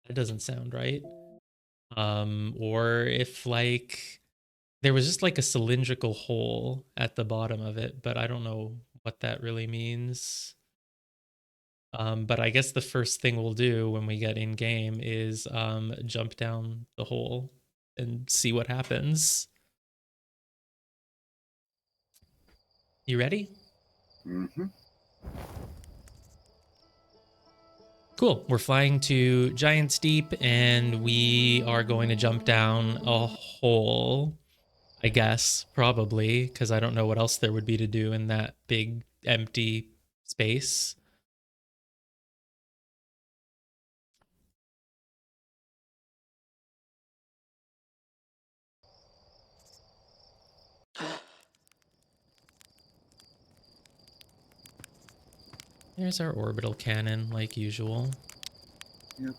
That doesn't sound right. Or if like there was just like a cylindrical hole at the bottom of it, but I don't know what that really means. But I guess the first thing we'll do when we get in game is jump down the hole and see what happens. You ready? Mm-hmm. Cool. We're flying to Giant's Deep and we are going to jump down a hole, I guess, probably, because I don't know what else there would be to do in that big empty space. There's our orbital cannon, like usual. Yep.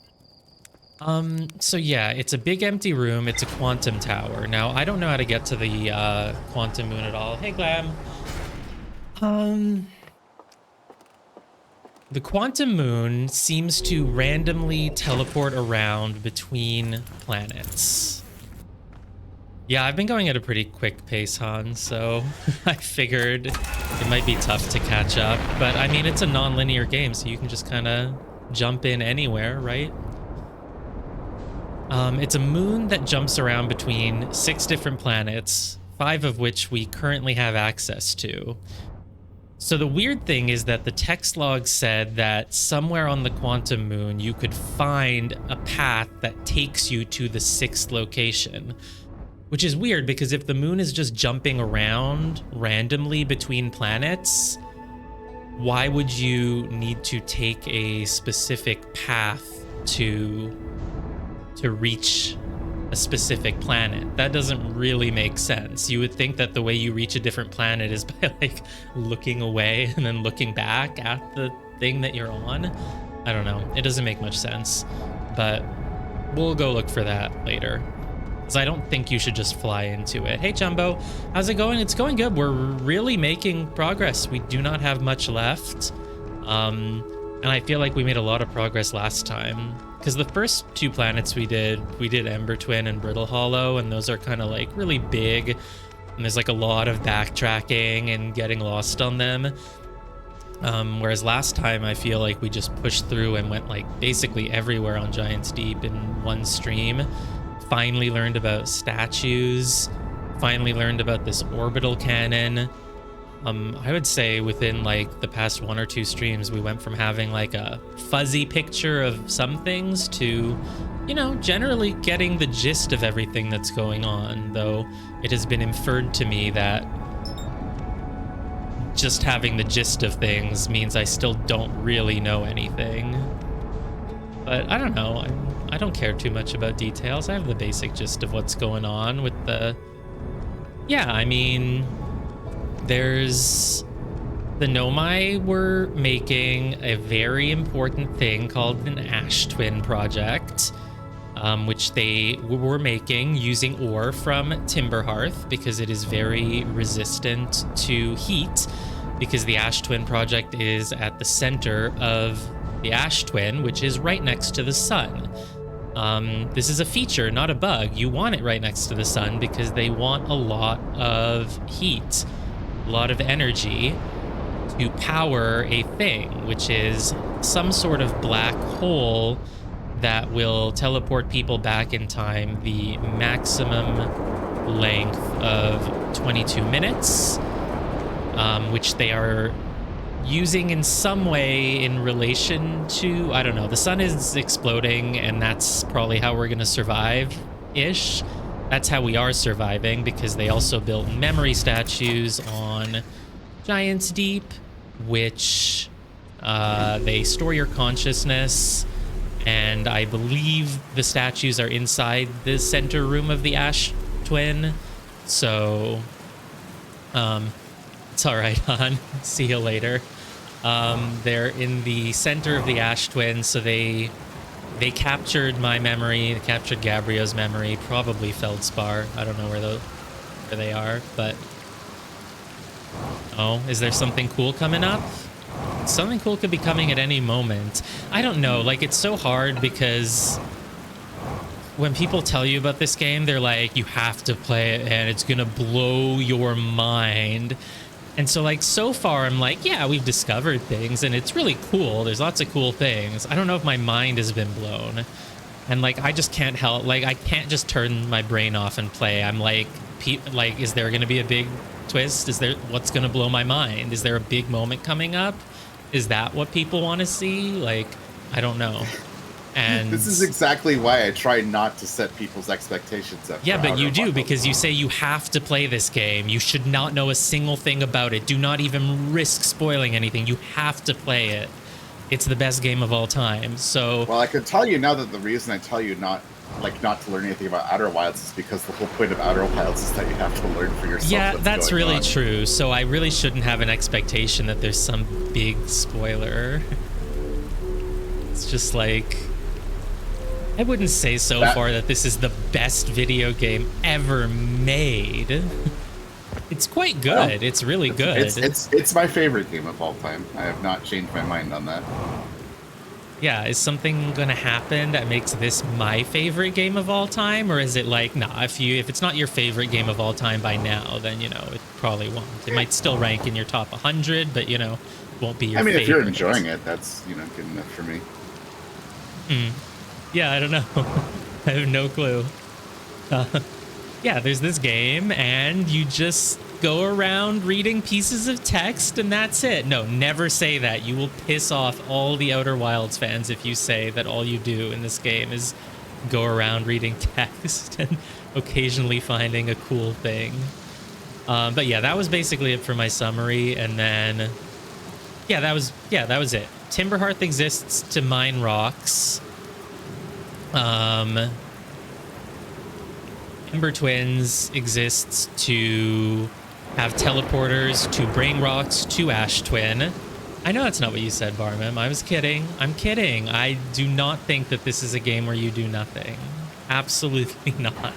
So yeah, it's a big empty room. It's a quantum tower. Now, I don't know how to get to the quantum moon at all. Hey, Glam. The quantum moon seems to randomly teleport around between planets. Yeah, I've been going at a pretty quick pace, Han, so I figured it might be tough to catch up. But I mean, it's a non-linear game, so you can just kind of jump in anywhere, right? It's a moon that jumps around between 6 different planets, 5 of which we currently have access to. So the weird thing is that the text log said that somewhere on the quantum moon you could find a path that takes you to the 6th location. Which is weird because if the moon is just jumping around randomly between planets, why would you need to take a specific path to reach a specific planet? That doesn't really make sense. You would think that the way you reach a different planet is by like looking away and then looking back at the thing that you're on. I don't know. It doesn't make much sense, but we'll go look for that later. I don't think you should just fly into it. Hey, Jumbo, how's it going? It's going good. We're really making progress. We do not have much left. And I feel like we made a lot of progress last time. Because the first 2 planets we did Ember Twin and Brittle Hollow, and those are kind of like really big. And there's like a lot of backtracking and getting lost on them. Whereas last time, I feel like we just pushed through and went like basically everywhere on Giant's Deep in one stream. Finally learned about statues, finally learned about this orbital cannon. I would say within like the past 1 or 2 streams, we went from having like a fuzzy picture of some things to, you know, generally getting the gist of everything that's going on, though it has been inferred to me that just having the gist of things means I still don't really know anything. But I don't know. I don't care too much about details. I have the basic gist of what's going on with the... Yeah, I mean, there's... The Nomai were making a very important thing called an Ash Twin project, which they were making using ore from Timberhearth because it is very resistant to heat, because the Ash Twin project is at the center of the Ash Twin, which is right next to the sun. This is a feature, not a bug. You want it right next to the sun because they want a lot of heat, a lot of energy to power a thing, which is some sort of black hole that will teleport people back in time the maximum length of 22 minutes, which they are using in some way in relation to, I don't know, the sun is exploding and that's probably how we're gonna survive-ish. That's how we are surviving, because they also built memory statues on Giant's Deep, which they store your consciousness, and I believe the statues are inside the center room of the Ash Twin, so it's all right, hon. See you later. They're in the center of the Ash Twin, so they captured my memory, they captured Gabrio's memory, probably Feldspar. I don't know where they are, but... Oh, is there something cool coming up? Something cool could be coming at any moment. I don't know, like, it's so hard because when people tell you about this game, they're like, you have to play it and it's gonna blow your mind. And so like so far I'm like, yeah, we've discovered things and it's really cool. There's lots of cool things. I don't know if my mind has been blown. And like I just can't help, like I can't just turn my brain off and play. I'm like, is there gonna be a big twist? Is there, what's gonna blow my mind? Is there a big moment coming up? Is that what people want to see? Like, I don't know. And this is exactly why I try not to set people's expectations up. yeah, but you do, because you say you have to play this game. You should not know a single thing about it. Do not even risk spoiling anything. You have to play it. It's the best game of all time. So well, I can tell you now that the reason I tell you not to learn anything about Outer Wilds is because the whole point of Outer Wilds is that you have to learn for yourself. yeah, what's that's going really on. true. So I really shouldn't have an expectation that there's some big spoiler. It's just like, I wouldn't say so far that this is the best video game ever made. It's quite good. Well, it's really good. It's my favorite game of all time. I have not changed my mind on that. Yeah, is something gonna happen that makes this my favorite game of all time, or is it like, nah, if it's not your favorite game of all time by now, then it probably won't. It might still rank in your top 100, but won't be your favorite. I mean, if you're enjoying it, that's good enough for me. Yeah, I don't know. I have no clue. Yeah, there's this game, and you just go around reading pieces of text, and that's it. No, never say that. You will piss off all the Outer Wilds fans if you say that all you do in this game is go around reading text and occasionally finding a cool thing. But yeah, that was basically it for my summary, and then that was it. Timberhearth exists to mine rocks. Ember Twins exists to have teleporters to bring rocks to Ash Twin. I know that's not what you said, Barmim. I was kidding. I'm kidding. I do not think that this is a game where you do nothing. Absolutely not.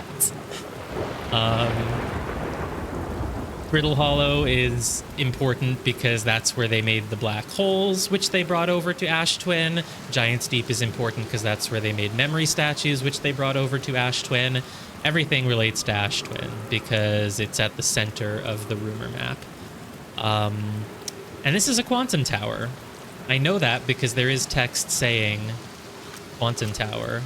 Brittle Hollow is important because that's where they made the black holes, which they brought over to Ash Twin. Giant's Deep is important because that's where they made memory statues, which they brought over to Ash Twin. Everything relates to Ash Twin because it's at the center of the rumor map. And this is a quantum tower. I know that because there is text saying quantum tower.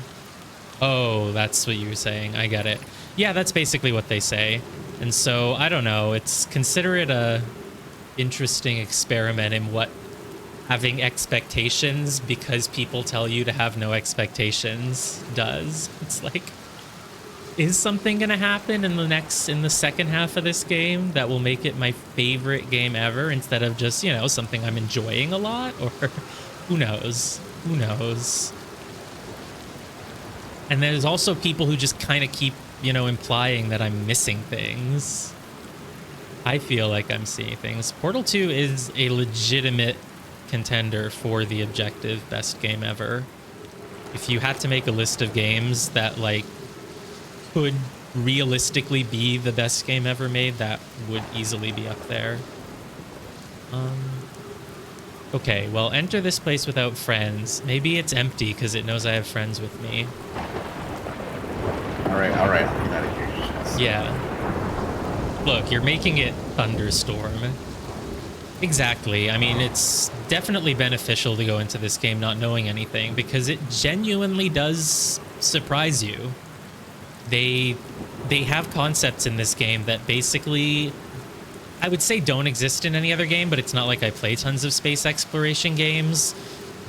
Oh, that's what you were saying. I get it. Yeah, that's basically what they say. And so, I don't know, consider it a interesting experiment in what having expectations because people tell you to have no expectations does. It's like, is something gonna happen in the second half of this game that will make it my favorite game ever instead of just, something I'm enjoying a lot? Or who knows? Who knows? And there's also people who just kind of keep implying that I'm missing things. I feel like I'm seeing things. Portal 2 is a legitimate contender for the objective best game ever. If you had to make a list of games that could realistically be the best game ever made, that would easily be up there. Okay, well, enter this place without friends. Maybe it's empty because it knows I have friends with me. All right, I'll get out of here. Yeah. Look, you're making it thunderstorm. Exactly. I mean, it's definitely beneficial to go into this game not knowing anything because it genuinely does surprise you. They have concepts in this game that basically, I would say, don't exist in any other game, but it's not like I play tons of space exploration games.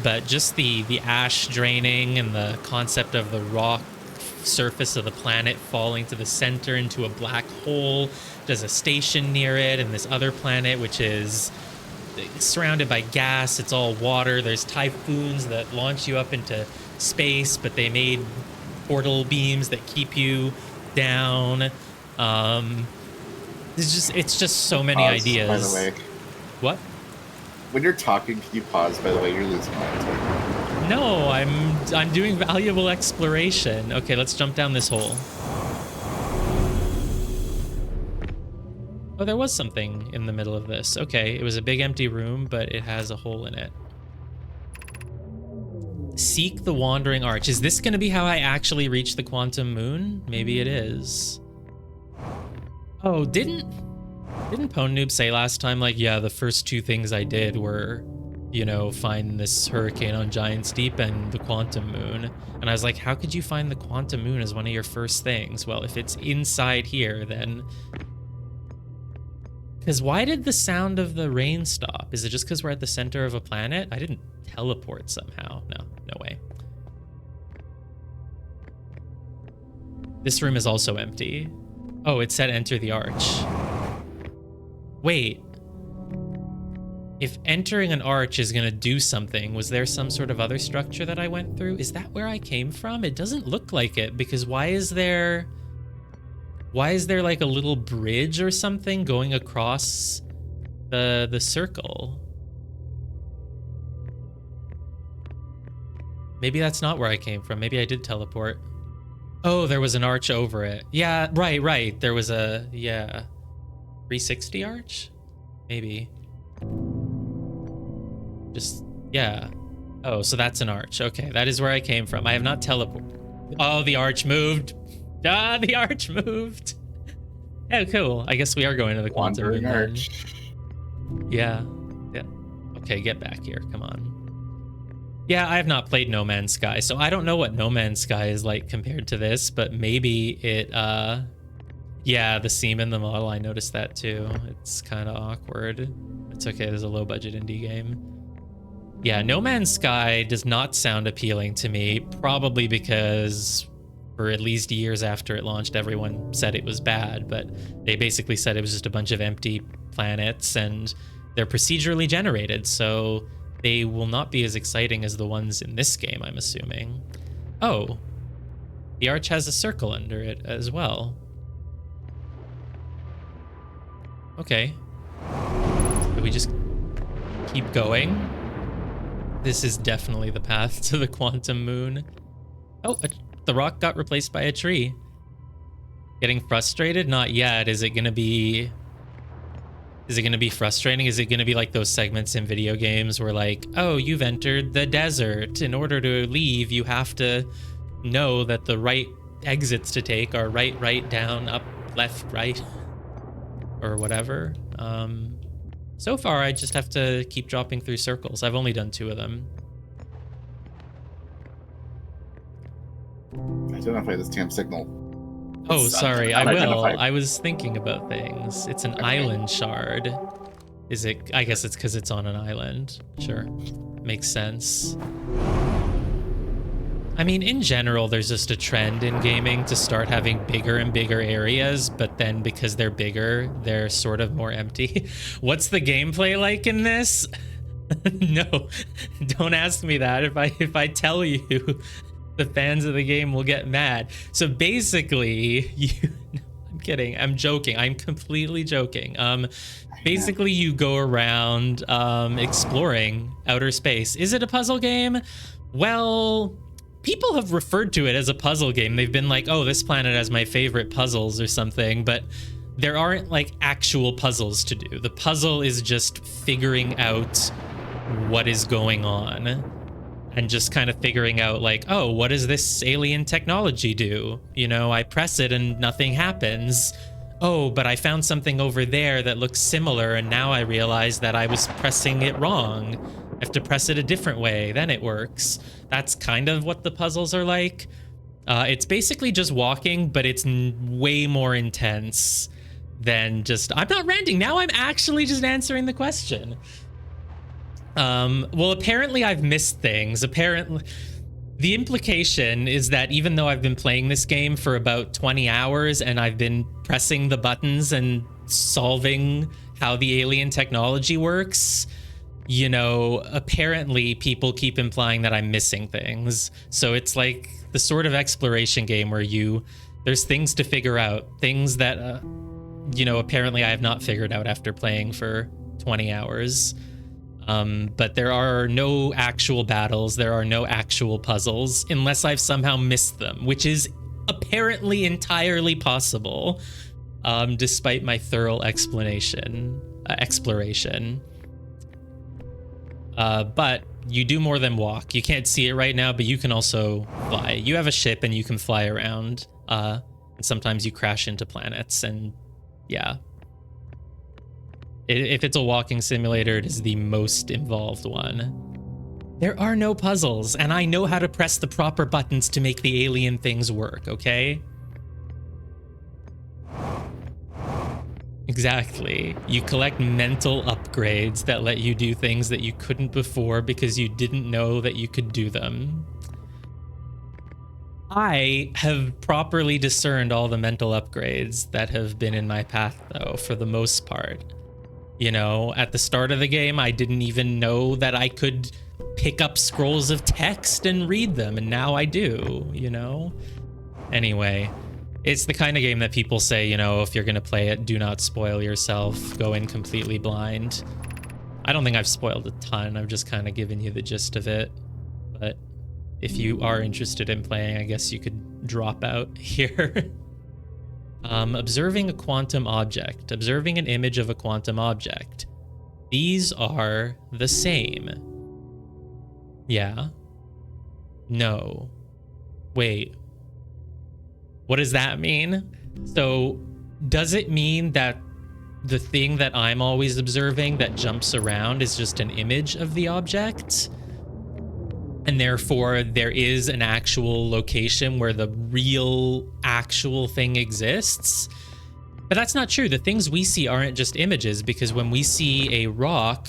But just the ash draining and the concept of the rock surface of the planet falling to the center into a black hole. There's a station near it, and this other planet which is surrounded by gas. It's all water. There's typhoons that launch you up into space, but they made portal beams that keep you down. It's just so many ideas. By the way, what? When you're talking, can you pause? By the way, you're losing my time. No, I'm doing valuable exploration. Okay, let's jump down this hole. Oh, there was something in the middle of this. Okay, it was a big empty room, but it has a hole in it. Seek the Wandering Arch. Is this going to be how I actually reach the Quantum Moon? Maybe it is. Oh, didn't Pwn Noob say last time, like, yeah, the first two things I did were, you know, find this hurricane on Giant's Deep and the Quantum Moon? And I was like, how could you find the Quantum Moon as one of your first things? Well, if it's inside here, then... Because why did the sound of the rain stop? Is it just because we're at the center of a planet? I didn't teleport somehow. No way. This room is also empty. Oh, it said enter the arch. Wait. If entering an arch is gonna do something, was there some sort of other structure that I went through? Is that where I came from? It doesn't look like it, because why is there like a little bridge or something going across the circle? Maybe that's not where I came from. Maybe I did teleport. Oh, there was an arch over it. Yeah, right. There was a, yeah. 360 arch? Maybe. Just, yeah. Oh, so that's an arch. Okay, that is where I came from. I have not teleported. Oh, the arch moved. Ah, the arch moved. Oh, cool. I guess we are going to the Quantum Moon. Arch. Yeah. Okay, get back here. Come on. Yeah, I have not played No Man's Sky, so I don't know what No Man's Sky is like compared to this, but maybe it, yeah, the seam in the model, I noticed that too. It's kind of awkward. It's okay, there's a low-budget indie game. Yeah, No Man's Sky does not sound appealing to me, probably because for at least years after it launched, everyone said it was bad, but they basically said it was just a bunch of empty planets, and they're procedurally generated, so they will not be as exciting as the ones in this game, I'm assuming. Oh, the arch has a circle under it as well. Okay. Do we just keep going? This is definitely the path to the Quantum Moon. Oh, the rock got replaced by a tree. Getting frustrated? Not yet. Is it gonna be frustrating? Is it gonna be like those segments in video games where like, oh, you've entered the desert. In order to leave, you have to know that the right exits to take are right, down, up, left, right, or whatever. So far, I just have to keep dropping through circles. I've only done 2 of them. Identify this TM signal. Oh, sorry, I will. unidentified. I was thinking about things. It's an island shard. Is it? I guess it's because it's on an island. Sure. Makes sense. I mean, in general, there's just a trend in gaming to start having bigger and bigger areas, but then because they're bigger, they're sort of more empty. What's the gameplay like in this? No, don't ask me that. If I tell you, the fans of the game will get mad. So basically, I'm kidding. I'm joking. I'm completely joking. Basically, you go around exploring outer space. Is it a puzzle game? Well, people have referred to it as a puzzle game. They've been like, oh, this planet has my favorite puzzles or something, but there aren't like actual puzzles to do. The puzzle is just figuring out what is going on and just kind of figuring out like, oh, what does this alien technology do? You know, I press it and nothing happens. Oh, but I found something over there that looks similar, and now I realize that I was pressing it wrong. I have to press it a different way, then it works. That's kind of what the puzzles are like. It's basically just walking, but it's way more intense than just... I'm not ranting, now I'm actually just answering the question. Well, apparently I've missed things. Apparently... The implication is that even though I've been playing this game for about 20 hours and I've been pressing the buttons and solving how the alien technology works, you know, apparently people keep implying that I'm missing things. So it's like the sort of exploration game where there's things to figure out, things that, you know, apparently I have not figured out after playing for 20 hours. But there are no actual battles, there are no actual puzzles, unless I've somehow missed them, which is apparently entirely possible, despite my thorough exploration. But you do more than walk. You can't see it right now, but you can also fly. You have a ship and you can fly around. And sometimes you crash into planets, and yeah. If it's a walking simulator, it is the most involved one. There are no puzzles, and I know how to press the proper buttons to make the alien things work, okay? Exactly. You collect mental upgrades that let you do things that you couldn't before because you didn't know that you could do them. I have properly discerned all the mental upgrades that have been in my path, though, for the most part. You know, at the start of the game, I didn't even know that I could pick up scrolls of text and read them, and now I do, you know? Anyway, it's the kind of game that people say, you know, if you're gonna play it, do not spoil yourself, go in completely blind. I don't think I've spoiled a ton, I've just kind of given you the gist of it. But if you are interested in playing, I guess you could drop out here. Observing a quantum object. Observing an image of a quantum object. These are the same. Yeah. No. Wait. What does that mean? So, does it mean that the thing that I'm always observing that jumps around is just an image of the object? And therefore, there is an actual location where the real, actual thing exists? But that's not true. The things we see aren't just images, because when we see a rock,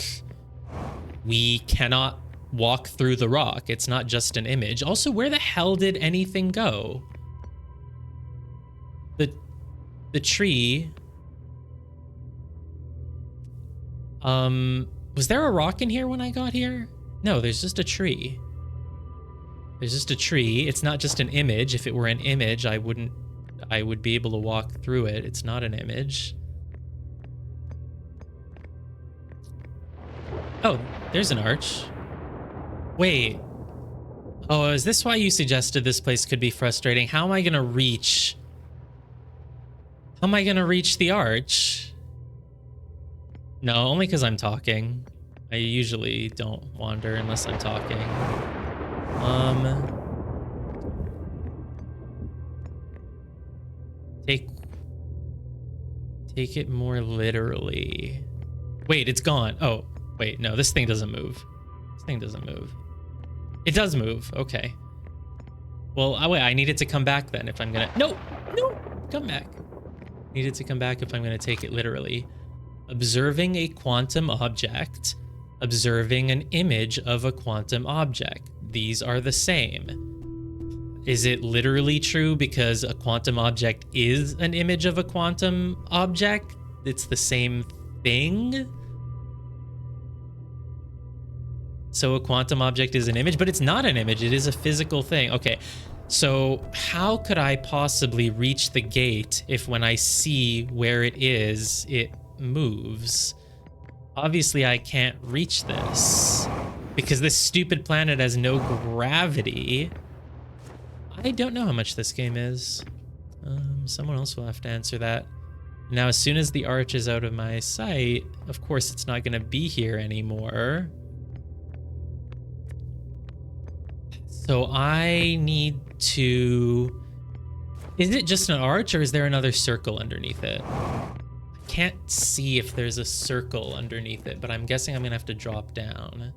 we cannot walk through the rock. It's not just an image. Also, where the hell did anything go? The tree. Was there a rock in here when I got here? No, there's just a tree. There's just a tree. It's not just an image. If it were an image, I would be able to walk through it. It's not an image. Oh, there's an arch. Wait. Oh, is this why you suggested this place could be frustrating? How am I gonna reach? How am I gonna reach the arch? No, only because I'm talking. I usually don't wander unless I'm talking. Take it more literally. Wait, it's gone. Oh, wait, no, this thing doesn't move. This thing doesn't move. It does move, okay. Well, wait, I need it to come back then if I'm gonna... No, come back. Need it to come back if I'm gonna take it literally. Observing a quantum object. Observing an image of a quantum object. These are the same. Is it literally true because a quantum object is an image of a quantum object? It's the same thing? So a quantum object is an image, but it's not an image. It is a physical thing. Okay, so how could I possibly reach the gate if when I see where it is, it moves? Obviously, I can't reach this because this stupid planet has no gravity. I don't know how much this game is. Someone else will have to answer that. Now, as soon as the arch is out of my sight, of course, it's not going to be here anymore. So I need to... Is it just an arch or is there another circle underneath it? I can't see if there's a circle underneath it, but I'm guessing I'm gonna have to drop down.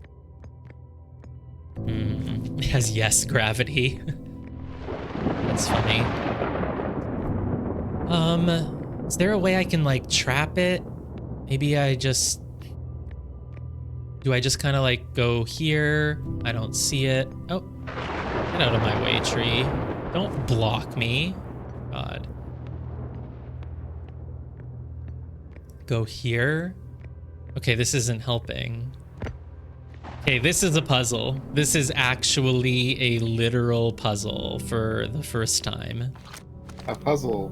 It has yes gravity. That's funny. Is there a way I can like trap it? Maybe I just... Do I just kind of like go here? I don't see it. Oh, get out of my way, tree. Don't block me. God. Go here. Okay, this isn't helping. Okay, this is a puzzle. This is actually a literal puzzle for the first time. A puzzle.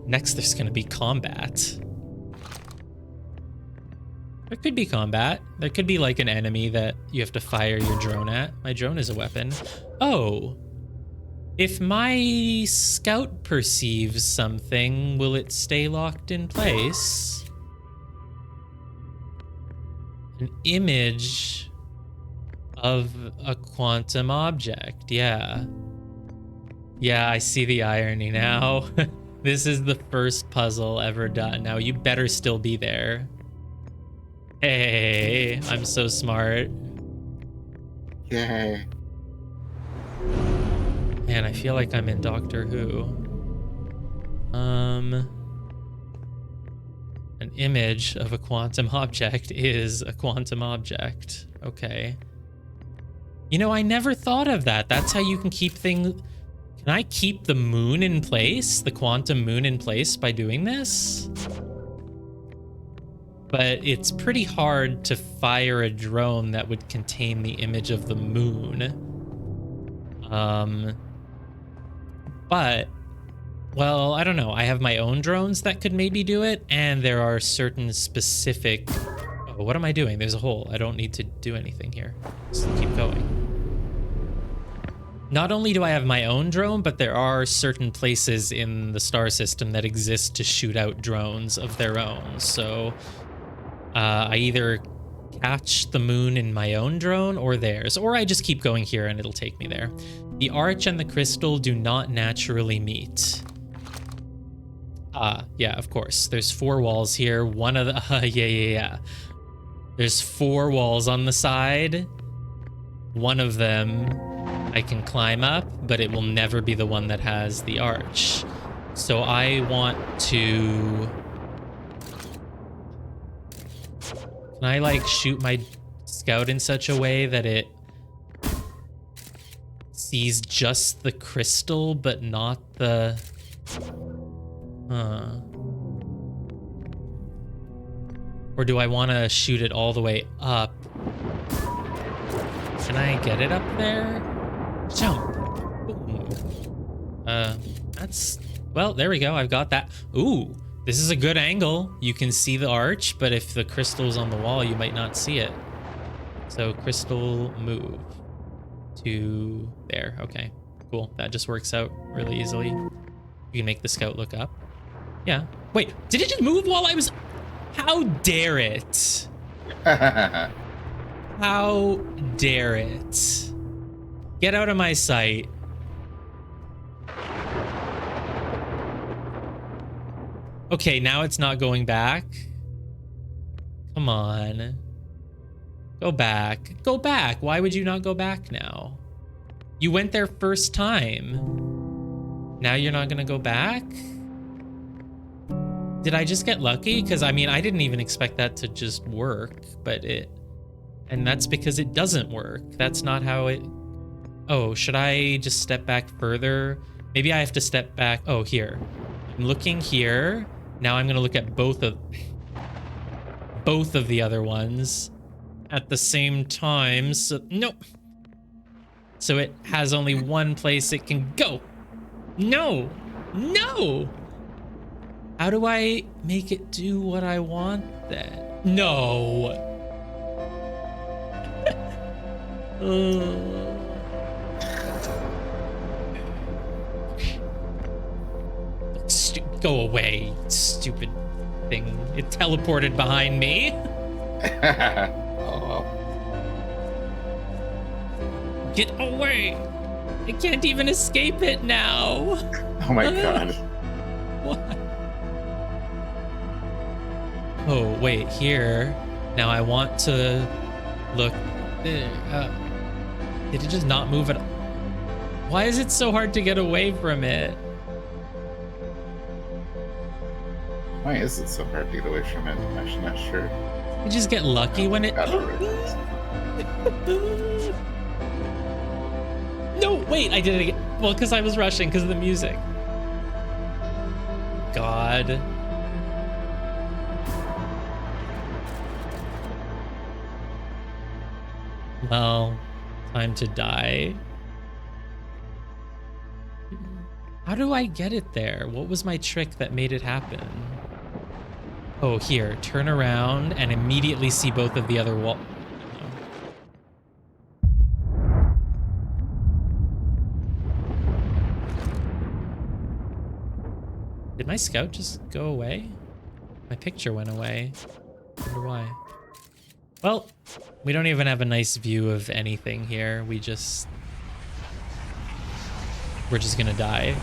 Next, there's gonna be combat. There could be combat. There could be like an enemy that you have to fire your drone at. My drone is a weapon. Oh. If my scout perceives something, will it stay locked in place? An image of a quantum object. Yeah. Yeah, I see the irony now. This is the first puzzle ever done. Now you better still be there. Hey, I'm so smart. Yay. Man, I feel like I'm in Doctor Who. An image of a quantum object is a quantum object. Okay. You know, I never thought of that. That's how you can keep things... Can I keep the moon in place? The quantum moon in place by doing this? But it's pretty hard to fire a drone that would contain the image of the moon. But, well, I don't know. I have my own drones that could maybe do it, and there are certain specific... Oh, what am I doing? There's a hole. I don't need to do anything here. Just keep going. Not only do I have my own drone, but there are certain places in the star system that exist to shoot out drones of their own. So I either catch the moon in my own drone or theirs, or I just keep going here and it'll take me there. The arch and the crystal do not naturally meet. Yeah, of course. There's 4 walls here. One of the... yeah. There's 4 walls on the side. One of them I can climb up, but it will never be the one that has the arch. So I want to... Can I, like, shoot my scout in such a way that it sees just the crystal, but not the... Or do I want to shoot it all the way up? Can I get it up there? Jump. Boom. That's... Well, there we go. I've got that. Ooh, this is a good angle. You can see the arch, but if the crystal's on the wall, you might not see it. So crystal move to there. Okay, cool. That just works out really easily. You can make the scout look up. Yeah. Wait, did it just move while I was... How dare it? How dare it? Get out of my sight. Okay, now it's not going back. Come on. Go back. Go back. Why would you not go back now? You went there first time. Now you're not gonna go back? Did I just get lucky? Because, I mean, I didn't even expect that to just work, but it... And that's because it doesn't work. That's not how it... Oh, should I just step back further? Maybe I have to step back... Oh, here. I'm looking here. Now I'm going to look at both of the other ones at the same time. So, nope. So it has only one place it can go. No! No! How do I make it do what I want then? No! Go away, stupid thing. It teleported behind me. Oh. Get away! I can't even escape it now. Oh my god. What? Oh, wait, here. Now I want to look. Did it just not move at all? Why is it so hard to get away from it? Why is it so hard to get away from it? I'm actually not sure. You just get lucky when it... No, wait, I did it again. Well, because I was rushing because of the music. God. Well, time to die. How do I get it there? What was my trick that made it happen? Oh, here, turn around and immediately see both of the other walls. Did my scout just go away? My picture went away. I wonder why. Well, we don't even have a nice view of anything here. We're just gonna die.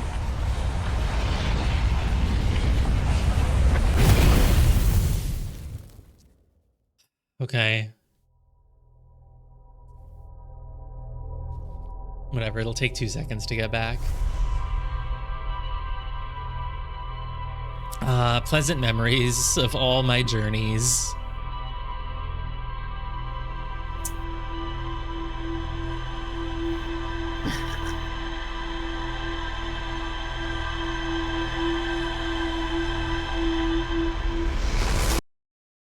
Okay. Whatever, it'll take 2 seconds to get back. Pleasant memories of all my journeys.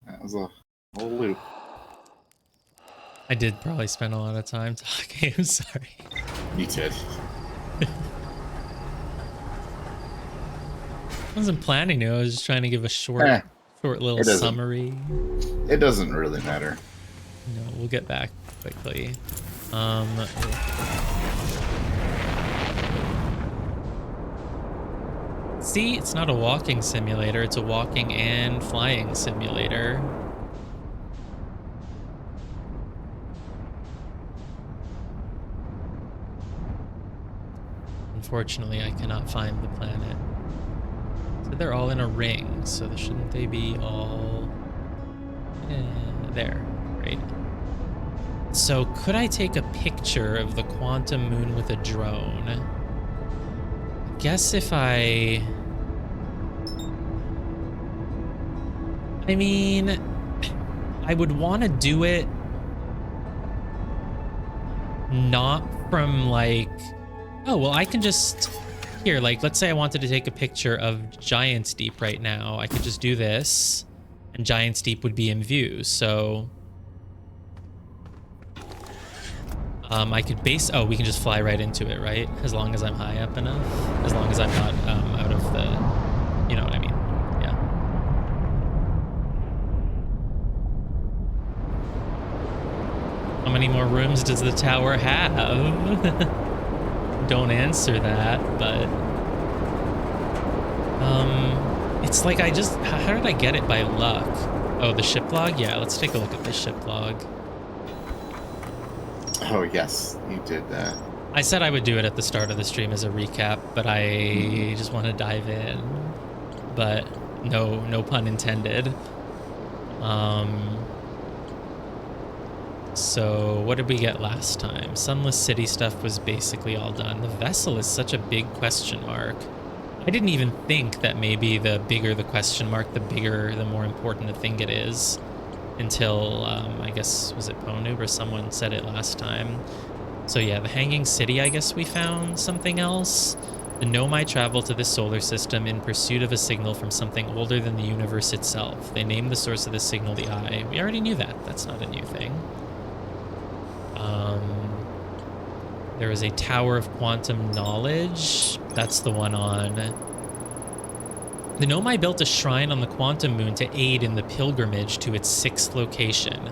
That was a whole loop. I did probably spend a lot of time talking. I'm sorry. You did. I wasn't planning to. I was just trying to give a short little summary. It doesn't really matter. No, we'll get back quickly. See, it's not a walking simulator. It's a walking and flying simulator. Unfortunately, I cannot find the planet. So they're all in a ring, so shouldn't they be all... there, right? So could I take a picture of the quantum moon with a drone? I guess if I mean, I would want to do it not from like... Oh, well, I can just... Here, like, let's say I wanted to take a picture of Giant's Deep right now. I could just do this, and Giant's Deep would be in view, so... I could base... Oh, we can just fly right into it, right? As long as I'm high up enough. As long as I'm not out of the... You know what I mean? Yeah. How many more rooms does the tower have? Don't answer that, but it's like I just... How did I get it by luck? Oh, the ship log? Yeah, let's take a look at the ship log. Oh, yes, you did that. I said I would do it at the start of the stream as a recap, but I just want to dive in. But no pun intended. So what did we get last time? Sunless City stuff was basically all done. The vessel is such a big question mark. I didn't even think that maybe the bigger the question mark, the more important a thing it is. Until, I guess, was it Ponoob or someone said it last time. So yeah, the Hanging City, I guess we found something else. The Nomai travel to this solar system in pursuit of a signal from something older than the universe itself. They named the source of the signal the Eye. We already knew that. That's not a new thing. There was a Tower of Quantum Knowledge. That's the one on... The Nomai built a shrine on the Quantum Moon to aid in the pilgrimage to its 6th location.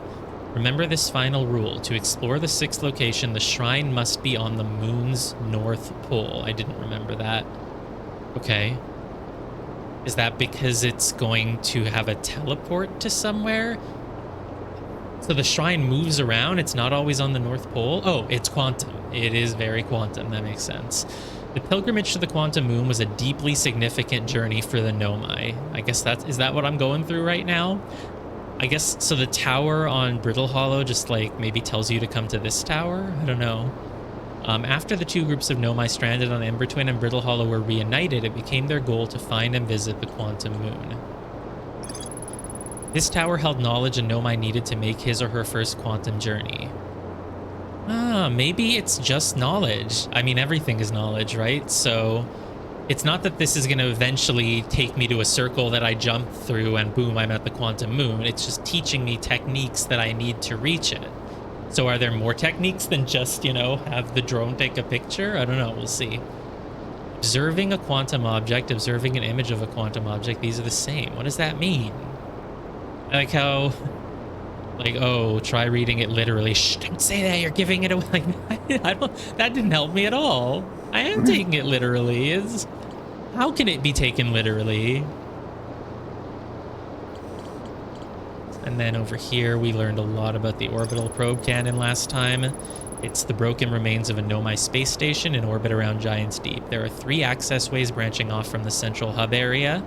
Remember this final rule. To explore the 6th location, the shrine must be on the moon's north pole. I didn't remember that. Okay. Is that because it's going to have a teleport to somewhere? So the shrine moves around. It's not always on the North Pole. Oh, it's quantum. It is very quantum. That makes sense. The pilgrimage to the Quantum Moon was a deeply significant journey for the Nomai. I guess is that what I'm going through right now? I guess, so the tower on Brittle Hollow just like maybe tells you to come to this tower? I don't know. After the two groups of Nomai stranded on Ember Twin and Brittle Hollow were reunited, it became their goal to find and visit the Quantum Moon. This tower held knowledge a Nomai needed to make his or her first quantum journey. Ah, maybe it's just knowledge. I mean, everything is knowledge, right? So it's not that this is going to eventually take me to a circle that I jump through and boom, I'm at the Quantum Moon. It's just teaching me techniques that I need to reach it. So are there more techniques than just, you know, have the drone take a picture? I don't know. We'll see. Observing a quantum object, observing an image of a quantum object, these are the same. What does that mean? I like how, like, oh, try reading it literally. Shh, don't say that. You're giving it away. Like, that didn't help me at all. I am taking it literally. How can it be taken literally? And then over here, we learned a lot about the orbital probe cannon last time. It's the broken remains of a Nomai space station in orbit around Giants Deep. There are 3 access ways branching off from the central hub area.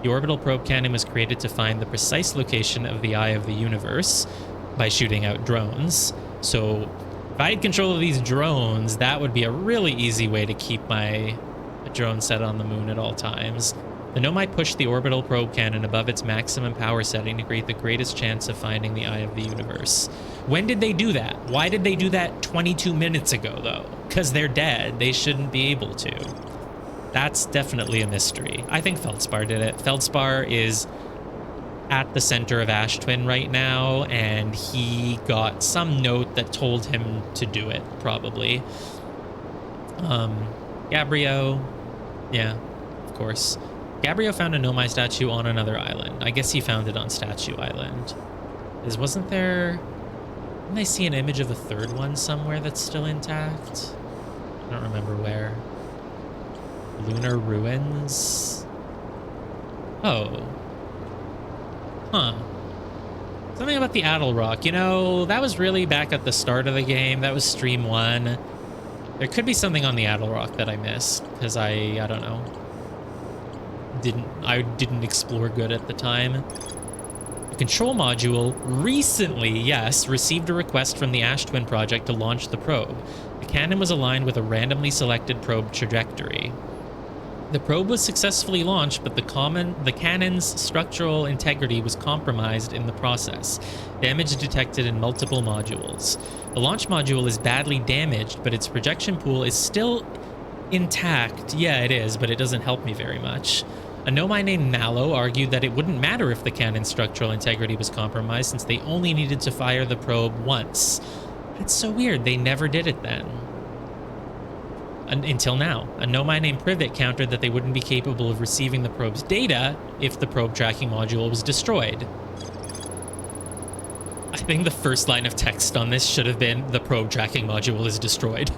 The orbital probe cannon was created to find the precise location of the eye of the universe by shooting out drones. So if I had control of these drones, that would be a really easy way to keep my drone set on the moon at all times. The Nomai pushed the orbital probe cannon above its maximum power setting to create the greatest chance of finding the eye of the universe. When did they do that? Why did they do that 22 minutes ago, though? Because they're dead. They shouldn't be able to. That's definitely a mystery. I think Feldspar did it. Feldspar is at the center of Ash Twin right now, and he got some note that told him to do it, probably. Gabriel, yeah, of course. Gabriel found a Nomai statue on another island. I guess he found it on Statue Island. Wasn't there... Didn't I see an image of a third one somewhere that's still intact? I don't remember where. Lunar Ruins? Oh. Huh. Something about the Addle Rock. You know, that was really back at the start of the game. That was Stream 1. There could be something on the Addle Rock that I missed, because I don't know. I didn't explore good at the time. The control module recently, yes, received a request from the Ash Twin project to launch the probe. The cannon was aligned with a randomly selected probe trajectory. The probe was successfully launched, but the cannon's structural integrity was compromised in the process. Damage detected in multiple modules. The launch module is badly damaged, but its projection pool is still intact. Yeah, it is, but it doesn't help me very much. A Nomai named Mallow argued that it wouldn't matter if the cannon's structural integrity was compromised, since they only needed to fire the probe once. That's so weird. They never did it then. Until now. A Nomai named Privet countered that they wouldn't be capable of receiving the probe's data if the probe tracking module was destroyed. I think the first line of text on this should have been, the probe tracking module is destroyed.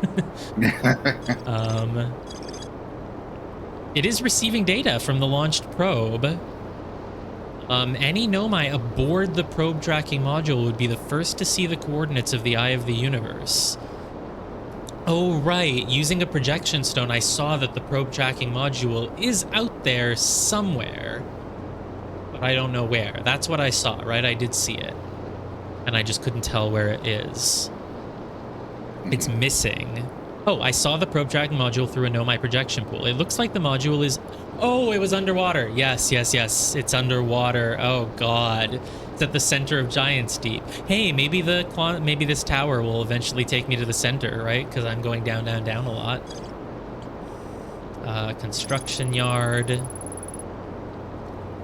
It is receiving data from the launched probe. Any Nomai aboard the probe tracking module would be the first to see the coordinates of the eye of the universe. Oh, right. Using a projection stone, I saw that the probe tracking module is out there somewhere. But I don't know where. That's what I saw, right? I did see it. And I just couldn't tell where it is. It's missing. Oh, I saw the probe tracking module through a Nomai projection pool. It looks like the module is... Oh, it was underwater. Yes, yes, yes. It's underwater. Oh, God. It's at the center of Giants Deep. Hey, maybe this tower will eventually take me to the center, right? Because I'm going down, down, down a lot. Construction yard.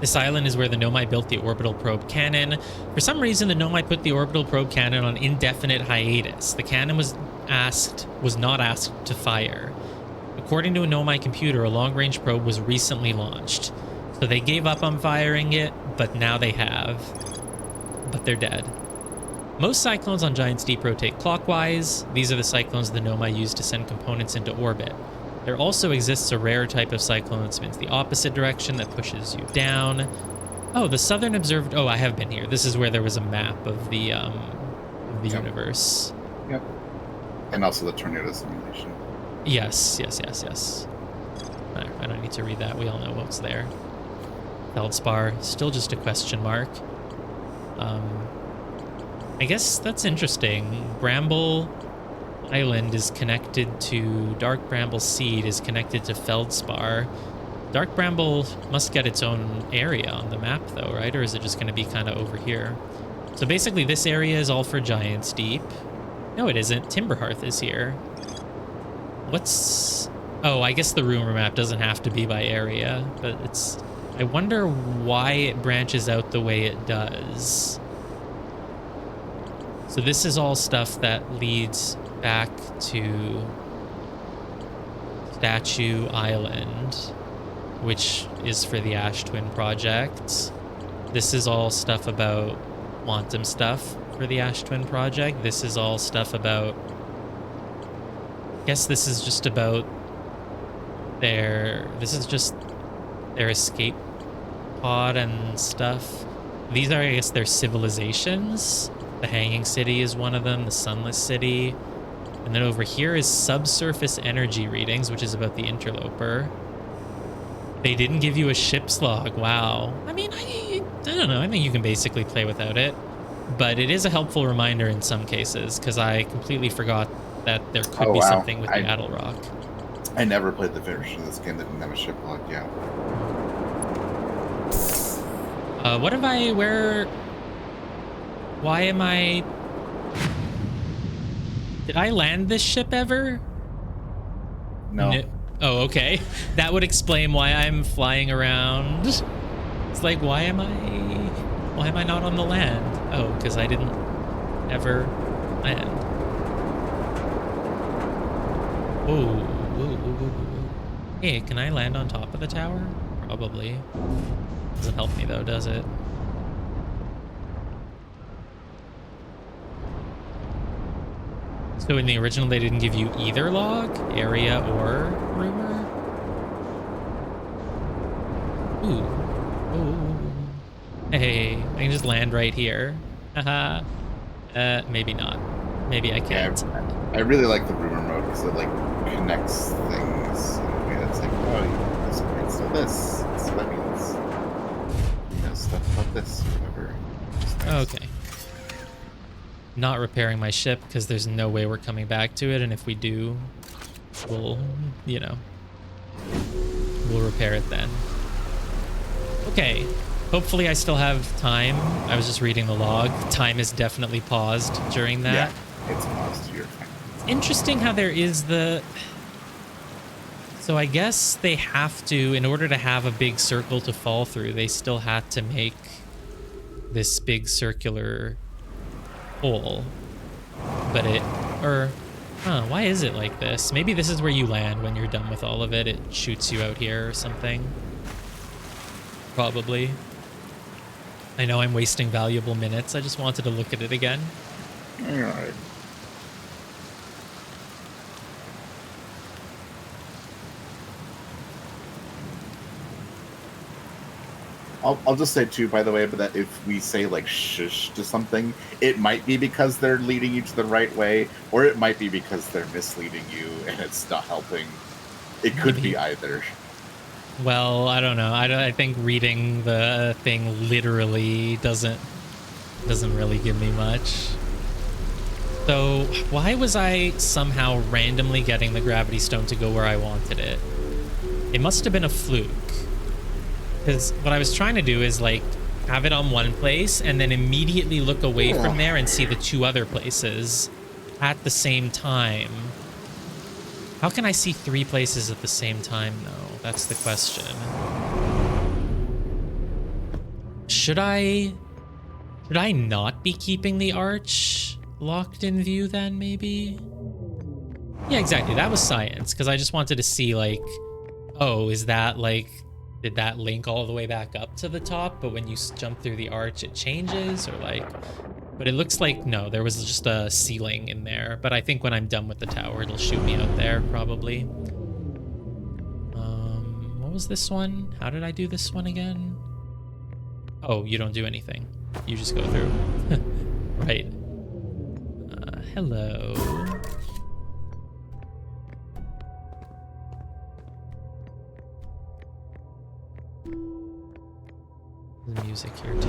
This island is where the Nomai built the orbital probe cannon. For some reason, the Nomai put the orbital probe cannon on indefinite hiatus. The cannon was not asked to fire. According to a Nomai computer, a long-range probe was recently launched. So they gave up on firing it, but now they have. But they're dead. Most cyclones on Giants Deep rotate clockwise. These are the cyclones the Nomai use to send components into orbit. There also exists a rare type of cyclone that spins the opposite direction that pushes you down. Oh, the southern observed... Oh, I have been here. This is where there was a map of the universe. Yep. And also the tornado simulation. Yes, yes, yes, yes. I don't need to read that. We all know what's there. Feldspar, still just a question mark. I guess that's interesting. Bramble Island is connected to... Dark Bramble Seed is connected to Feldspar. Dark Bramble must get its own area on the map, though, right? Or is it just going to be kind of over here? So basically, this area is all for Giants Deep. No, it isn't. Timberhearth is here. What's... Oh, I guess the rumor map doesn't have to be by area, but it's... I wonder why it branches out the way it does. So this is all stuff that leads back to Statue Island, which is for the Ash Twin project. This is all stuff about quantum stuff for the Ash Twin project. This is all stuff about... I guess this is just about their... This is just their escape pod and stuff. These are, I guess, their civilizations. The Hanging City is one of them, the Sunless City. And then over here is subsurface energy readings, which is about the Interloper. They didn't give you a ship's log. Wow. I mean, I don't know. I think you can basically play without it. But it is a helpful reminder in some cases, because I completely forgot that there could be something with the Adelrock. I never played the version of this game that didn't have a ship log, yeah. What have I... Why am I... Did I land this ship ever? No. Oh, okay. That would explain why I'm flying around. It's like, why am I not on the land? Oh, because I didn't ever land. Whoa. Hey, can I land on top of the tower? Probably. Doesn't help me though, does it? So in the original, they didn't give you either log, area or rumor? Ooh. Hey, I can just land right here. Haha. Maybe not. Maybe I can't. Yeah, I really like the rumor mode because it like connects things in a way that's like, oh, this connects to this. So that means you know stuff about this or whatever. Nice. Okay. Not repairing my ship because there's no way we're coming back to it, and if we do, we'll, you know, we'll repair it then. Okay. Hopefully I still have time. I was just reading the log. Time is definitely paused during that. Yeah, it's paused to your time. Interesting how there is the... So I guess they have to, in order to have a big circle to fall through, they still had to make this big circular hole. But why is it like this? Maybe this is where you land when you're done with all of it. It shoots you out here or something. Probably. I know I'm wasting valuable minutes. I just wanted to look at it again. All right. I'll just say too, by the way, but that if we say like shush to something, it might be because they're leading you to the right way, or it might be because they're misleading you and it's not helping. It could be either. Well, I don't know. I think reading the thing literally doesn't really give me much. So why was I somehow randomly getting the gravity stone to go where I wanted it? It must have been a fluke. Because what I was trying to do is like have it on one place and then immediately look away from there and see the two other places at the same time. How can I see three places at the same time though? That's the question. Should I not be keeping the arch locked in view then maybe? Yeah, exactly. That was science because I just wanted to see like, oh, is that like, did that link all the way back up to the top, but when you jump through the arch, it changes, or like... But it looks like, no, there was just a ceiling in there. But I think when I'm done with the tower, it'll shoot me out there, probably. What was this one? How did I do this one again? Oh, you don't do anything. You just go through. Right. Hello. There's music here too.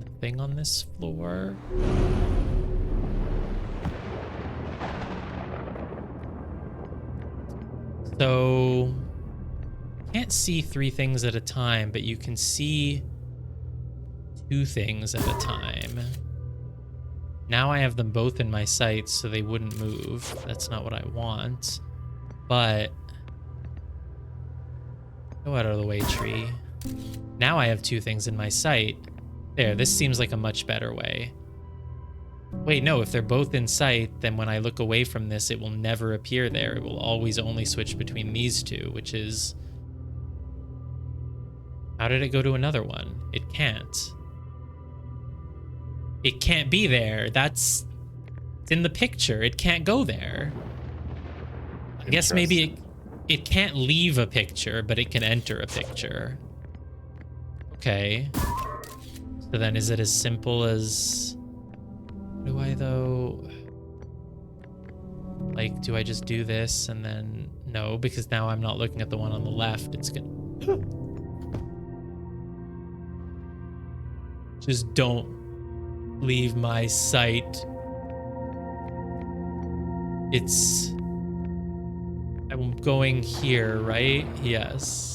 Nothing on this floor. So can't see three things at a time, but you can see two things at a time. Now I have them both in my sights, so they wouldn't move. That's not what I want. But go out of the way, tree. Now I have two things in my sight. There, this seems like a much better way. Wait, no, if they're both in sight, then when I look away from this, it will never appear there. It will always only switch between these two, which is... How did it go to another one? It can't. It can't be there. It's in the picture. It can't go there. I guess maybe it can't leave a picture, but it can enter a picture. Okay. So then is it as simple as... Do I, though? Like, do I just do this and then... No, because now I'm not looking at the one on the left. It's gonna... Just don't leave my sight. It's... I'm going here, right? Yes.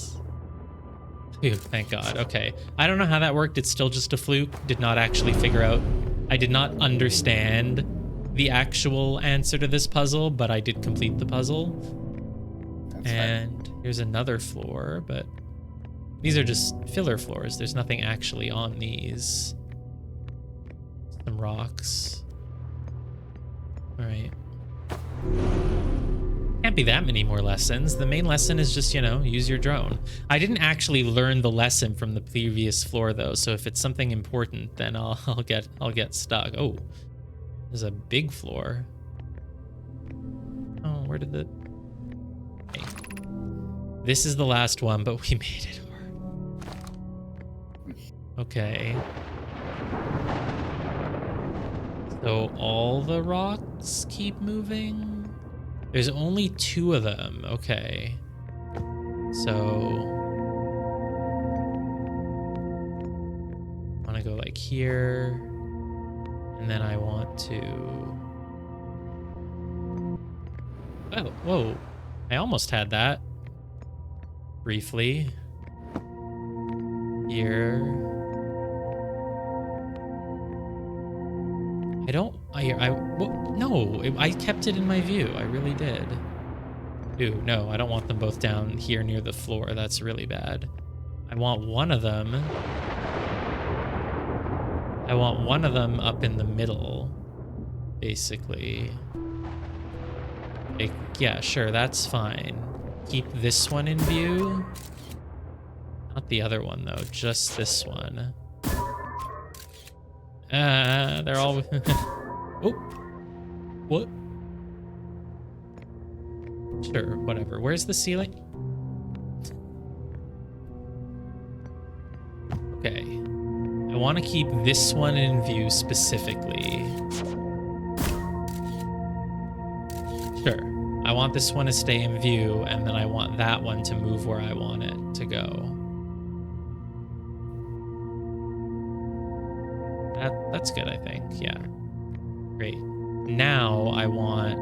Phew, thank God. Okay. I don't know how that worked. It's still just a fluke. Did not actually figure out. I did not understand the actual answer to this puzzle, but I did complete the puzzle. That's and fine. Here's another floor, but these are just filler floors. There's nothing actually on these. Some rocks. All right. Can't be that many more lessons. The main lesson is just, you know, use your drone. I didn't actually learn the lesson from the previous floor though, so if it's something important, then I'll get stuck. Oh, there's a big floor. Oh, where did the... Okay. This is the last one, but we made it hard. Okay. So all the rocks keep moving? There's only 2 of them. Okay. So I want to go like here, and then I want to... Oh, whoa. I almost had that. Briefly. Here. No, I kept it in my view. I really did. Ooh, no, I don't want them both down here near the floor. That's really bad. I want one of them. I want one of them up in the middle, basically. Like, yeah, sure, that's fine. Keep this one in view. Not the other one, though. Just this one. They're all... Oh. What? Sure, whatever. Where's the ceiling? Okay. I want to keep this one in view specifically. Sure. I want this one to stay in view, and then I want that one to move where I want it to go. That's good, I think. Yeah. Great. Now I want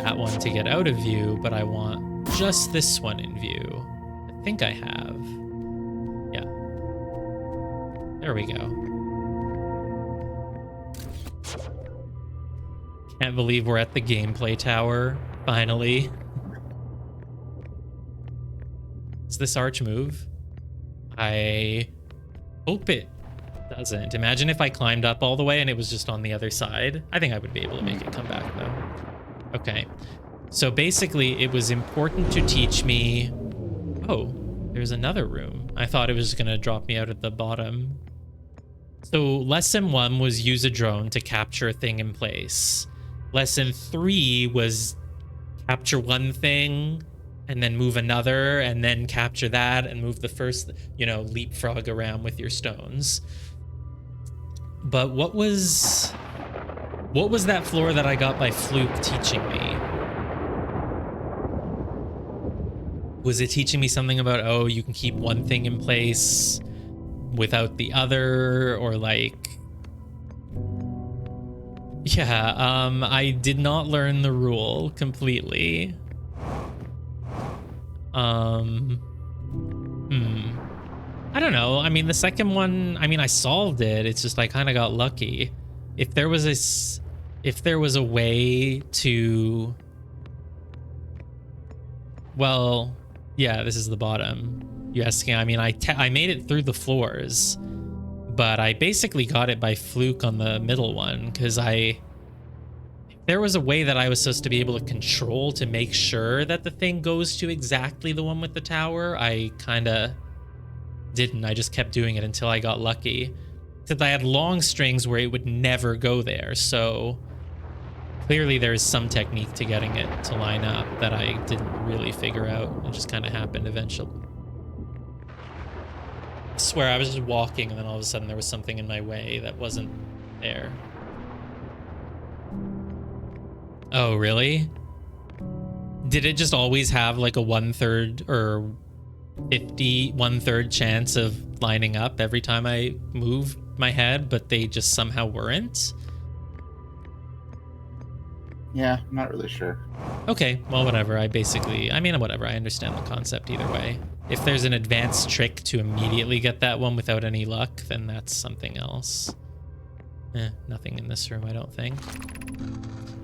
that one to get out of view, but I want just this one in view. I think I have. Yeah. There we go. Can't believe we're at the gameplay tower, finally. Does this arch move? I hope it doesn't. Imagine if I climbed up all the way and it was just on the other side. I think I would be able to make it come back though. Okay. So basically it was important to teach me... Oh, there's another room. I thought it was going to drop me out at the bottom. So lesson 1 was use a drone to capture a thing in place. Lesson 3 was capture one thing and then move another and then capture that and move the first, you know, leapfrog around with your stones. But what was that floor that I got by fluke teaching me? Was it teaching me something about, oh, you can keep one thing in place without the other, or like... Yeah, I did not learn the rule completely. I don't know. I mean, the second one, I mean, I solved it. It's just I kind of got lucky. If there was a way to... Well, yeah, this is the bottom. You asking? I mean, I made it through the floors, but I basically got it by fluke on the middle one, because there was a way that I was supposed to be able to control to make sure that the thing goes to exactly the one with the tower. I kind of didn't. I just kept doing it until I got lucky. Except I had long strings where it would never go there, so clearly there is some technique to getting it to line up that I didn't really figure out. It just kind of happened eventually. I swear I was just walking and then all of a sudden there was something in my way that wasn't there. Oh, really? Did it just always have like a 1/3 or 1/3 chance of lining up every time I moved my head, but they just somehow weren't? Yeah, I'm not really sure. Okay, well, whatever. I mean, whatever. I understand the concept either way. If there's an advanced trick to immediately get that one without any luck, then that's something else. Nothing in this room, I don't think.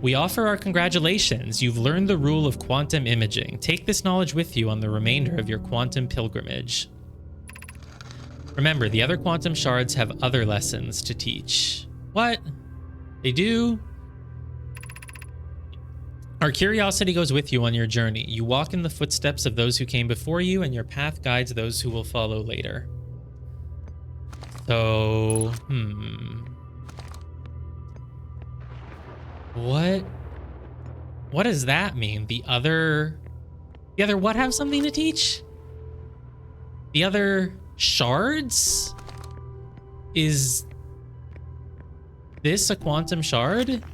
We offer our congratulations. You've learned the rule of quantum imaging. Take this knowledge with you on the remainder of your quantum pilgrimage. Remember, the other quantum shards have other lessons to teach. What? They do? Our curiosity goes with you on your journey. You walk in the footsteps of those who came before you, and your path guides those who will follow later. So, What does that mean? The other what have something to teach? The other shards? Is this a quantum shard?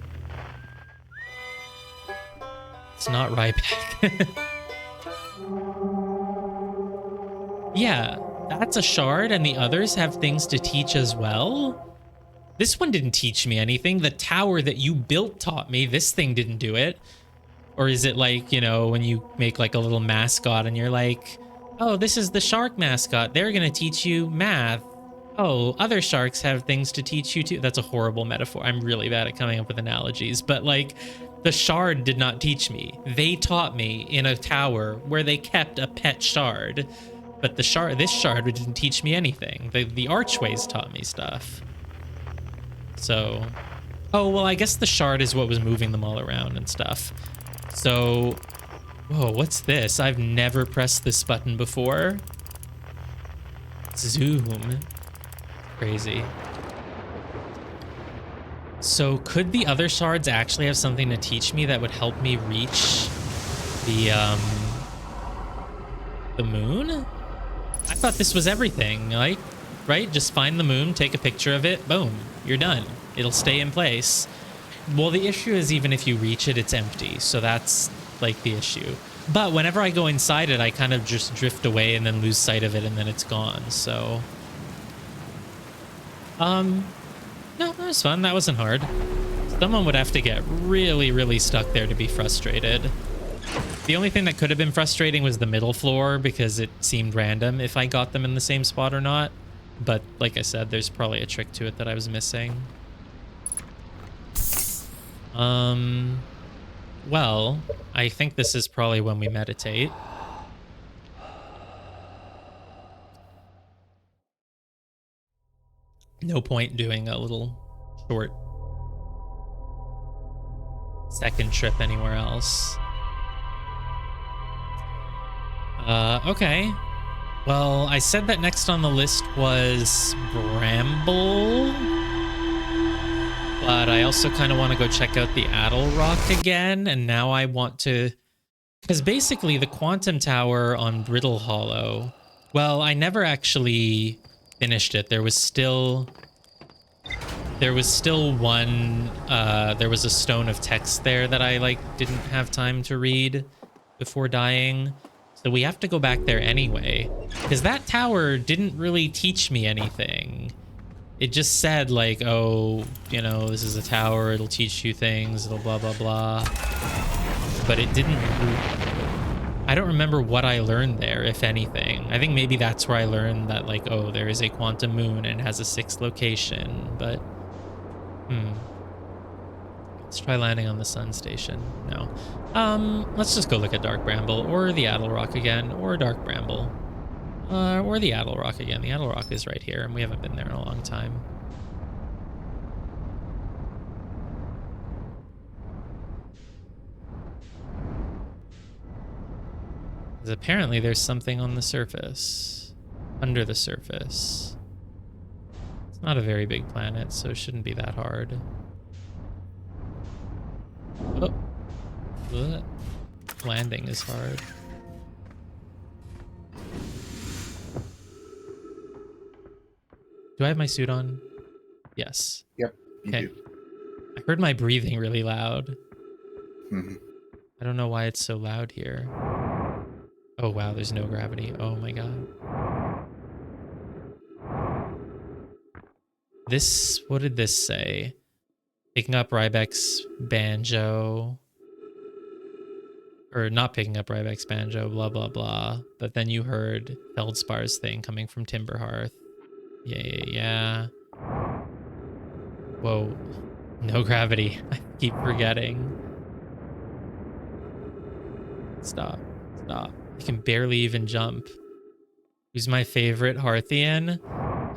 It's not Ryback. Yeah, that's a shard, and the others have things to teach as well. This one didn't teach me anything. The tower that you built taught me. This thing didn't do it. Or is it like, you know, when you make like a little mascot and you're like, oh, this is the shark mascot. They're going to teach you math. Oh, other sharks have things to teach you too. That's a horrible metaphor. I'm really bad at coming up with analogies. But like, the shard did not teach me. They taught me in a tower where they kept a pet shard. But this shard didn't teach me anything. The archways taught me stuff. So, oh, well, I guess the shard is what was moving them all around and stuff. So, whoa, what's this? I've never pressed this button before. Zoom. Crazy. So, could the other shards actually have something to teach me that would help me reach the moon? I thought this was everything, like, right? Just find the moon, take a picture of it, boom, you're done. It'll stay in place. Well, the issue is even if you reach it, it's empty. So that's like the issue. But whenever I go inside it, I kind of just drift away and then lose sight of it and then it's gone. So, no, that was fun. That wasn't hard. Someone would have to get really, really stuck there to be frustrated. The only thing that could have been frustrating was the middle floor because it seemed random if I got them in the same spot or not. But like I said, there's probably a trick to it that I was missing. Well, I think this is probably when we meditate. No point doing a little short second trip anywhere else. Okay. Well, I said that next on the list was Bramble. But I also kind of want to go check out the Addle Rock again. And now I want to... Because basically the Quantum Tower on Brittle Hollow... Well, I never actually finished it. There was still one... there was a stone of text there that I, like, didn't have time to read before dying. So we have to go back there anyway. Because that tower didn't really teach me anything. It just said, like, oh, you know, this is a tower, it'll teach you things, it'll blah, blah, blah. But it didn't... I don't remember what I learned there, if anything. I think maybe that's where I learned that, like, oh, there is a quantum moon and it has a 6th location, but... Let's try landing on the sun station. No. Let's just go look at Dark Bramble, or the Addle Rock again, or Dark Bramble. Or the Addle Rock again. The Addle Rock is right here, and we haven't been there in a long time. Because apparently there's something on the surface. Under the surface. It's not a very big planet, so it shouldn't be that hard. Oh. Ugh. Landing is hard. Do I have my suit on? Yes. Yep, you Okay. do. I heard my breathing really loud. Mhm. I don't know why it's so loud here. Oh, wow, there's no gravity. Oh, my God. This, what did this say? Picking up Rybek's banjo. Or not picking up Rybek's banjo, blah, blah, blah. But then you heard Feldspar's thing coming from Timberhearth. Yeah. Whoa. No gravity. I keep forgetting. Stop. I can barely even jump. Who's my favorite Hearthian?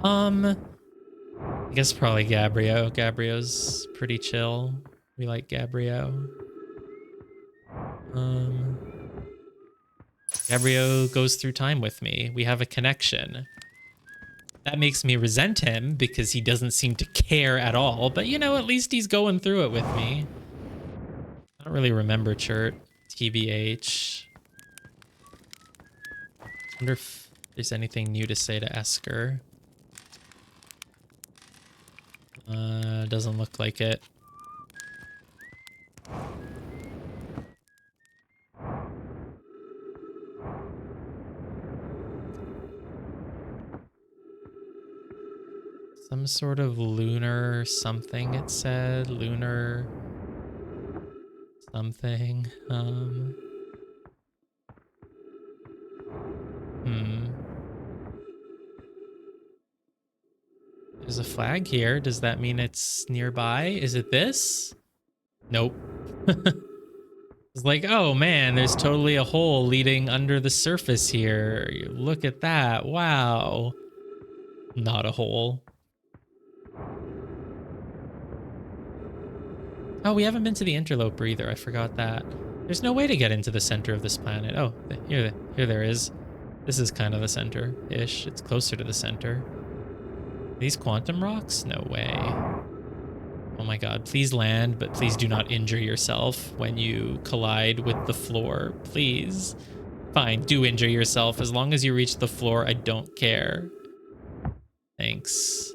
I guess probably Gabriel. Gabrio's pretty chill. We like Gabriel. Gabriel goes through time with me. We have a connection. That makes me resent him because he doesn't seem to care at all. But, you know, at least he's going through it with me. I don't really remember Chert. TBH. Wonder if there's anything new to say to Esker. Doesn't look like it. Some sort of lunar something, it said. Lunar something. There's a flag here. Does that mean it's nearby? Is it this? Nope. It's like, oh man, there's totally a hole leading under the surface here. Look at that. Wow. Not a hole. Oh, we haven't been to the interloper either. I forgot that. There's no way to get into the center of this planet. Oh, here there is. This is kind of the center-ish. It's closer to the center. These quantum rocks? No way. Oh my god, please land, but please do not injure yourself when you collide with the floor. Please. Fine, do injure yourself. As long as you reach the floor, I don't care. Thanks.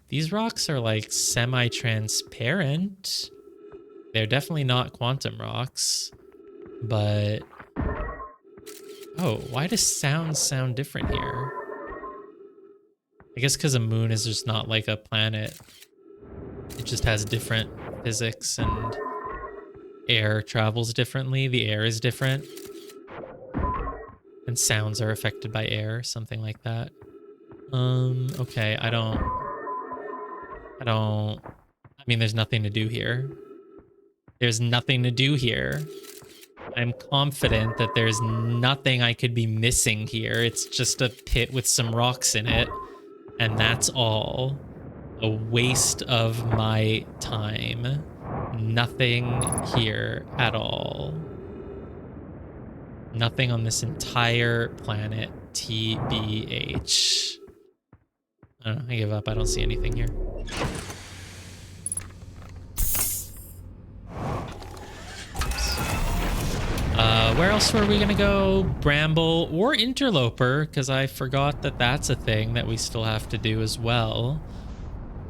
These rocks are like semi-transparent. They're definitely not quantum rocks, but... Oh, why does sound different here? I guess because a moon is just not like a planet. It just has different physics and air travels differently. The air is different. And sounds are affected by air, something like that. Okay, I mean, there's nothing to do here. There's nothing to do here. I'm confident that there's nothing I could be missing here. It's just a pit with some rocks in it. And that's all. A waste of my time. Nothing here at all. Nothing on this entire planet. TBH. I don't know, I give up. I don't see anything here. Where else were we gonna go? Bramble or Interloper, because I forgot that that's a thing that we still have to do as well.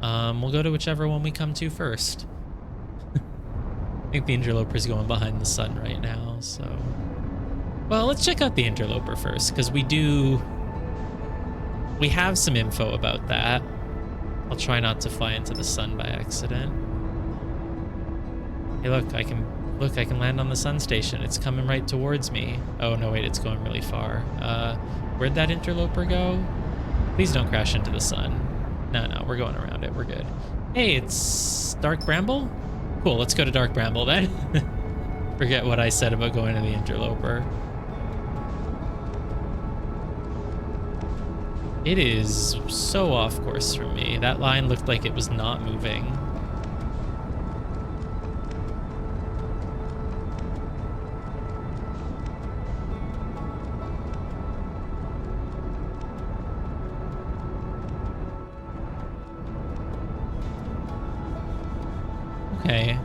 We'll go to whichever one we come to first. I think the Interloper's going behind the sun right now, so... Well, let's check out the Interloper first, because we have some info about that. I'll try not to fly into the sun by accident. Hey, look, I can land on the sun station. It's coming right towards me. Oh, no, wait, it's going really far. Where'd that Interloper go? Please don't crash into the sun. No, we're going around it. We're good. Hey, it's Dark Bramble? Cool, let's go to Dark Bramble then. Forget what I said about going to the Interloper. It is so off course from me. That line looked like it was not moving. Okay.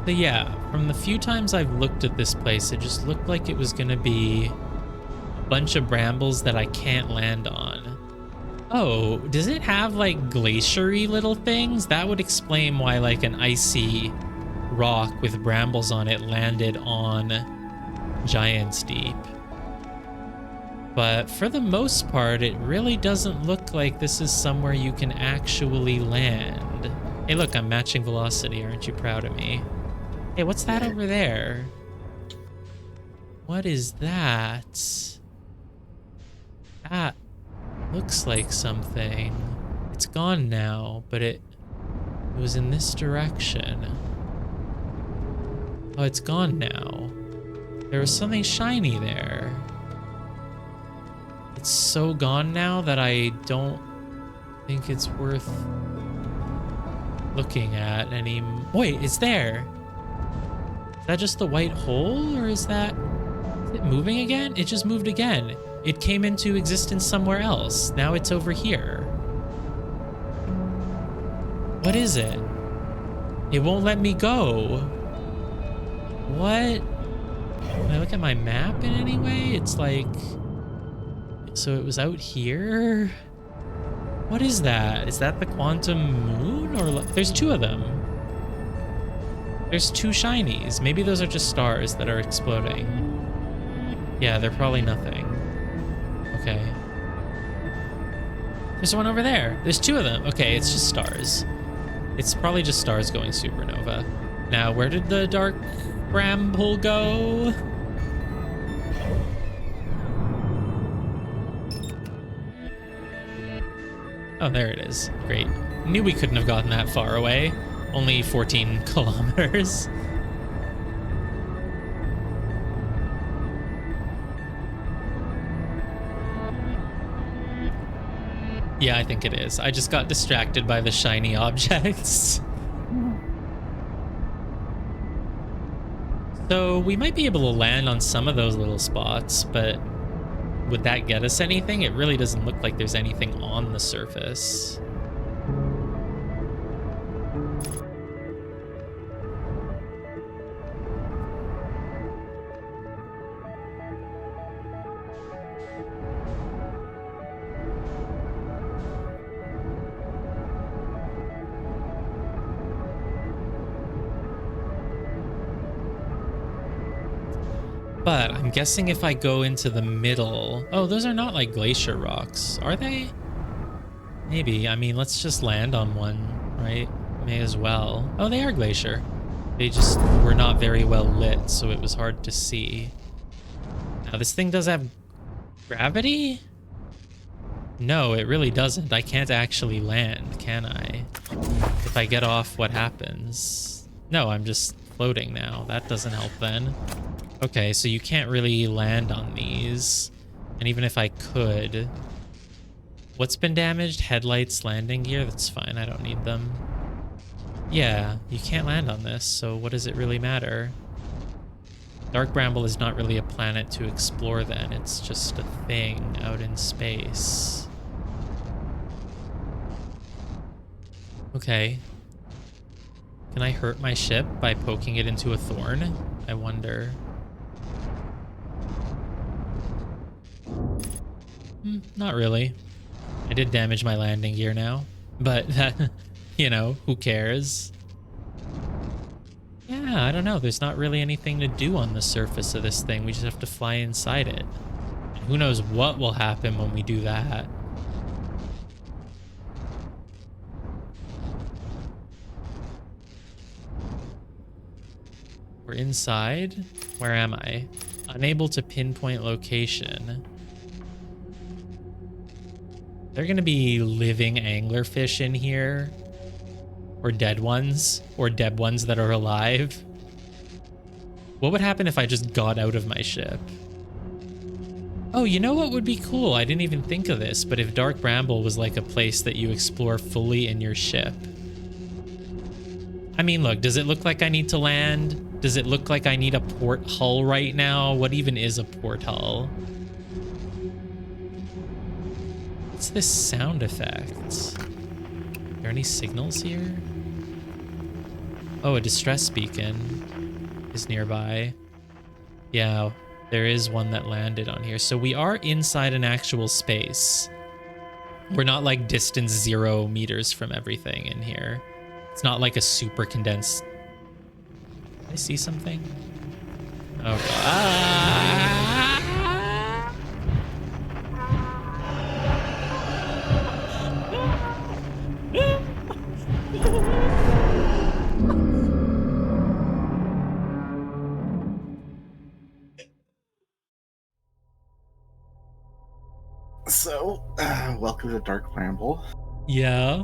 So yeah, from the few times I've looked at this place, it just looked like it was gonna be a bunch of brambles that I can't land on. Oh, does it have like glacier-y little things? That would explain why like an icy rock with brambles on it landed on Giant's Deep. But for the most part, it really doesn't look like this is somewhere you can actually land. Hey, look, I'm matching velocity. Aren't you proud of me? Hey, what's that over there? What is that? That looks like something. It's gone now, but it was in this direction. Oh, it's gone now. There was something shiny there. It's so gone now that I don't think it's worth looking at anymore. Wait, it's there. Is that just the white hole, or is it moving again? It just moved again. It came into existence somewhere else. Now it's over here. What is it? It won't let me go. What? Can I look at my map in any way? It's like... So it was out here? What is that? Is that the quantum moon? Or there's two of them. There's two shinies. Maybe those are just stars that are exploding. Yeah, they're probably nothing. Okay. There's one over there. There's two of them. Okay, it's just stars. It's probably just stars going supernova. Now, where did the dark bramble go? Oh, there it is. Great. Knew we couldn't have gotten that far away. Only 14 kilometers. Yeah, I think it is. I just got distracted by the shiny objects. So we might be able to land on some of those little spots, but would that get us anything? It really doesn't look like there's anything on the surface. But I'm guessing if I go into the middle... Oh, those are not like glacier rocks, are they? Maybe. I mean, let's just land on one, right? May as well. Oh, they are glacier. They just were not very well lit, so it was hard to see. Now, this thing does have gravity? No, it really doesn't. I can't actually land, can I? If I get off, what happens? No, I'm just floating now. That doesn't help then. Okay, so you can't really land on these. And even if I could... What's been damaged? Headlights, landing gear? That's fine, I don't need them. Yeah, you can't land on this, so what does it really matter? Dark Bramble is not really a planet to explore then, it's just a thing out in space. Okay. Can I hurt my ship by poking it into a thorn? I wonder. Not really. I did damage my landing gear now, but you know, who cares? Yeah, I don't know. There's not really anything to do on the surface of this thing. We just have to fly inside it. And who knows what will happen when we do that. We're inside. Where am I? Unable to pinpoint location. They're gonna be living anglerfish in here. Or dead ones. Or dead ones that are alive. What would happen if I just got out of my ship? Oh, you know what would be cool? I didn't even think of this, but if Dark Bramble was like a place that you explore fully in your ship. I mean, look, does it look like I need to land? Does it look like I need a port hull right now? What even is a port hull? What's this sound effect? Are there any signals here? Oh, a distress beacon is nearby. Yeah, there is one that landed on here. So we are inside an actual space. We're not like distance 0 meters from everything in here. It's not like a super condensed. I see something. Oh god. Ah! So, welcome to Dark Bramble. Yeah.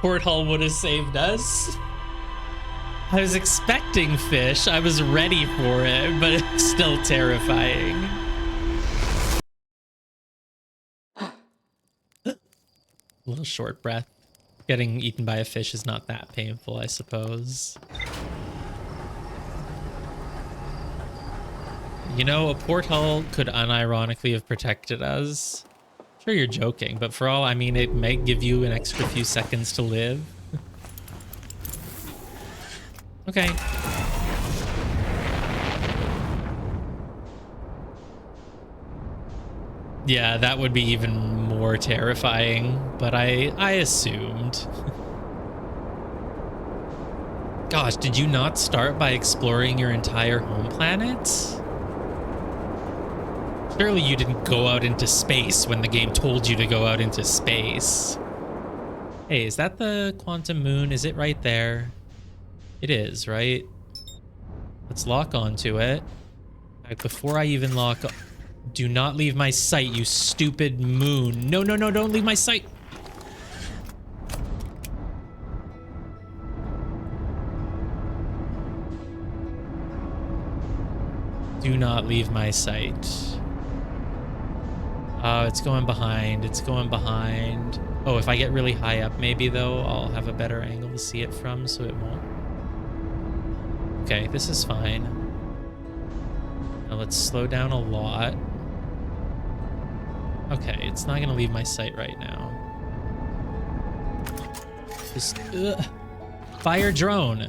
Porthole would have saved us. I was expecting fish. I was ready for it, but it's still terrifying. A little short breath. Getting eaten by a fish is not that painful, I suppose. You know, a porthole could unironically have protected us. Sure, you're joking, but for all I mean, it might give you an extra few seconds to live. Okay. Yeah, that would be even more terrifying, but I assumed. Gosh, did you not start by exploring your entire home planet? Surely you didn't go out into space when the game told you to go out into space. Hey, is that the quantum moon? Is it right there? It is, right? Let's lock onto it. Before I even lock... Do not leave my sight, you stupid moon. No, no, no, don't leave my sight. Do not leave my sight. Oh, it's going behind. It's going behind. Oh, if I get really high up, maybe, though, I'll have a better angle to see it from, so it won't. Okay, this is fine. Now let's slow down a lot. Okay, it's not going to leave my sight right now. Just... Fire drone.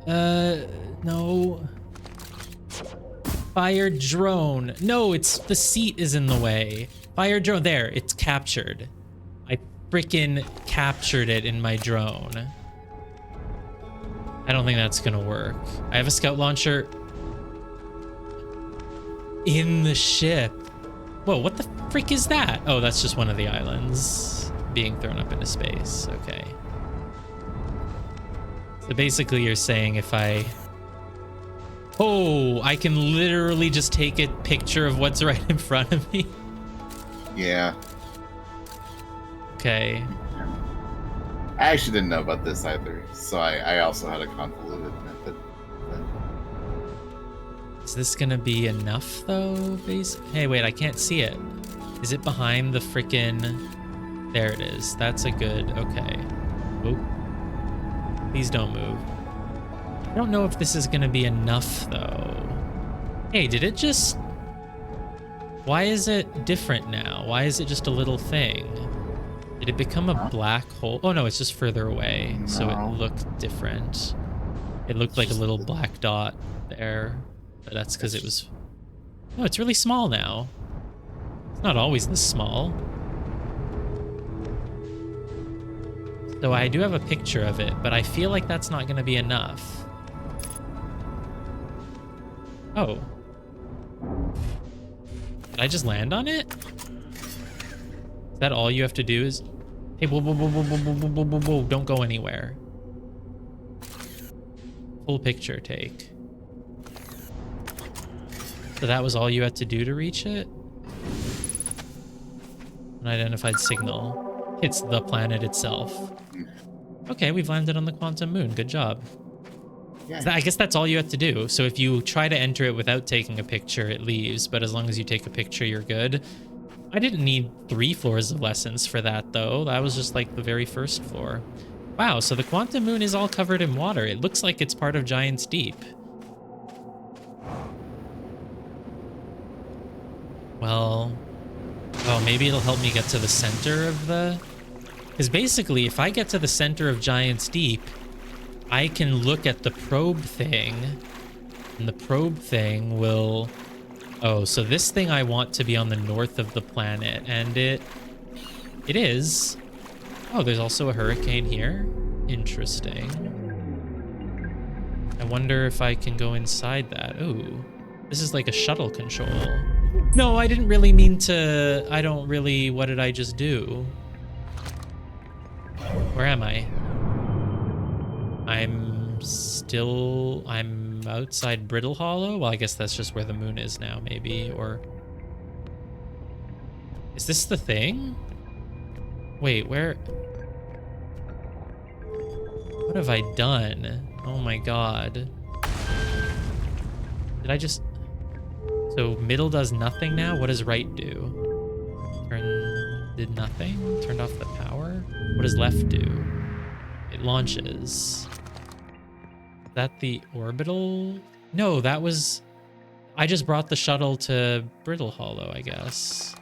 No... Fire drone. No, it's the seat is in the way. Fire drone. There, it's captured. I freaking captured it in my drone. I don't think that's gonna work. I have a scout launcher in the ship. Whoa, what the frick is that? Oh, that's just one of the islands being thrown up into space. Okay. So basically you're saying if I... Oh, I can literally just take a picture of what's right in front of me. Yeah. Okay. I actually didn't know about this either, so I also had a convoluted method. Is this gonna be enough though? Hey, wait, I can't see it. Is it behind the frickin'... There it is. That's a good... Okay. Oh. Please don't move. I don't know if this is gonna be enough though. Hey, did it just... Why is it different now? Why is it just a little thing? Did it become a black hole? Oh no, it's just further away, so it looked different. It looked like a little black dot there, but that's because it was... No, it's really small now. It's not always this small. So I do have a picture of it, but I feel like that's not gonna be enough. Oh. Did I just land on it? Is that all you have to do is... Hey, whoa, whoa, whoa, whoa, whoa, whoa, whoa, whoa, whoa, don't go anywhere. Full picture take. So that was all you had to do to reach it? Unidentified signal. It's the planet itself. Okay, we've landed on the quantum moon. Good job. Yeah. I guess that's all you have to do. So if you try to enter it without taking a picture, it leaves. But as long as you take a picture, you're good. I didn't need 3 floors of lessons for that, though. That was just like the very first floor. Wow, so the quantum moon is all covered in water. It looks like it's part of Giant's Deep. Well, oh, maybe it'll help me get to the center of the... Because basically, if I get to the center of Giant's Deep, I can look at the probe thing, and the probe thing will... Oh, so this thing I want to be on the north of the planet, and it is. Oh, there's also a hurricane here. Interesting. I wonder if I can go inside that. Ooh, this is like a shuttle control. No, I didn't really mean to. I don't really. What did I just do? Where am I? I'm outside Brittle Hollow. Well, I guess that's just where the moon is now, maybe. Or is this the thing? Wait, where? What have I done? Oh my god. Did I just... So middle does nothing now? What does right do? Did nothing? Turned off the power? What does left do? It launches. Is that the orbital? No, that was... I just brought the shuttle to Brittle Hollow, I guess.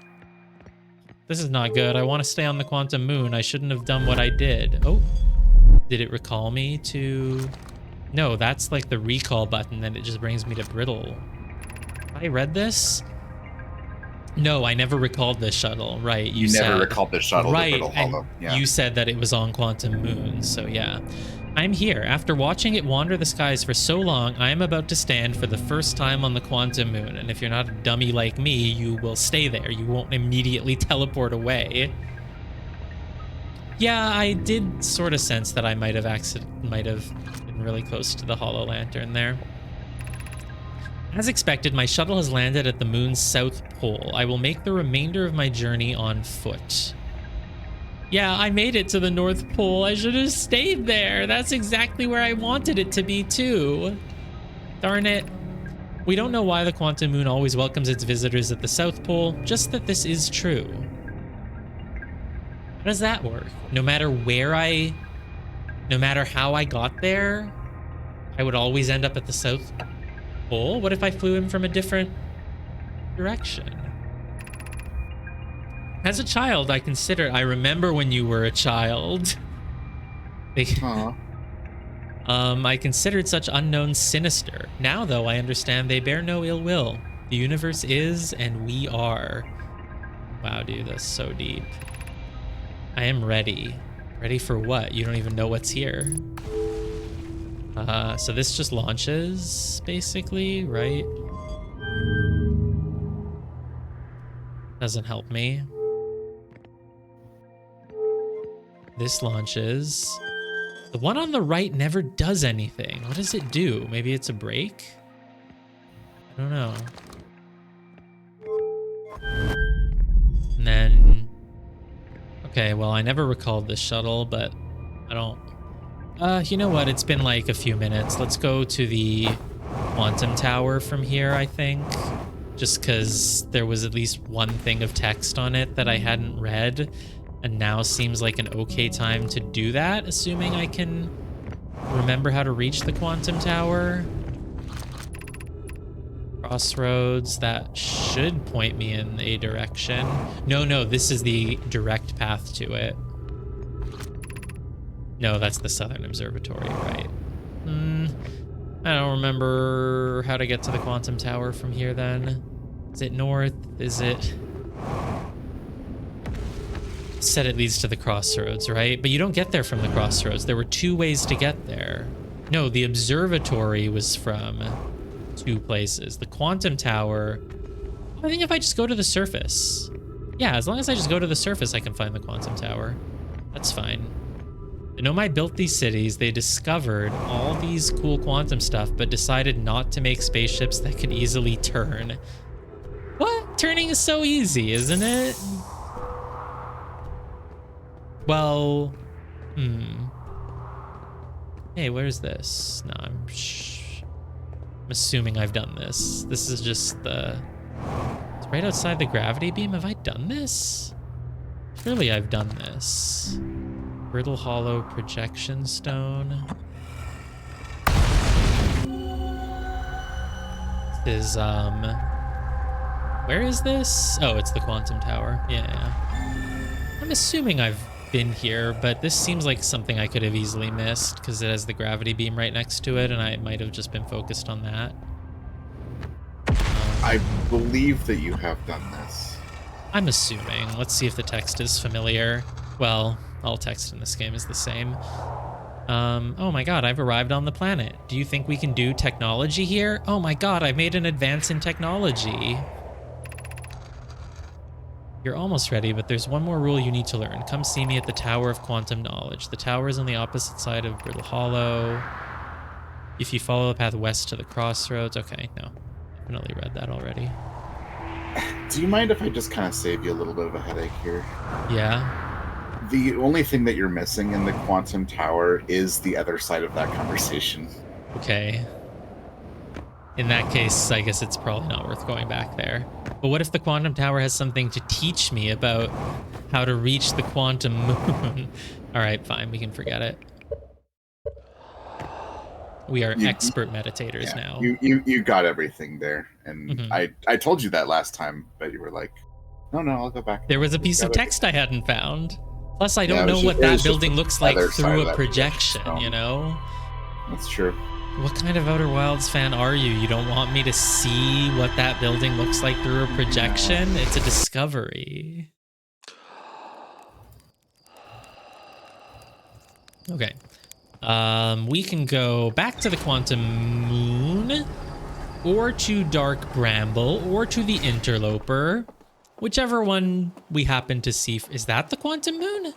This is not good. I want to stay on the quantum moon. I shouldn't have done what I did. Oh. Did it recall me to... No, that's like the recall button, then it just brings me to Brittle. I read this? No, I never recalled this shuttle. Right, you never recalled this shuttle to Brittle Hollow. Yeah. You said that it was on Quantum Moon, so yeah. I'm here. After watching it wander the skies for so long, I am about to stand for the first time on the Quantum Moon, and if you're not a dummy like me, you will stay there. You won't immediately teleport away. Yeah, I did sort of sense that I might have been really close to the Hollow Lantern there. As expected, my shuttle has landed at the moon's south pole. I will make the remainder of my journey on foot. Yeah, I made it to the North Pole. I should have stayed there. That's exactly where I wanted it to be, too. Darn it. We don't know why the Quantum Moon always welcomes its visitors at the South Pole, just that this is true. How does that work? No matter how I got there, I would always end up at the South Pole? What if I flew in from a different direction? As a child, I remember when you were a child. I considered such unknowns sinister. Now, though, I understand they bear no ill will. The universe is, and we are. Wow, dude, that's so deep. I am ready. Ready for what? You don't even know what's here. So this just launches, basically, right? Doesn't help me. This launches. The one on the right never does anything. What does it do? Maybe it's a brake? I don't know. And then... Okay, well, I never recalled this shuttle, but I don't... you know what? It's been like a few minutes. Let's go to the Quantum Tower from here, I think. Just because there was at least one thing of text on it that I hadn't read. And now seems like an okay time to do that, assuming I can remember how to reach the Quantum Tower. Crossroads, that should point me in a direction. No, this is the direct path to it. No, that's the Southern Observatory, right? I don't remember how to get to the Quantum Tower from here then. Is it north? Is it... Said it leads to the crossroads, right? But you don't get there from the crossroads. There were two ways to get there. No, the observatory was from two places. The Quantum Tower... I think if I just go to the surface. Yeah, as long as I just go to the surface, I can find the Quantum Tower. That's fine. The Nomai built these cities. They discovered all these cool quantum stuff, but decided not to make spaceships that could easily turn. What? Turning is so easy, isn't it? Well, Hey, where's this? No, I'm assuming I've done this. This is just it's right outside the gravity beam. Have I done this? Surely I've done this. Brittle Hollow projection stone. This is, where is this? Oh, it's the Quantum Tower. Yeah. I'm assuming I've been here, but this seems like something I could have easily missed because it has the gravity beam right next to it, and I might have just been focused on that. I believe that you have done this. I'm assuming. Let's see if the text is familiar. Well, all text in this game is the same. Oh my god, I've arrived on the planet. Do you think we can do technology here? Oh my god, I've made an advance in technology. You're almost ready, but there's one more rule you need to learn. Come see me at the Tower of Quantum Knowledge. The tower is on the opposite side of Brittle Hollow. If you follow the path west to the crossroads... Okay, no. Definitely read that already. Do you mind if I just kind of save you a little bit of a headache here? Yeah. The only thing that you're missing in the Quantum Tower is the other side of that conversation. Okay. In that case, I guess it's probably not worth going back there. But what if the Quantum Tower has something to teach me about how to reach the Quantum Moon? All right, fine. We can forget it. We are expert meditators now. You got everything there. And Mm-hmm. I told you that last time, but you were like, no, I'll go back. There was a piece of text I hadn't found. Plus, I don't know what that building looks like through a projection, you know? That's true. What kind of Outer Wilds fan are you? You don't want me to see what that building looks like through a projection? It's a discovery. Okay. We can go back to the Quantum Moon, or to Dark Bramble, or to the Interloper. Whichever one we happen to see. Is that the Quantum Moon?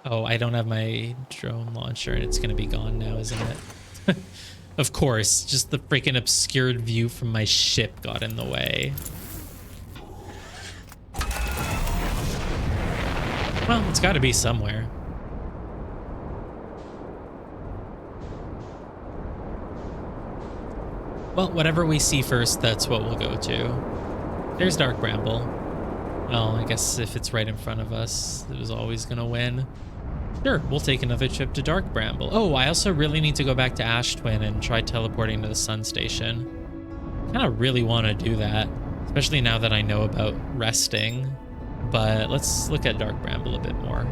Oh, I don't have my drone launcher and it's going to be gone now, isn't it? Of course, just the freaking obscured view from my ship got in the way. Well, it's got to be somewhere. Well, whatever we see first, that's what we'll go to. There's Dark Bramble. Well, I guess if it's right in front of us, it was always gonna win. Sure, we'll take another trip to Dark Bramble. Oh, I also really need to go back to Ash Twin and try teleporting to the Sun Station. I kind of really want to do that, especially now that I know about resting. But let's look at Dark Bramble a bit more.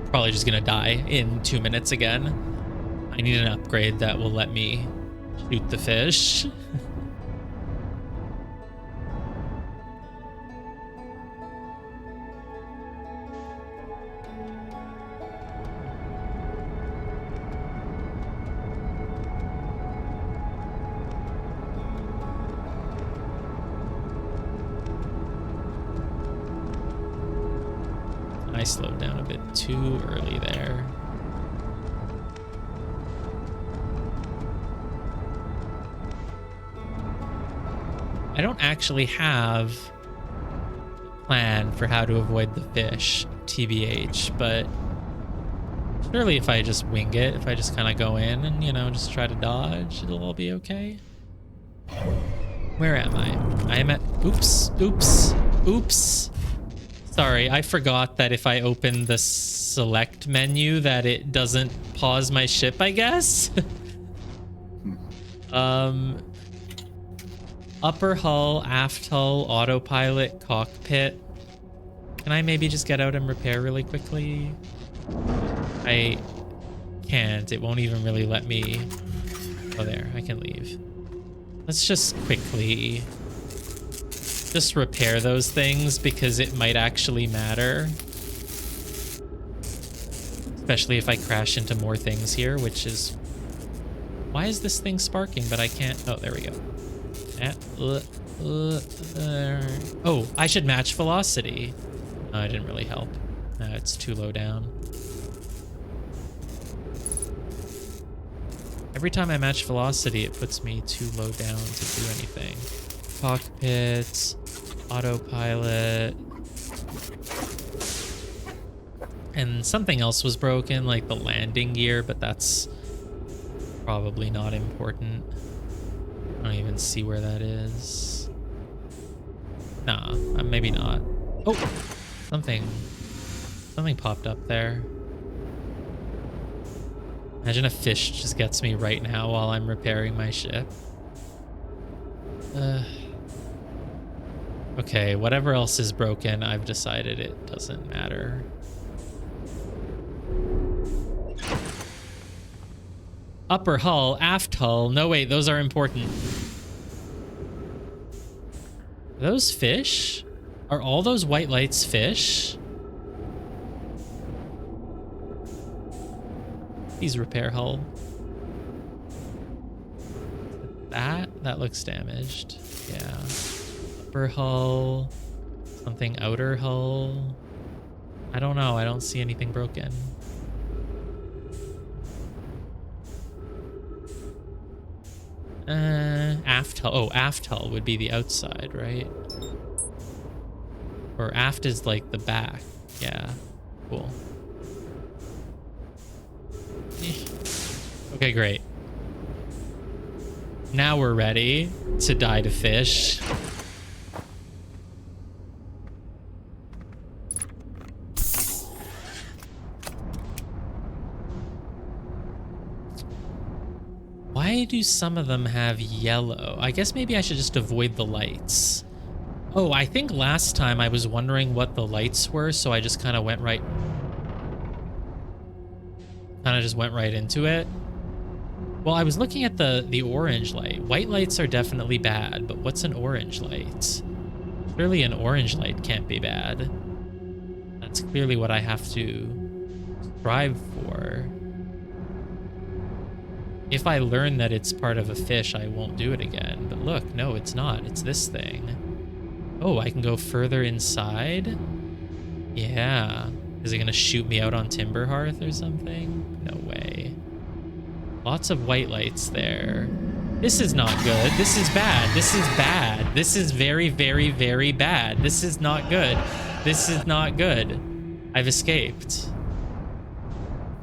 Probably just gonna die in 2 minutes again. I need an upgrade that will let me shoot the fish. I slowed down a bit too early there. I don't actually have a plan for how to avoid the fish, TBH, but surely if I just wing it, if I just kind of go in and, you know, just try to dodge, it'll all be okay. Where am I? I am at... Oops. Sorry, I forgot that if I open the select menu that it doesn't pause my ship, I guess. Upper hull, aft hull, autopilot, cockpit. Can I maybe just get out and repair really quickly? I can't. It won't even really let me... Oh, there. I can leave. Let's just quickly just repair those things because it might actually matter. Especially if I crash into more things here, which is... Why is this thing sparking, but I can't... Oh, there we go. Oh, I should match velocity. Oh, it didn't really help. It's too low down. Every time I match velocity, it puts me too low down to do anything. Cockpit, autopilot. And something else was broken, like the landing gear, but that's probably not important. I don't even see where that is. Nah, maybe not. Oh, something popped up there. Imagine a fish just gets me right now while I'm repairing my ship. Okay, whatever else is broken, I've decided it doesn't matter. Upper hull, aft hull. No, wait, those are important. Are those fish? Are all those white lights fish? Please repair hull. That looks damaged. Yeah. Upper hull. Something outer hull. I don't know. I don't see anything broken. Aft hull. Oh, aft hull would be the outside, right? Or aft is like the back. Yeah. Cool. Okay, great. Now we're ready to die to fish. Why do some of them have yellow? I guess maybe I should just avoid the lights. Oh, I think last time I was wondering what the lights were, so I just kind of went right... into it. Well, I was looking at the orange light. White lights are definitely bad, but what's an orange light? Surely an orange light can't be bad. That's clearly what I have to strive for. If I learn that it's part of a fish, I won't do it again. But look, no, it's not. It's this thing. Oh, I can go further inside? Yeah. Is it gonna shoot me out on Timberhearth or something? No way. Lots of white lights there. This is not good. This is bad. This is bad. This is very, very, very bad. This is not good. This is not good. I've escaped.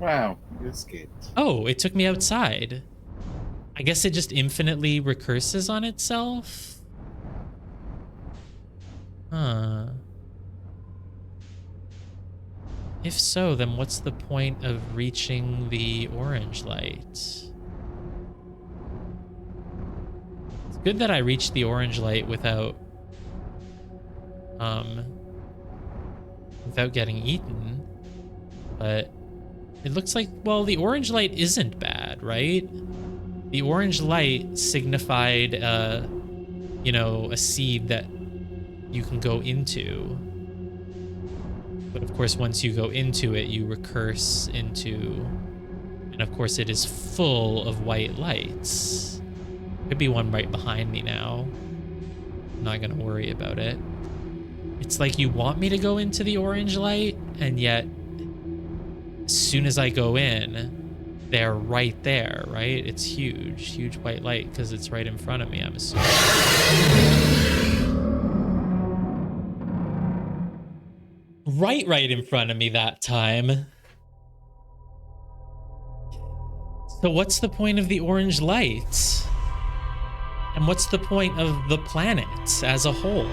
Wow, you escaped. Oh, it took me outside. I guess it just infinitely recurses on itself? Huh. If so, then what's the point of reaching the orange light? It's good that I reached the orange light without getting eaten, but it looks like, well, the orange light isn't bad, right? The orange light signified, you know, a seed that you can go into. But of course, once you go into it, you recurse into, and of course it is full of white lights. Could be one right behind me now. I'm not gonna worry about it. It's like you want me to go into the orange light, and yet as soon as I go in, they're right there, right? It's huge, huge white light because it's right in front of me, I'm assuming. Right in front of me that time. So what's the point of the orange light? And what's the point of the planet as a whole?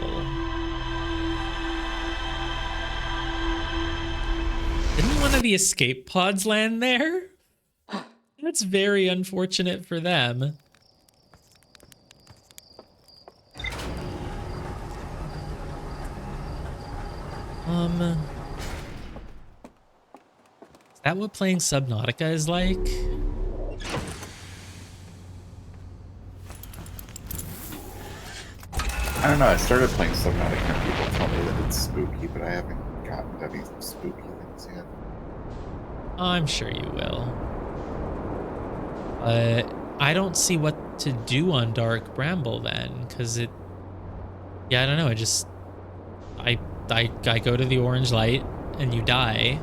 Didn't one of the escape pods land there? That's very unfortunate for them. Is that what playing Subnautica is like? I don't know. I started playing Subnautica and people tell me that it's spooky, but I haven't gotten to any spooky things yet. I'm sure you will. But I don't see what to do on Dark Bramble then, because it... Yeah, I don't know. I just... I go to the orange light and you die.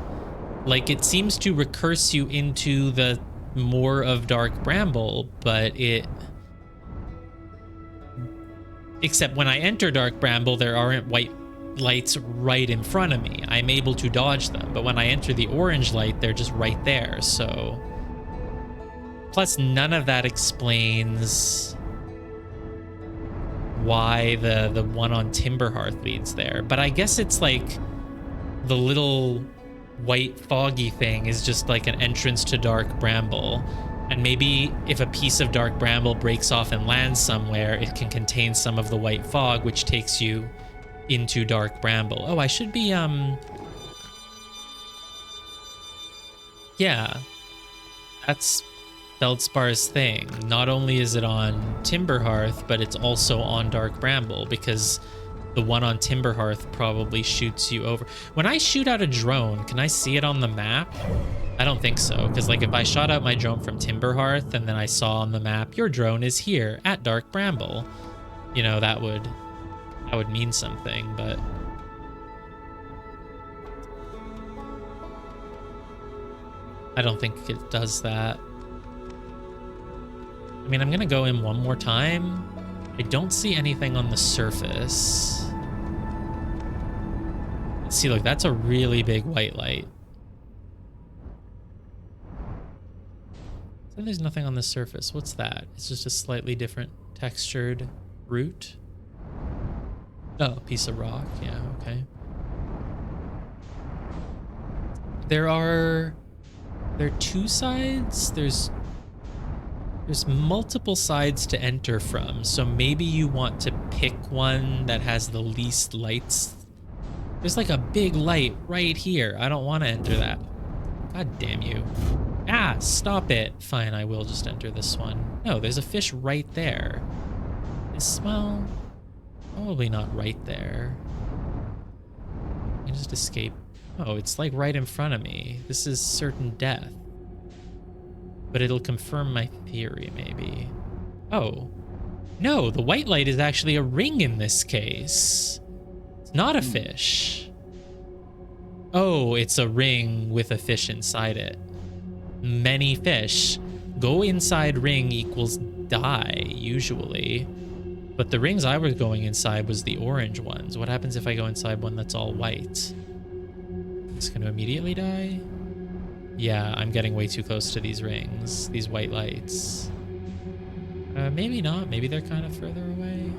Like, it seems to recurse you into the more of Dark Bramble, but it... Except when I enter Dark Bramble, there aren't white lights right in front of me. I'm able to dodge them, but when I enter the orange light, they're just right there, so... Plus, none of that explains why the one on Timberhearth leads there. But I guess it's like the little white foggy thing is just like an entrance to Dark Bramble. And maybe if a piece of Dark Bramble breaks off and lands somewhere, it can contain some of the white fog, which takes you into Dark Bramble. Oh, I should be, yeah. Feldspar's thing. Not only is it on Timberhearth, but it's also on Dark Bramble, because the one on Timberhearth probably shoots you over. When I shoot out a drone, can I see it on the map? I don't think so, because like if I shot out my drone from Timberhearth and then I saw on the map, your drone is here at Dark Bramble, you know, that would mean something, but I don't think it does that. I mean, I'm gonna go in one more time. I don't see anything on the surface. See, look, that's a really big white light. So there's nothing on the surface. What's that? It's just a slightly different textured root. Oh, a piece of rock. Yeah, okay. There are two sides. There's multiple sides to enter from, so maybe you want to pick one that has the least lights. There's like a big light right here. I don't want to enter that. God damn you. Ah, stop it. Fine, I will just enter this one. No, there's a fish right there. Well, probably not right there. I can just escape. Oh, it's like right in front of me. This is certain death. But it'll confirm my theory, maybe. Oh. No, the white light is actually a ring in this case. It's not a fish. Oh, it's a ring with a fish inside it. Many fish. Go inside ring equals die, usually. But the rings I was going inside was the orange ones. What happens if I go inside one that's all white? It's going to immediately die? Yeah, I'm getting way too close to these rings, these white lights. Maybe not. Maybe they're kind of further away.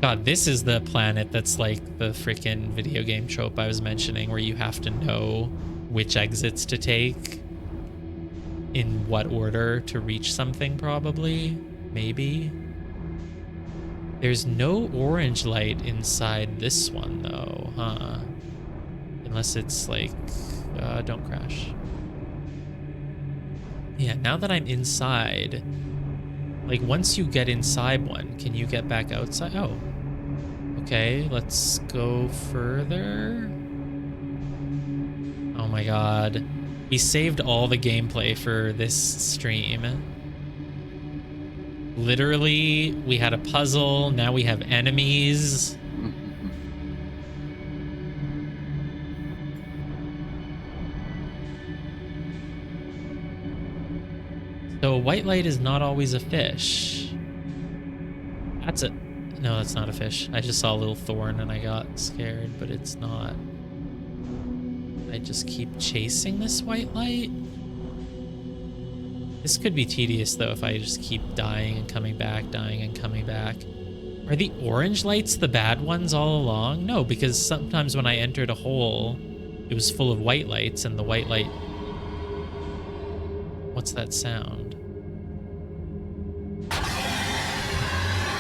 God, this is the planet that's like the freaking video game trope I was mentioning, where you have to know which exits to take in what order to reach something, probably. Maybe. There's no orange light inside this one, though, huh? Unless it's like... don't crash. Yeah, now that I'm inside, like once you get inside one, can you get back outside? Oh, okay, let's go further. Oh my God. We saved all the gameplay for this stream. Literally, we had a puzzle, now we have enemies. So a white light is not always a fish. That's a... No, that's not a fish. I just saw a little thorn and I got scared, but it's not. I just keep chasing this white light. This could be tedious though if I just keep dying and coming back, dying and coming back. Are the orange lights the bad ones all along? No, because sometimes when I entered a hole, it was full of white lights and the white light... What's that sound?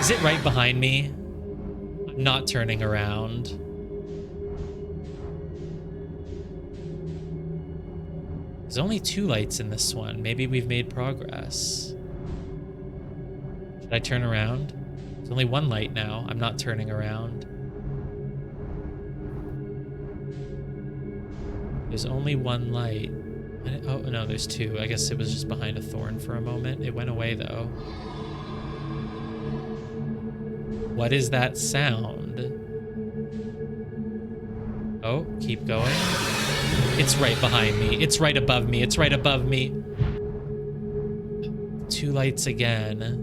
Is it right behind me? I'm not turning around. There's only 2 lights in this one. Maybe we've made progress. Should I turn around? There's only 1 light now. I'm not turning around. There's only 1 light. Oh, no, there's 2. I guess it was just behind a thorn for a moment. It went away, though. What is that sound? Oh, keep going. It's right behind me. It's right above me. It's right above me. 2 lights again.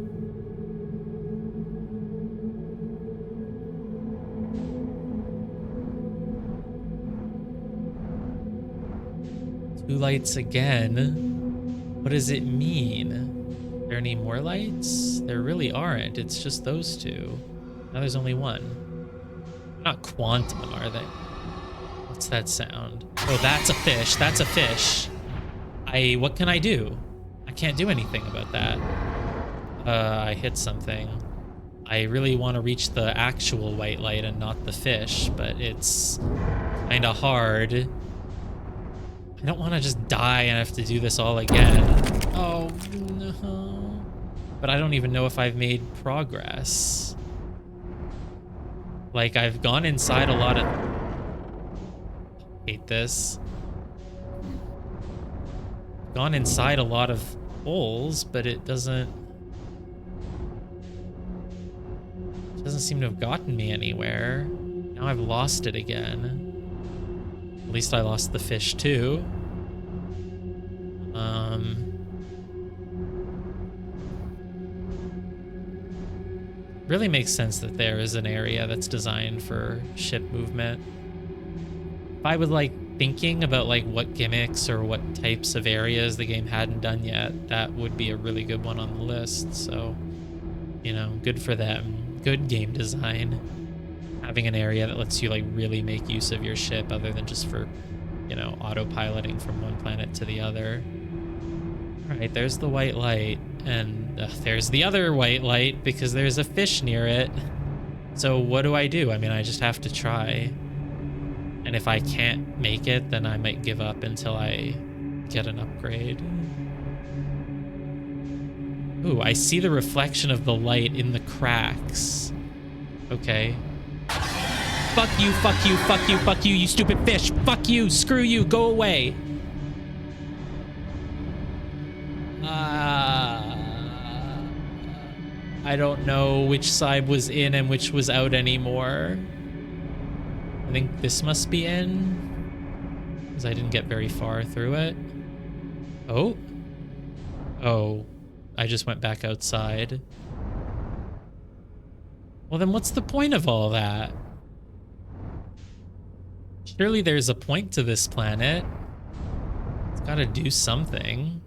Two lights again. What does it mean? Are there any more lights? There really aren't. It's just those 2. Now there's only 1. Not quantum, are they? What's that sound? Oh, that's a fish. That's a fish. What can I do? I can't do anything about that. I hit something. I really want to reach the actual white light and not the fish, but it's kind of hard. I don't want to just die and have to do this all again. Oh, no. But I don't even know if I've made progress. Like, I've gone inside a lot of... Hate this. Gone inside a lot of holes, but it doesn't seem to have gotten me anywhere. Now I've lost it again. At least I lost the fish too. Really makes sense that there is an area that's designed for ship movement. If I was like thinking about like what gimmicks or what types of areas the game hadn't done yet, that would be a really good one on the list. So, you know, good for them. Good game design. Having an area that lets you like really make use of your ship other than just for, you know, autopiloting from one planet to the other. All right, there's the white light, and there's the other white light because there's a fish near it. So what do? I mean, I just have to try. And if I can't make it, then I might give up until I get an upgrade. Ooh, I see the reflection of the light in the cracks. Okay. Fuck you, fuck you, fuck you, fuck you, you stupid fish. Fuck you, screw you, go away. I don't know which side was in and which was out anymore. I think this must be in, because I didn't get very far through it. Oh. Oh. I just went back outside. Well, then what's the point of all that? Surely there's a point to this planet. It's gotta do something.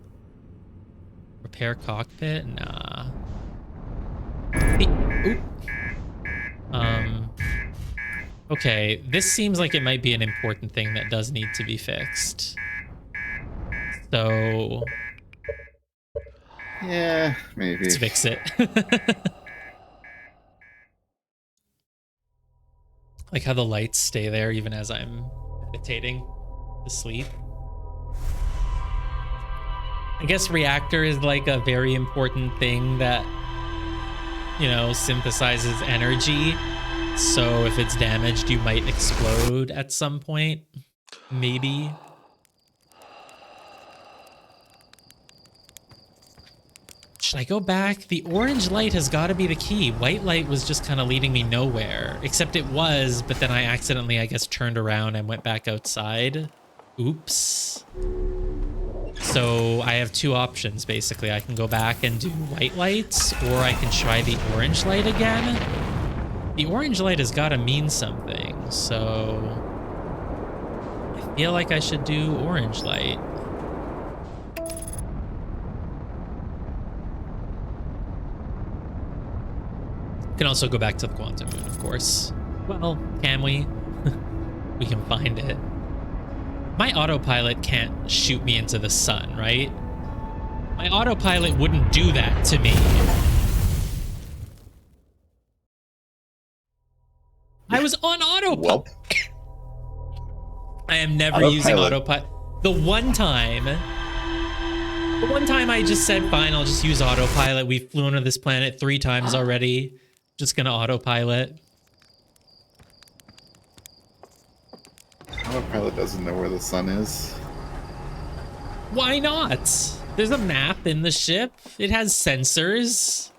Repair cockpit? Nah. Hey, okay, this seems like it might be an important thing that does need to be fixed. So... yeah, maybe. Let's fix it. Like how the lights stay there even as I'm meditating to sleep. I guess reactor is like a very important thing that, you know, synthesizes energy. So if it's damaged, you might explode at some point. Maybe. Should I go back? The orange light has got to be the key. White light was just kind of leading me nowhere. Except it was, but then I accidentally, I guess, turned around and went back outside. Oops. So I have two options, basically. I can go back and do white lights, or I can try the orange light again. The orange light has got to mean something, so... I feel like I should do orange light. Can also go back to the quantum moon, of course. Well, can we? We can find it. My autopilot can't shoot me into the sun, right? My autopilot wouldn't do that to me. I was on autopilot. I am never using autopilot. The one time I just said, fine, I'll just use autopilot. We've flown to this planet 3 times already. Just gonna autopilot. Autopilot doesn't know where the sun is. Why not? There's a map in the ship. It has sensors.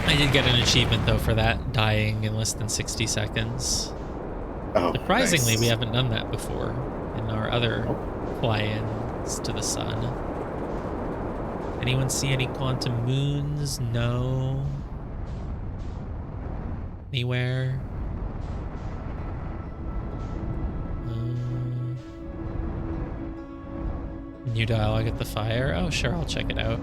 I did get an achievement though for that, dying in less than 60 seconds. Oh, surprisingly, nice. we haven't done that before in our other fly-ins to the sun. Anyone see any quantum moons? No. Anywhere? New dialogue at the fire? Oh, sure, I'll check it out.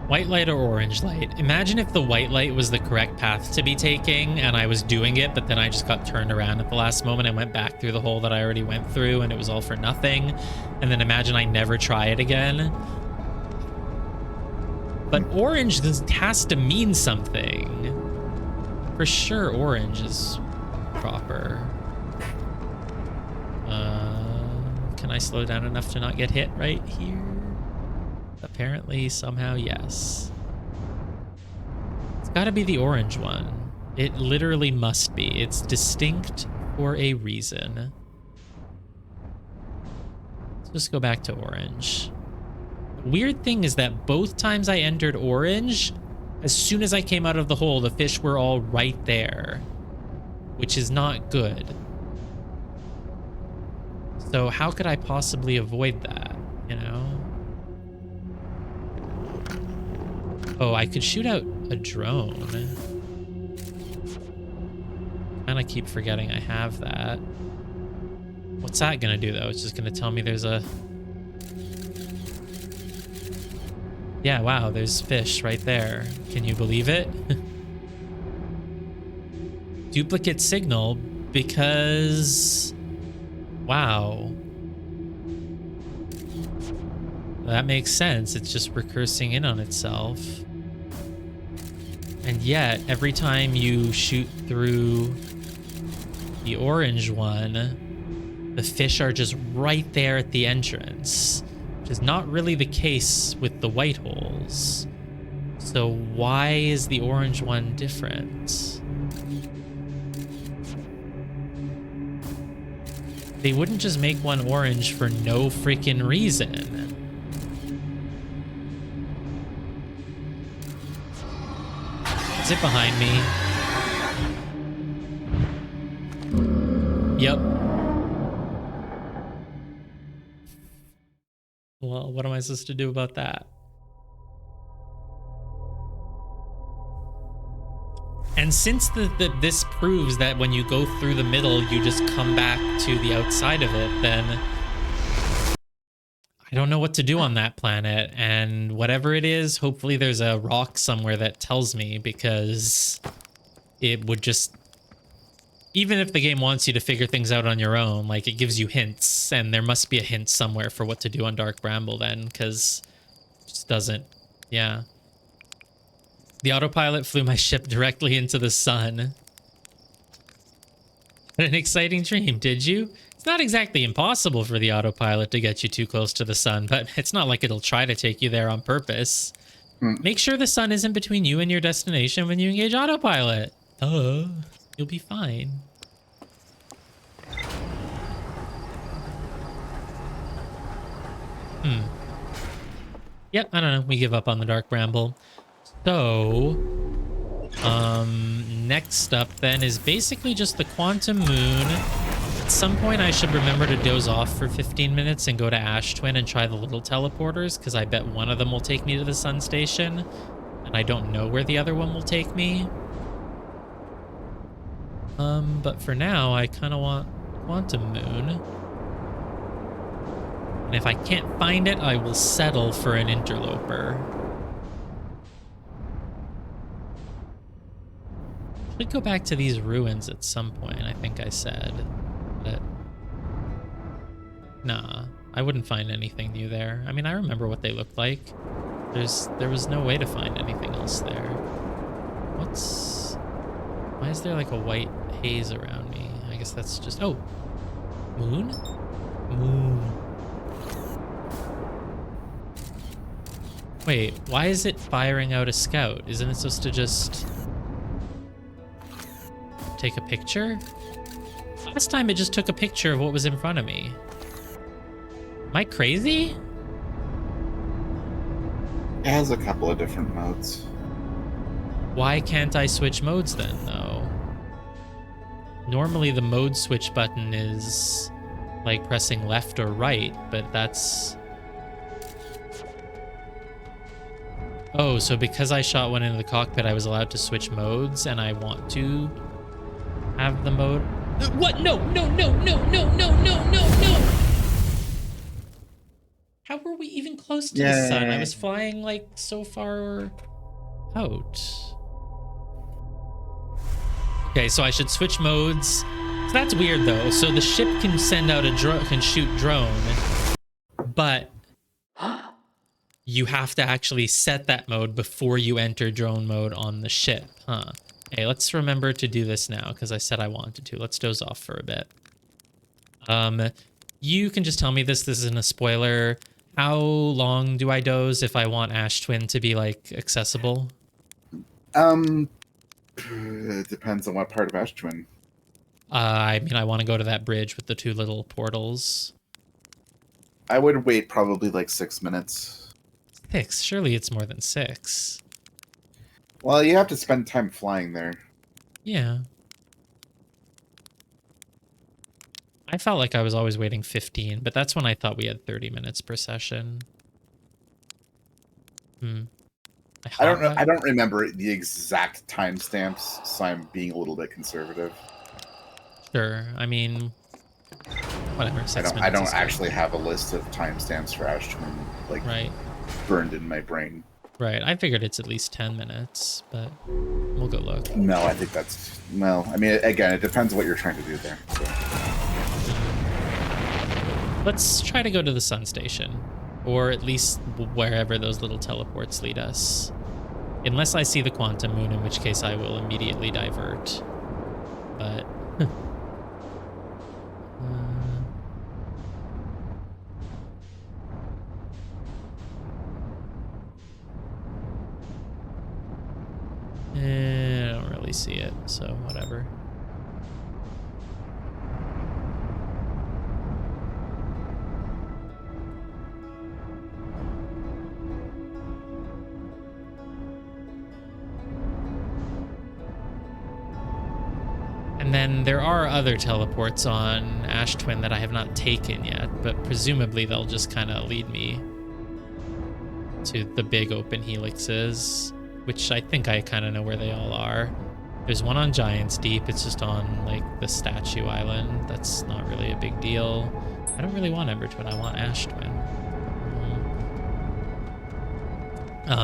White light or orange light? Imagine if the white light was the correct path to be taking and I was doing it, but then I just got turned around at the last moment and went back through the hole that I already went through and it was all for nothing. And then imagine I never try it again. But orange has to mean something. For sure, orange is proper. Can I slow down enough to not get hit right here? Apparently, somehow, yes. It's gotta be the orange one. It literally must be. It's distinct for a reason. Let's just go back to orange. The weird thing is that both times I entered orange, as soon as I came out of the hole, the fish were all right there, which is not good. So how could I possibly avoid that, you know? Oh, I could shoot out a drone. And I keep forgetting I have that. What's that gonna do, though? It's just gonna tell me there's a... Yeah, wow, there's fish right there. Can you believe it? Duplicate signal because... Wow. That makes sense. It's just recursing in on itself. And yet, every time you shoot through the orange one, the fish are just right there at the entrance, which is not really the case with the white holes. So why is the orange one different? They wouldn't just make one orange for no freaking reason. Is it behind me? Yep. Well, what am I supposed to do about that? And since this proves that when you go through the middle, you just come back to the outside of it, then I don't know what to do on that planet. And whatever it is, hopefully there's a rock somewhere that tells me, because it would just... Even if the game wants you to figure things out on your own, like, it gives you hints, and there must be a hint somewhere for what to do on Dark Bramble then, because it just doesn't... Yeah. The autopilot flew my ship directly into the sun. What an exciting dream, did you? It's not exactly impossible for the autopilot to get you too close to the sun, but it's not like it'll try to take you there on purpose. Make sure the sun isn't between you and your destination when you engage autopilot. You'll be fine. Yep, I don't know. We give up on the Dark Bramble. So, next up then is basically just the Quantum Moon. At some point I should remember to doze off for 15 minutes and go to Ash Twin and try the little teleporters, because I bet one of them will take me to the sun station, and I don't know where the other one will take me. But for now, I kind of want Quantum Moon. And if I can't find it, I will settle for an interloper. Should go back to these ruins at some point, I think I said. But nah, I wouldn't find anything new there. I mean, I remember what they looked like. There was no way to find anything else there. Why is there like a white haze around me? I guess that's just... Oh! Moon? Moon. Wait, why is it firing out a scout? Isn't it supposed to just... take a picture? Last time it just took a picture of what was in front of me. Am I crazy? It has a couple of different modes. Why can't I switch modes then, though? Normally the mode switch button is like pressing left or right, but that's... Oh, so because I shot one into the cockpit, I was allowed to switch modes, and I want to have the mode... What? No, no, no, no, no, no, no, no, no! How were we even close close to the sun. I Yay. was flying like so far out. Okay, so I should switch modes. So that's weird though. So the ship can send out can shoot drone, but you have to actually set that mode before you enter drone mode on the ship, huh? Hey, let's remember to do this now because I said I wanted to. Let's doze off for a bit. You can just tell me this. This isn't a spoiler. How long do I doze if I want Ash Twin to be like accessible? It depends on what part of Ash Twin. I mean, I want to go to that bridge with the 2 little portals. I would wait probably like 6 minutes. 6? Surely it's more than 6. Well, you have to spend time flying there. Yeah. I felt like I was always waiting 15, but that's when I thought we had 30 minutes per session. I don't know. I don't remember the exact timestamps, so I'm being a little bit conservative. Sure. I mean, whatever. 6 minutes. I don't actually have a list of timestamps for Ash Twin, like, right, burned in my brain. Right. I figured it's at least 10 minutes, but we'll go look. No, I think that's... Well, I mean, again, it depends what you're trying to do there. So. Let's try to go to the sun station, or at least wherever those little teleports lead us. Unless I see the quantum moon, in which case I will immediately divert. But... I don't really see it, so whatever. And then there are other teleports on Ash Twin that I have not taken yet, but presumably they'll just kind of lead me to the big open helixes, which I think I kind of know where they all are. There's one on Giant's Deep. It's just on like the Statue Island. That's not really a big deal. I don't really want Ember Twin. I want Ash Twin.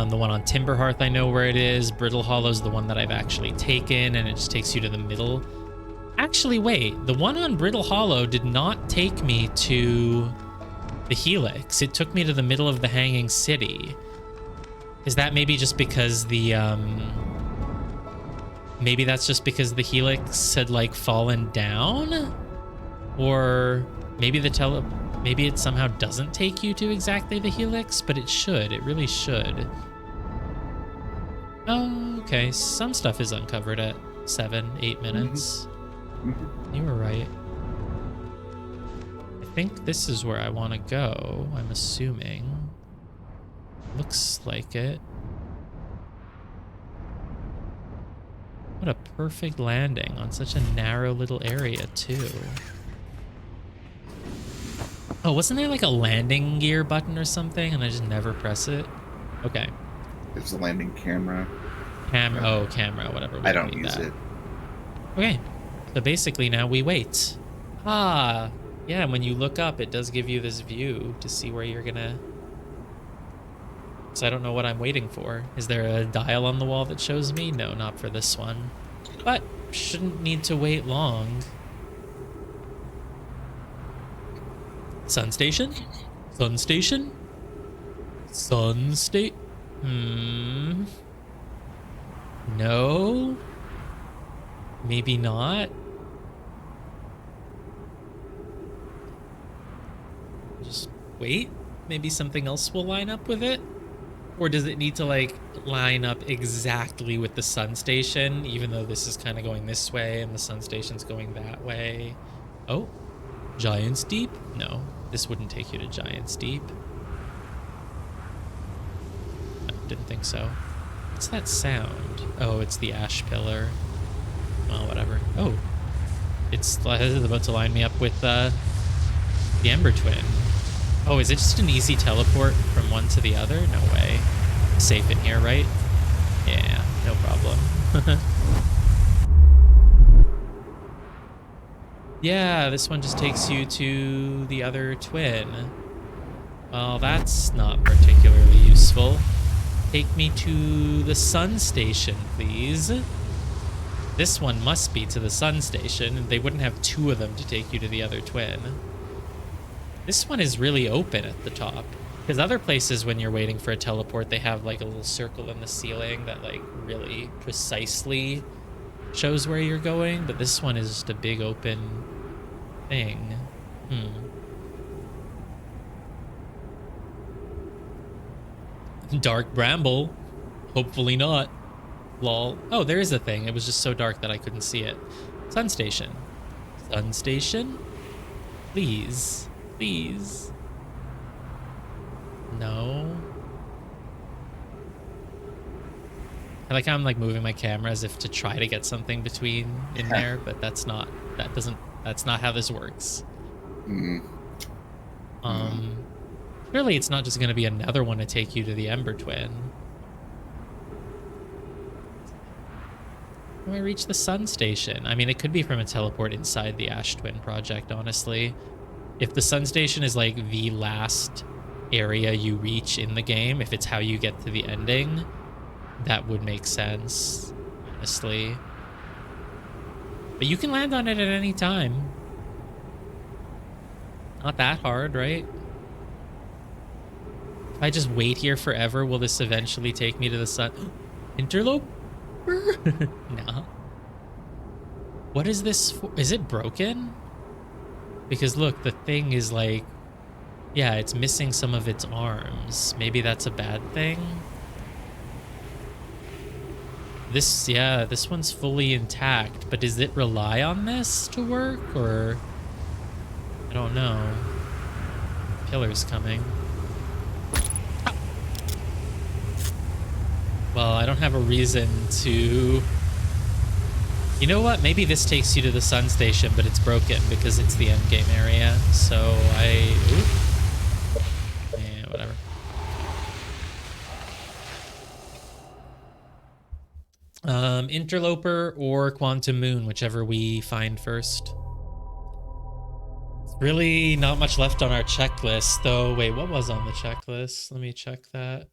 The one on Timberhearth, I know where it is. Brittle Hollow's the one that I've actually taken, and it just takes you to the middle. Actually, wait. The one on Brittle Hollow did not take me to the Helix. It took me to the middle of the Hanging City. Is that maybe just because the, maybe that's just because the Helix had, like, fallen down? Or maybe maybe it somehow doesn't take you to exactly the Helix, but it should. It really should. Oh, okay. Some stuff is uncovered at 7-8 minutes. You were right. I think this is where I want to go, I'm assuming. Looks like it. What a perfect landing on such a narrow little area, too. Oh, wasn't there like a landing gear button or something and I just never press it? Okay. There's a landing camera. Camera, whatever. I don't use it. Okay. So basically now we wait. Ah, yeah, when you look up, it does give you this view to see where you're gonna... So I don't know what I'm waiting for. Is there a dial on the wall that shows me? No, not for this one. But shouldn't need to wait long. Sun station? Sun station? Sun state? No? Maybe not? Just wait? Maybe something else will line up with it? Or does it need to, like, line up exactly with the sun station, even though this is kind of going this way and the sun station's going that way? Oh, Giant's Deep? No, this wouldn't take you to Giant's Deep. No, didn't think so. What's that sound? Oh, it's the ash pillar. Well, whatever. Oh, it's about to line me up with the Ember Twin. Oh, is it just an easy teleport from one to the other? No way. Safe in here, right? Yeah, no problem. Yeah, this one just takes you to the other twin. Well, that's not particularly useful. Take me to the sun station, please. This one must be to the sun station. They wouldn't have two of them to take you to the other twin. This one is really open at the top. Because other places, when you're waiting for a teleport, they have like a little circle in the ceiling that like really precisely shows where you're going. But this one is just a big open thing. Dark bramble. Hopefully not. Lol. Oh, there is a thing. It was just so dark that I couldn't see it. Sun station. Sun station? Please. Please. No. I like how I'm like moving my camera as if to try to get something between in there, but that's not how this works. Surely it's not just going to be another one to take you to the Ember Twin. How do I reach the sun station? I mean, it could be from a teleport inside the Ash Twin project, honestly. If the sun station is like the last area you reach in the game, if it's how you get to the ending, that would make sense, honestly. But you can land on it at any time. Not that hard, right? If I just wait here forever, will this eventually take me to the sun? Interloper? No. What is this for? Is it broken? Because look, the thing is like, yeah, it's missing some of its arms. Maybe that's a bad thing. This one's fully intact, but does it rely on this to work, or I don't know. Killer's coming. Well, I don't have a reason to... You know what? Maybe this takes you to the sun station, but it's broken because it's the endgame area. So yeah, whatever. Interloper or Quantum Moon, whichever we find first. It's really not much left on our checklist, though. Wait, what was on the checklist? Let me check that.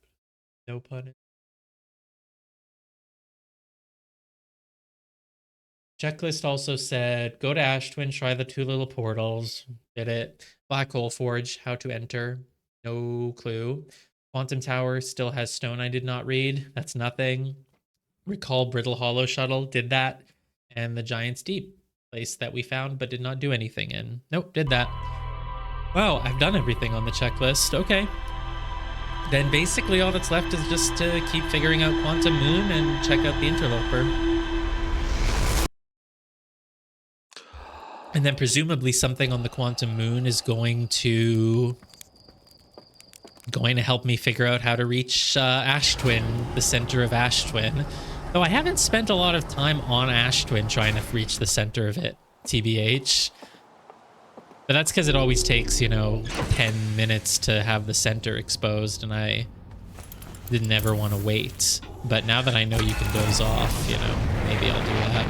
No pun. Checklist also said, go to Ash Twin, try the two little portals. Did it. Black Hole Forge, how to enter. No clue. Quantum Tower still has stone I did not read. That's nothing. Recall Brittle Hollow Shuttle, did that. And the Giant's Deep, place that we found but did not do anything in. Nope, did that. Wow, I've done everything on the checklist. Okay. Then basically all that's left is just to keep figuring out Quantum Moon and check out the Interloper. And then presumably something on the Quantum Moon is going to help me figure out how to reach Ash Twin, the center of Ash Twin. Though I haven't spent a lot of time on Ash Twin trying to reach the center of it, TBH. But that's because it always takes, you know, 10 minutes to have the center exposed, and I didn't ever want to wait. But now that I know you can doze off, you know, maybe I'll do that.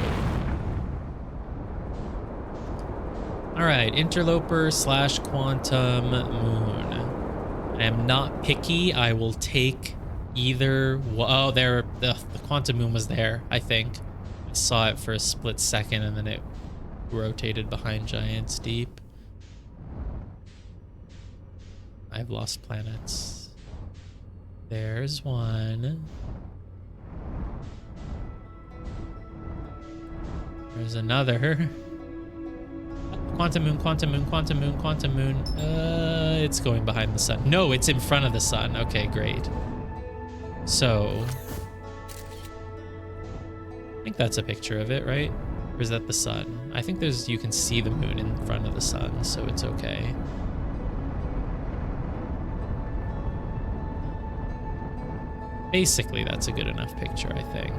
Alright, Interloper / Quantum Moon. I am not picky. I will take either. Oh, there. The Quantum Moon was there, I think. I saw it for a split second and then it rotated behind Giant's Deep. I've lost planets. There's one. There's another. Quantum Moon, Quantum Moon, Quantum Moon, Quantum Moon. It's going behind the sun. No, it's in front of the sun. Okay, great. So, I think that's a picture of it, right? Or is that the sun? I think you can see the moon in front of the sun, so it's okay. Basically, that's a good enough picture, I think.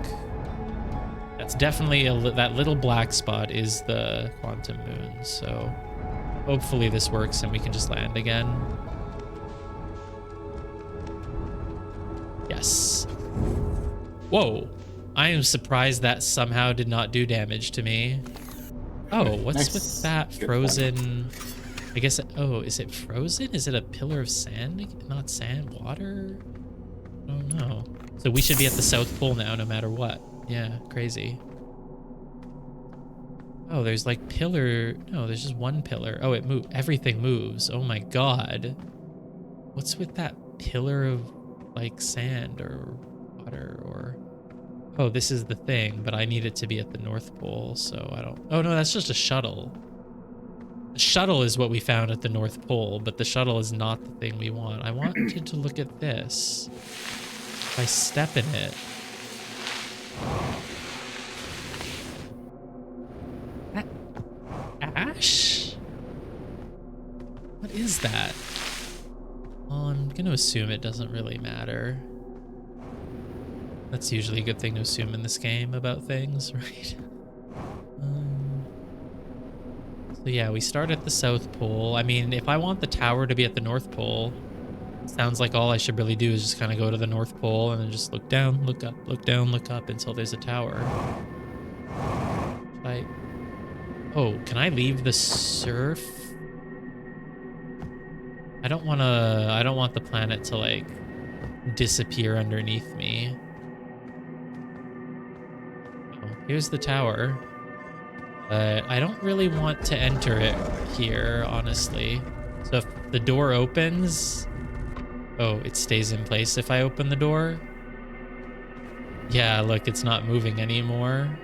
That's definitely that little black spot is the Quantum Moon, so hopefully this works and we can just land again. Yes. Whoa. I am surprised that somehow did not do damage to me. Oh, what's nice. with that frozen I guess, oh, is it frozen? Is it a pillar of sand? Not sand, water? I don't know. So we should be at the South Pole now, no matter what. Yeah, crazy. Oh, there's like pillar. No, there's just one pillar. Oh, it moved. Everything moves. Oh my God. What's with that pillar of like sand or water or... Oh, this is the thing, but I need it to be at the North Pole, so I don't... Oh no, that's just a shuttle. The shuttle is what we found at the North Pole, but the shuttle is not the thing we want. I wanted to look at this. If I step in it... Ash? What is that? Well, I'm gonna assume it doesn't really matter. That's usually a good thing to assume in this game about things, right? So yeah, we start at the South Pole. I mean, if I want the tower to be at the North Pole, sounds like all I should really do is just kind of go to the North Pole and then just look down, look up, look down, look up until there's a tower. Oh, can I leave the surf? I don't want the planet to like disappear underneath me. Oh, here's the tower. I don't really want to enter it here, honestly. So if the door opens... Oh, it stays in place if I open the door? Yeah, look, it's not moving anymore.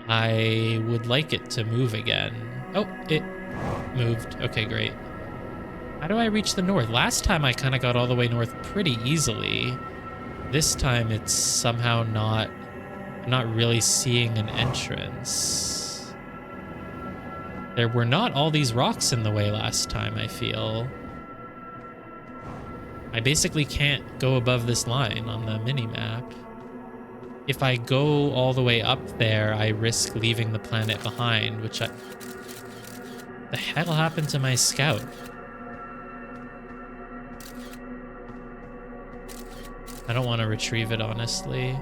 I would like it to move again. Oh, it moved. Okay, great. How do I reach the north? Last time I kind of got all the way north pretty easily. This time it's somehow not... I'm not really seeing an entrance. There were not all these rocks in the way last time, I feel. I basically can't go above this line on the mini-map. If I go all the way up there, I risk leaving the planet behind, which I... The hell happened to my scout? I don't want to retrieve it, honestly.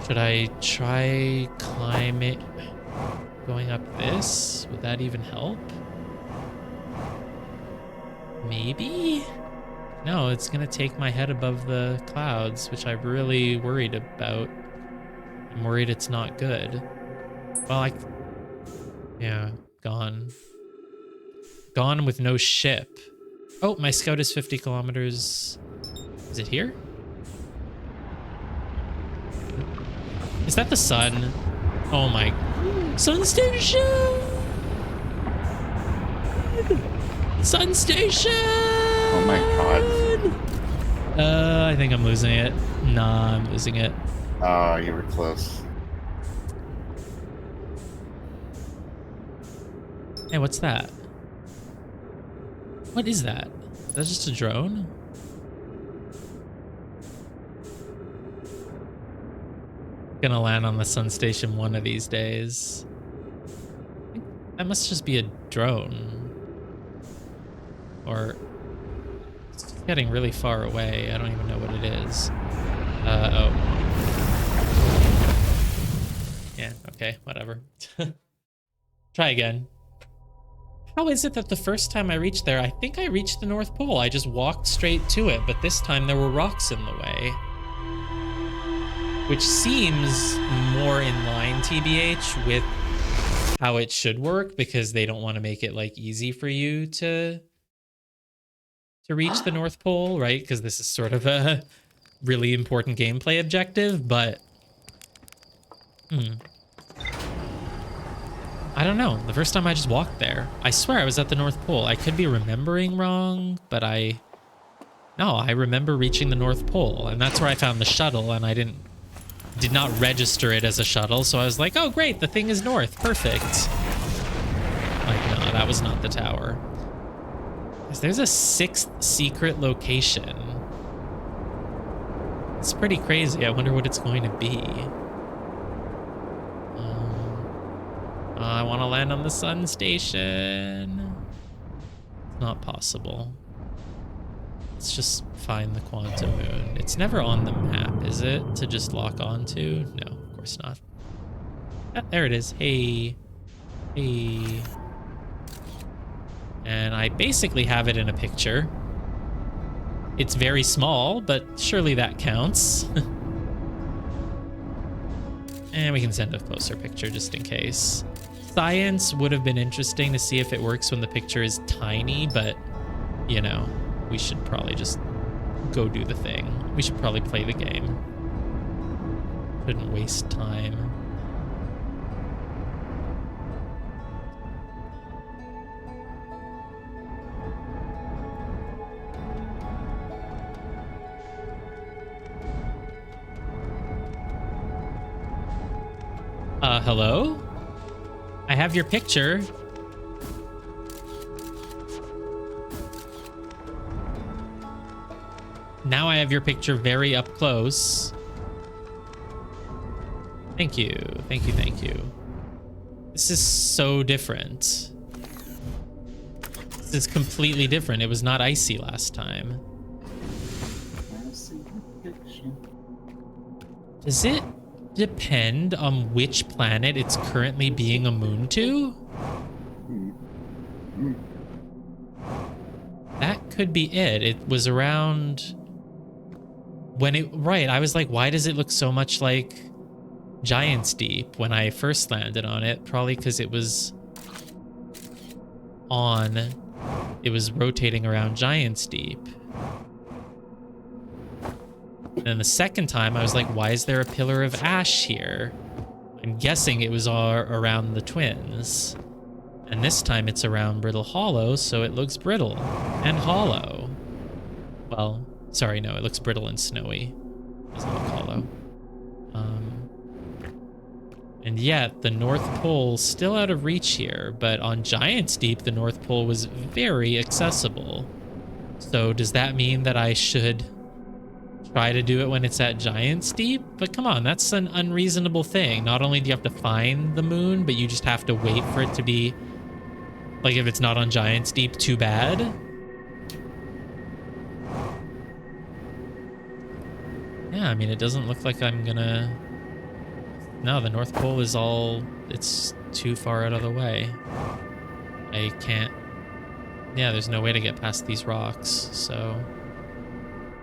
Should I try climbing, going up this? Would that even help? Maybe? No, it's gonna take my head above the clouds, which I'm really worried about. I'm worried it's not good. Well, yeah, gone. Gone with no ship. Oh, my scout is 50 kilometers. Is it here? Is that the sun? Oh my... Sun station! Sun station! Oh my God. I think I'm losing it. Nah, I'm losing it. Oh, you were close. Hey, what's that? What is that? Is that just a drone? Gonna land on the sun station one of these days. I think that must just be a drone. Or it's getting really far away. I don't even know what it is. Oh. Yeah, okay, whatever. Try again. How is it that the first time I reached there, I think I reached the North Pole. I just walked straight to it, but this time there were rocks in the way. Which seems more in line, TBH, with how it should work, because they don't want to make it like easy for you to reach the North Pole, right? Because this is sort of a really important gameplay objective, but I don't know. The first time I just walked there, I swear I was at the North Pole. I could be remembering wrong, but I remember reaching the North Pole, and that's where I found the shuttle, and I did not register it as a shuttle, so I was like, oh great, the thing is north, perfect. Like, no, that was not the tower. There's a 6th secret location. It's pretty crazy. I wonder what it's going to be. I want to land on the sun station. It's not possible. Let's just find the quantum moon. It's never on the map, is it? To just lock onto? No, of course not. Ah, there it is. Hey. Hey. And I basically have it in a picture. It's very small, but surely that counts. And we can send a closer picture just in case. Science would have been interesting to see if it works when the picture is tiny, but, you know, we should probably just go do the thing. We should probably play the game. Shouldn't waste time. Hello? I have your picture. Now I have your picture very up close. Thank you. Thank you, thank you. This is so different. This is completely different. It was not icy last time. Does it depend on which planet it's currently being a moon to? That could be it. It was around when it, right, I was like, why does it look so much like Giant's Deep when I first landed on it? Probably because it was rotating around Giant's Deep. And then the second time I was like, why is there a pillar of ash here? I'm guessing it was all around the twins. And this time it's around Brittle Hollow, so it looks brittle and hollow. Well, sorry, no, it looks brittle and snowy. It doesn't look hollow. And yet the North Pole's still out of reach here, but on Giant's Deep, the North Pole was very accessible. So does that mean that I should try to do it when it's at Giant's Deep? But come on, that's an unreasonable thing. Not only do you have to find the moon, but you just have to wait for it to be, like, if it's not on Giant's Deep, too bad. Yeah, I mean, it doesn't look like I'm gonna... No, the North Pole is all... It's too far out of the way. I can't... Yeah, there's no way to get past these rocks, so...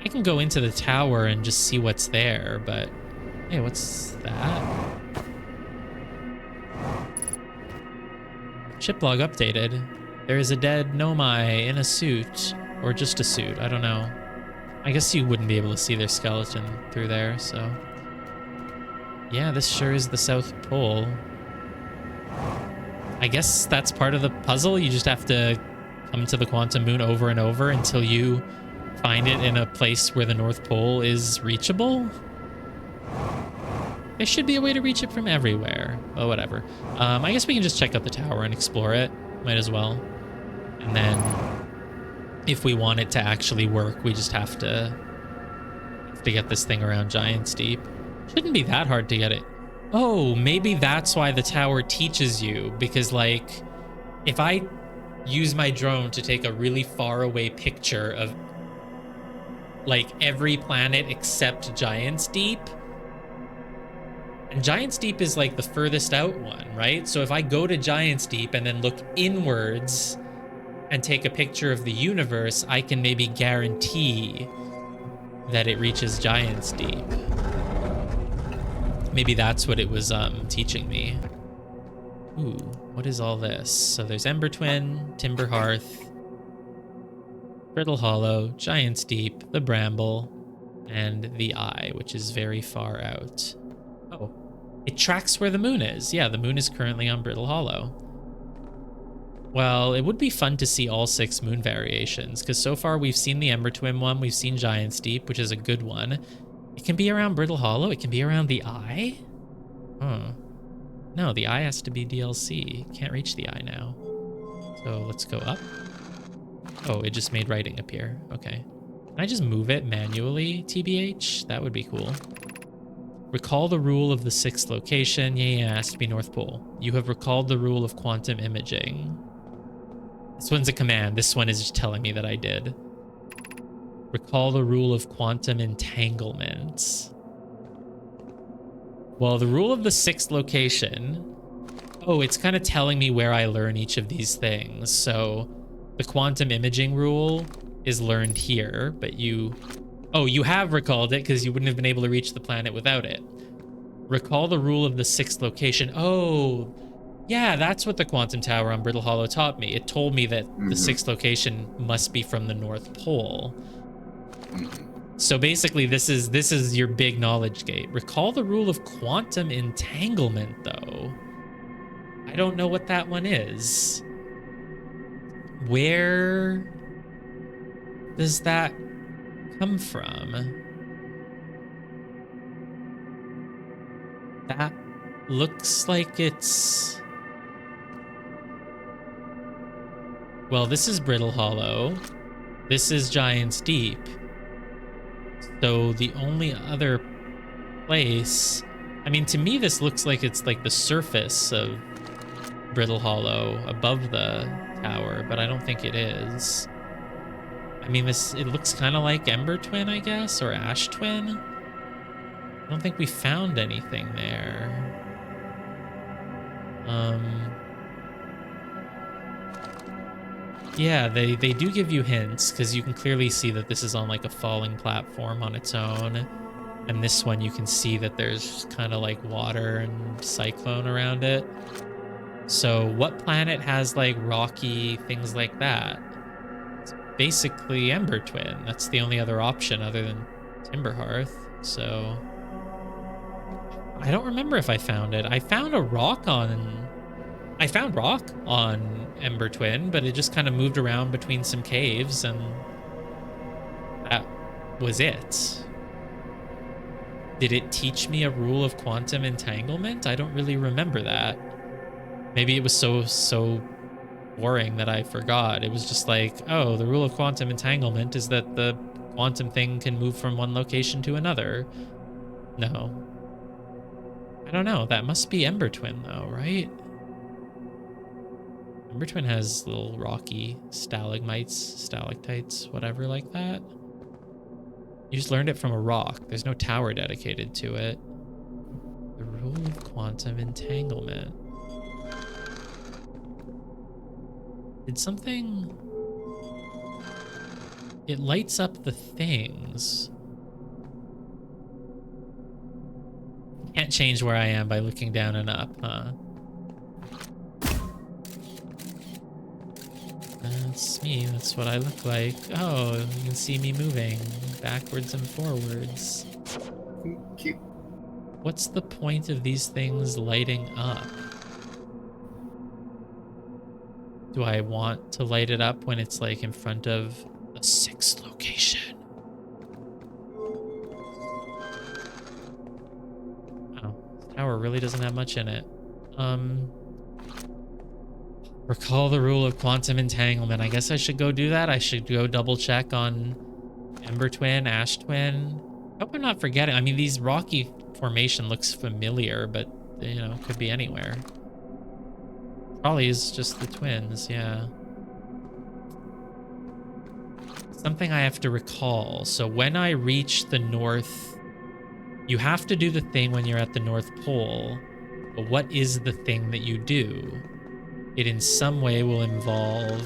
I can go into the tower and just see what's there, but... Hey, what's that? Ship log updated. There is a dead Nomai in a suit. Or just a suit, I don't know. I guess you wouldn't be able to see their skeleton through there, so... Yeah, this sure is the South Pole. I guess that's part of the puzzle. You just have to come to the Quantum Moon over and over until you find it in a place where the North Pole is reachable. There should be a way to reach it from everywhere. Oh, whatever. I guess we can just check out the tower and explore it. Might as well. And then if we want it to actually work, we just have to get this thing around Giant's Deep. Shouldn't be that hard to get it. Oh, maybe that's why the tower teaches you, because, like, if I use my drone to take a really far away picture of, like, every planet except Giant's Deep, and Giant's Deep is, like, the furthest out one, right? So if I go to Giant's Deep and then look inwards and take a picture of the universe, I can maybe guarantee that it reaches Giant's Deep. Maybe that's what it was teaching me. Ooh, what is all this? So there's Ember Twin, Timber Hearth, Brittle Hollow, Giant's Deep, the Bramble, and the Eye, which is very far out. Oh, it tracks where the moon is. Yeah, the moon is currently on Brittle Hollow. Well, it would be fun to see all 6 moon variations, because so far we've seen the Ember Twin one, we've seen Giant's Deep, which is a good one. It can be around Brittle Hollow. It can be around the Eye. Huh. No, the Eye has to be DLC. Can't reach the Eye now. So let's go up. Oh, it just made writing appear. Okay. Can I just move it manually, TBH? That would be cool. Recall the rule of the 6th location. Yeah, it has to be North Pole. You have recalled the rule of quantum imaging. This one's a command. This one is just telling me that I did. Recall the rule of quantum entanglement. Well, the rule of the 6th location. Oh, it's kind of telling me where I learn each of these things. So The quantum imaging rule is learned here, but you have recalled it because you wouldn't have been able to reach the planet without it. Recall the rule of the 6th location. Oh, yeah, that's what the quantum tower on Brittle Hollow taught me. It told me that the 6th location must be from the North Pole. So basically, this is your big knowledge gate. Recall the rule of quantum entanglement, though. I don't know what that one is. Where does that come from? That looks like it's... Well, this is Brittle Hollow. This is Giant's Deep. So the only other place... I mean, to me, this looks like it's like the surface of Brittle Hollow above the tower, but I don't think it is. I mean, it looks kind of like Ember Twin, I guess, or Ash Twin. I don't think we found anything there. Yeah, they do give you hints, because you can clearly see that this is on like a falling platform on its own. And this one you can see that there's kind of like water and cyclone around it. So what planet has like rocky things like that? It's basically Ember Twin. That's the only other option other than Timberhearth. So I don't remember if I found it. I found rock on Ember Twin, but it just kind of moved around between some caves, and that was it. Did it teach me a rule of quantum entanglement? I don't really remember that. Maybe it was so boring that I forgot. It was just like, oh, the rule of quantum entanglement is that the quantum thing can move from one location to another. No. I don't know. That must be Ember Twin, though, right? Ember Twin has little rocky stalagmites, stalactites, whatever like that. You just learned it from a rock. There's no tower dedicated to it. The rule of quantum entanglement. Did something... It lights up the things. Can't change where I am by looking down and up, huh? That's me. That's what I look like. Oh, you can see me moving backwards and forwards. Cute. What's the point of these things lighting up? Do I want to light it up when it's like in front of the 6th location? Oh, this tower really doesn't have much in it. Recall the rule of quantum entanglement. I guess I should go do that. I should go double check on Ember Twin, Ash Twin. Hope I'm not forgetting. I mean, these rocky formation looks familiar, but you know, could be anywhere. Probably is just the twins, yeah. Something I have to recall. So when I reach the north, you have to do the thing when you're at the North Pole. But what is the thing that you do? It in some way will involve...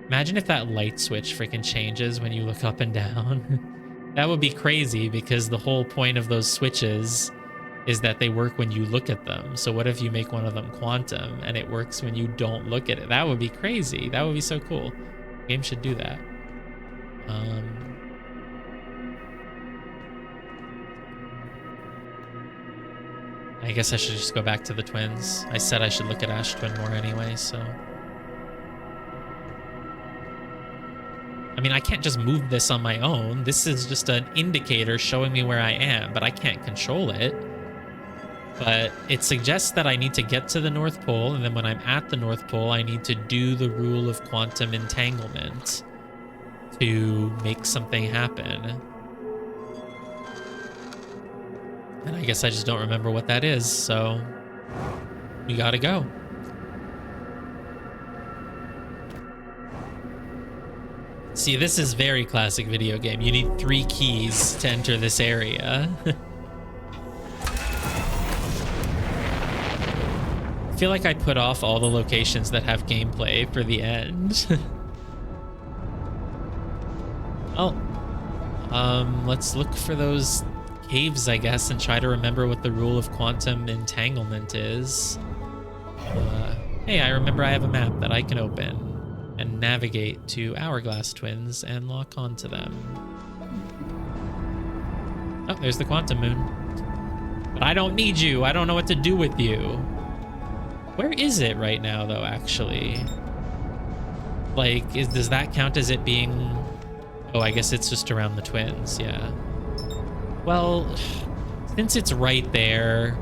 Imagine if that light switch freaking changes when you look up and down. That would be crazy, because the whole point of those switches is that they work when you look at them. So what if you make one of them quantum and it works when you don't look at it? That would be crazy. That would be so cool. The game should do that. I guess I should just go back to the twins. I said I should look at Ash Twin more anyway, so... I mean, I can't just move this on my own. This is just an indicator showing me where I am, but I can't control it. But it suggests that I need to get to the North Pole, and then when I'm at the North Pole, I need to do the rule of quantum entanglement to make something happen. And I guess I just don't remember what that is, so you gotta go. See, this is very classic video game. You need 3 keys to enter this area. feel like I put off all the locations that have gameplay for the end. Well, let's look for those caves, I guess, and try to remember what the rule of quantum entanglement is. Hey, I remember I have a map that I can open and navigate to Hourglass Twins and lock onto them. Oh, there's the quantum moon. But I don't need you. I don't know what to do with you. Where is it right now, though, actually? Like, does that count as it being... Oh, I guess it's just around the twins, yeah. Well, since it's right there,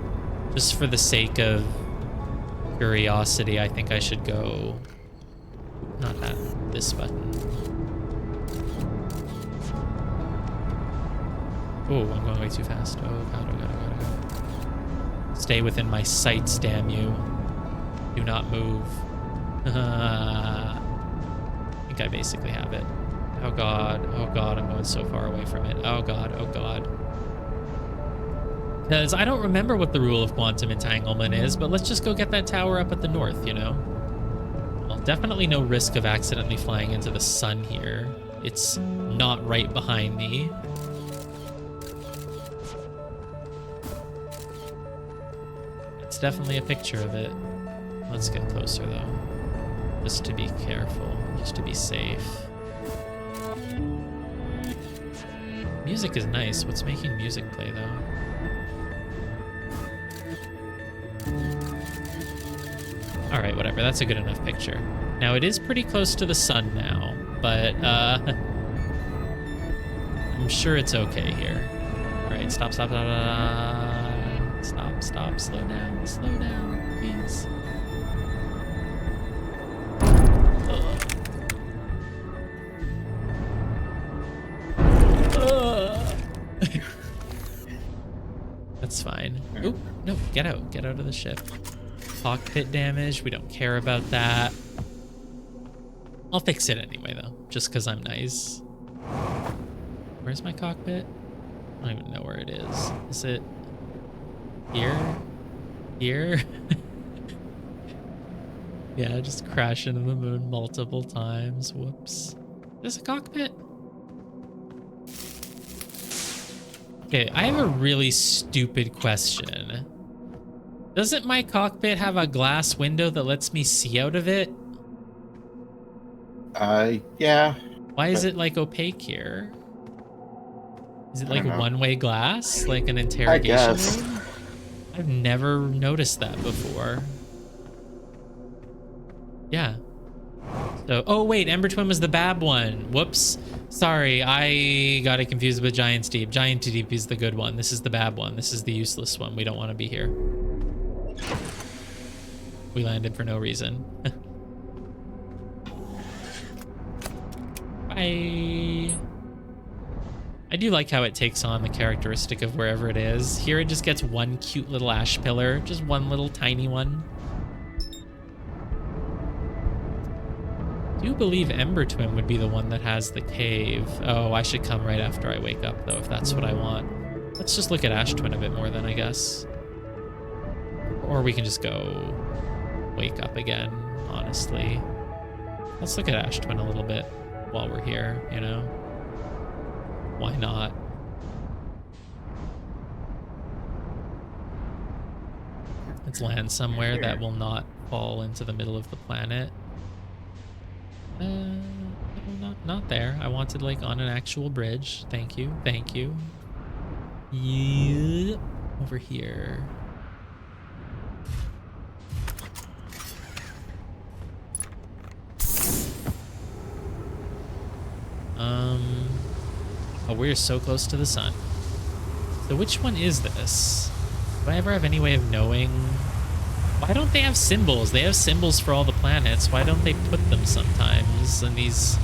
just for the sake of curiosity, I think I should go... Not that, this button. Oh, I'm going way too fast. Oh god, oh god, oh god, oh god. Stay within my sights, damn you. Do not move. I think I basically have it. Oh god, I'm going so far away from it. Oh god, oh god. Because I don't remember what the rule of quantum entanglement is, but let's just go get that tower up at the north, you know? Well, definitely no risk of accidentally flying into the sun here. It's not right behind me. It's definitely a picture of it. Let's get closer, though. Just to be careful, just to be safe. Music is nice. What's making music play, though? All right, whatever. That's a good enough picture. Now, it is pretty close to the sun now, but I'm sure it's okay here. All right, stop, slow down, please. That's fine. Oop, no, get out of the ship. Cockpit damage, we don't care about that. I'll fix it anyway, though, just because I'm nice. Where's my cockpit? I don't even know where it is. Is it here? Here? Yeah, just crash into the moon multiple times. Whoops. There's a cockpit? Okay, I have a really stupid question. Doesn't my cockpit have a glass window that lets me see out of it? Yeah. Why is it like opaque here? Is it like one-way glass? Like an interrogation I guess. room? I've never noticed that before. Yeah. So, oh wait, Ember Twin was the bad one. Whoops. Sorry, I got it confused with Giant's Deep. Giant Deep is the good one. This is the bad one. This is the useless one. We don't want to be here. We landed for no reason. Bye. I do like how it takes on the characteristic of wherever it is. Here it just gets one cute little ash pillar. Just one little tiny one. I do believe Ember Twin would be the one that has the cave. Oh, I should come right after I wake up, though, if that's what I want. Let's just look at Ash Twin a bit more then, I guess. Or we can just go wake up again, honestly. Let's look at Ash Twin a little bit while we're here, you know? Why not? Let's land somewhere that will not fall into the middle of the planet. Not there. I wanted like on an actual bridge. Thank you. Thank you. Yeah. Over here. Oh, we're so close to the sun. So which one is this? Do I ever have any way of knowing? Why don't they have symbols? They have symbols for all the planets. Why don't they put them sometimes in these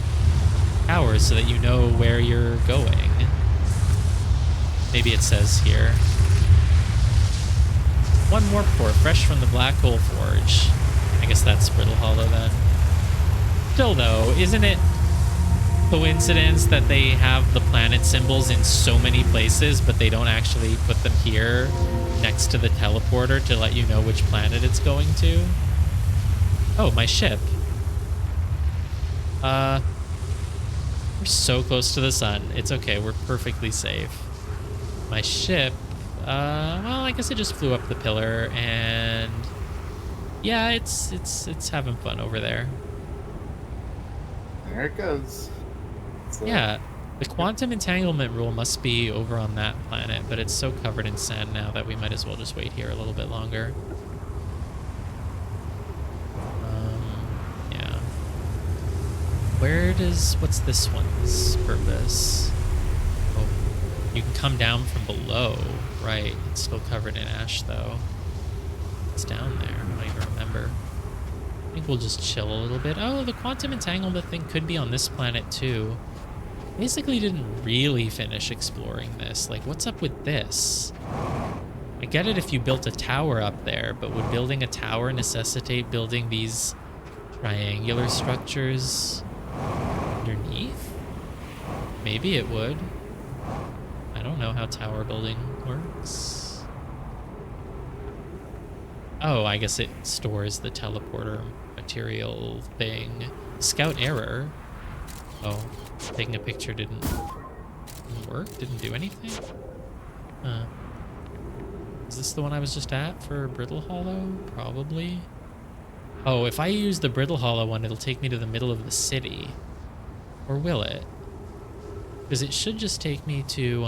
towers so that you know where you're going? Maybe it says here. One more port, fresh from the Black Hole Forge. I guess that's Brittle Hollow then. Still though, isn't it coincidence that they have the planet symbols in so many places, but they don't actually put them here next to the teleporter to let you know which planet it's going to? Oh, my ship. We're so close to the sun. It's okay. We're perfectly safe. My ship, well, I guess it just flew up the pillar, and yeah, it's having fun over there. There it goes. Yeah, the quantum entanglement rule must be over on that planet, but it's so covered in sand now that we might as well just wait here a little bit longer. Yeah. What's this one's purpose? Oh, you can come down from below. Right, it's still covered in ash though. It's down there, I don't even remember. I think we'll just chill a little bit. Oh, the quantum entanglement thing could be on this planet too. Basically didn't really finish exploring this. Like, what's up with this? I get it if you built a tower up there, but would building a tower necessitate building these triangular structures underneath? Maybe it would. I don't know how tower building works. Oh, I guess it stores the teleporter material thing. Scout error. Oh, taking a picture didn't work? Didn't do anything? Huh. Is this the one I was just at for Brittle Hollow? Probably. Oh, if I use the Brittle Hollow one, it'll take me to the middle of the city. Or will it? Because it should just take me to,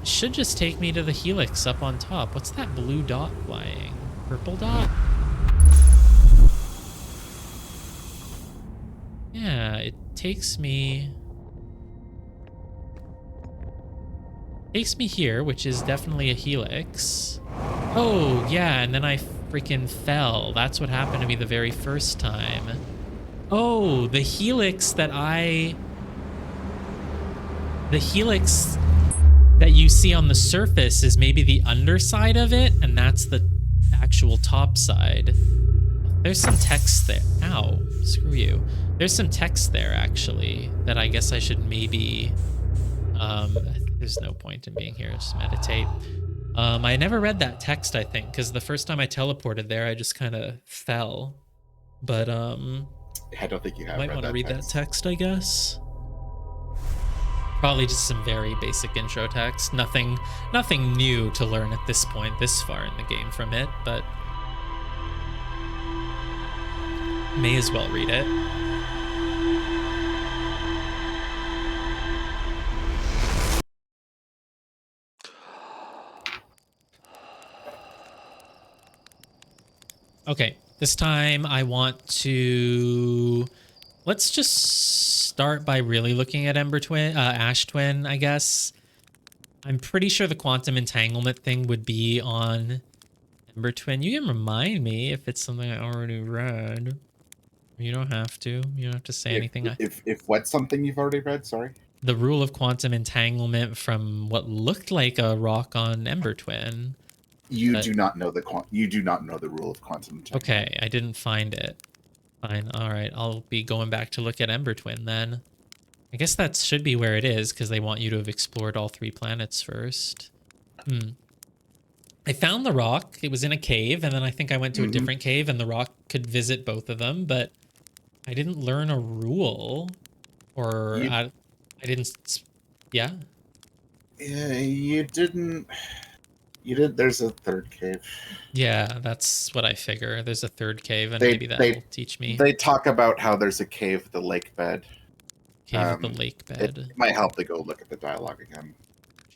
it should just take me to the helix up on top. What's that blue dot flying? Purple dot? Yeah, it takes me here, which is definitely a helix. Oh, yeah, and then I freaking fell. That's what happened to me the very first time. Oh, the helix that you see on the surface is maybe the underside of it, and that's the actual top side. There's some text there. Ow, screw you. There's some text there, actually, that I guess I should maybe... there's no point in being here, just meditate. I never read that text, I think, because the first time I teleported there, I just kind of fell. But, I don't think you have might want to read that text, I guess. Probably just some very basic intro text. Nothing new to learn at this point, this far in the game from it, but... may as well read it. Okay, this time I want to... let's just start by really looking at Ash Twin, I guess. I'm pretty sure the quantum entanglement thing would be on Ember Twin. You can remind me if it's something I already read. You don't have to. You don't have to say anything. If what's something you've already read, sorry? The rule of quantum entanglement from what looked like a rock on Ember Twin. You do not know the rule of quantum entanglement. Okay, I didn't find it. Fine. All right, I'll be going back to look at Ember Twin then. I guess that should be where it is because they want you to have explored all 3 planets first. I found the rock. It was in a cave, and then I think I went to a different cave, and the rock could visit both of them, but I didn't learn a rule, or I didn't. Yeah. Yeah, you didn't. There's a 3rd cave. Yeah, that's what I figure. There's a 3rd cave, and maybe that will teach me. They talk about how there's a cave at the lake bed. Cave at the lake bed. It might help to go look at the dialogue again.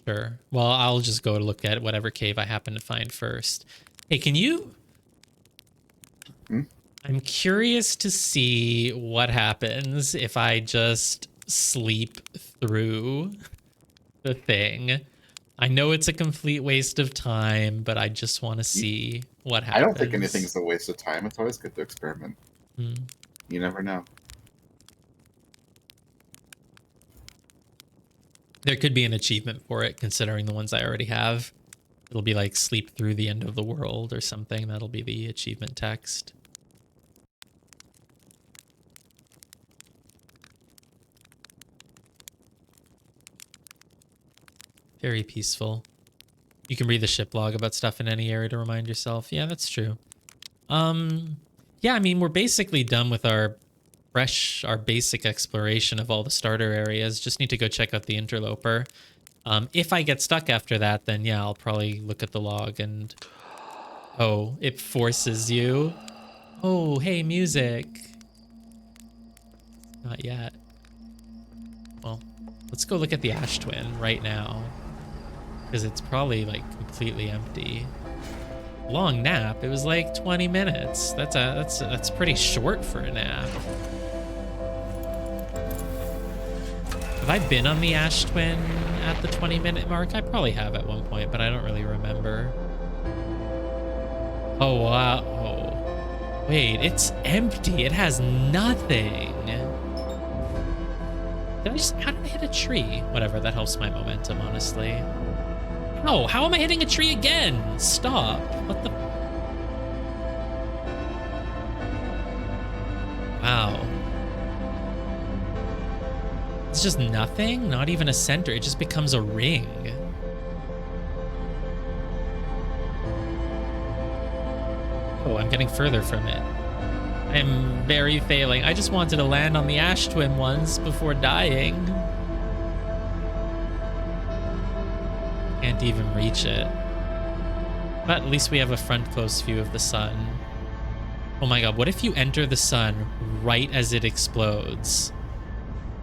Sure. Well, I'll just go to look at whatever cave I happen to find first. Hey, can you... I'm curious to see what happens if I just sleep through the thing. I know it's a complete waste of time, but I just want to see what happens. I don't think anything's a waste of time. It's always good to experiment. You never know. There could be an achievement for it, considering the ones I already have. It'll be like sleep through the end of the world or something. That'll be the achievement text. Very peaceful. You can read the ship log about stuff in any area to remind yourself. Yeah, that's true. Yeah, I mean, we're basically done with our basic exploration of all the starter areas. Just need to go check out the interloper. If I get stuck after that, then yeah, I'll probably look at the log and... Oh, it forces you. Oh, hey, music. Not yet. Well, let's go look at the Ash Twin right now. Because it's probably, like, completely empty. Long nap. It was like 20 minutes. That's pretty short for a nap. Have I been on the Ash Twin at the 20-minute mark? I probably have at one point, but I don't really remember. Oh, wow. Oh. Wait, it's empty. It has nothing. How did I hit a tree? Whatever, that helps my momentum, honestly. Oh, how am I hitting a tree again? Stop. What the? Wow. It's just nothing? Not even a center. It just becomes a ring. Oh, I'm getting further from it. I'm very failing. I just wanted to land on the Ash Twin once before dying. Can't even reach it. But at least we have a front close view of the sun. Oh my god, what if you enter the sun right as it explodes?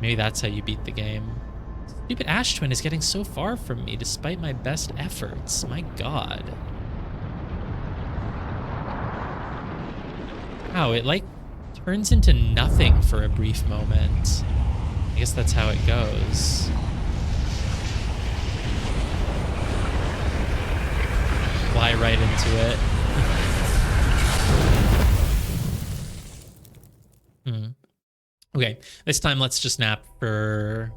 Maybe that's how you beat the game. Stupid Ash Twin is getting so far from me despite my best efforts. My god. Wow, it like turns into nothing for a brief moment. I guess that's how it goes. Fly right into it. Okay, this time let's just nap for...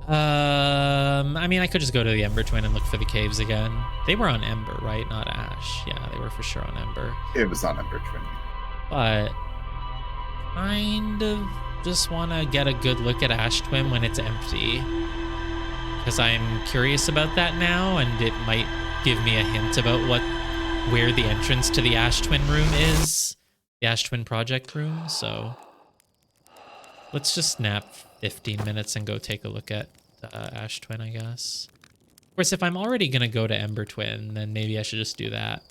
I mean, I could just go to the Ember Twin and look for the caves again. They were on Ember, right? Not Ash. Yeah, they were for sure on Ember. It was on Ember Twin. But kind of just want to get a good look at Ash Twin when it's empty. Because I'm curious about that now, and it might give me a hint about where the entrance to the Ash Twin room is. The Ash Twin project room, so... Let's just nap 15 minutes and go take a look at Ash Twin, I guess. Of course, if I'm already going to go to Ember Twin, then maybe I should just do that.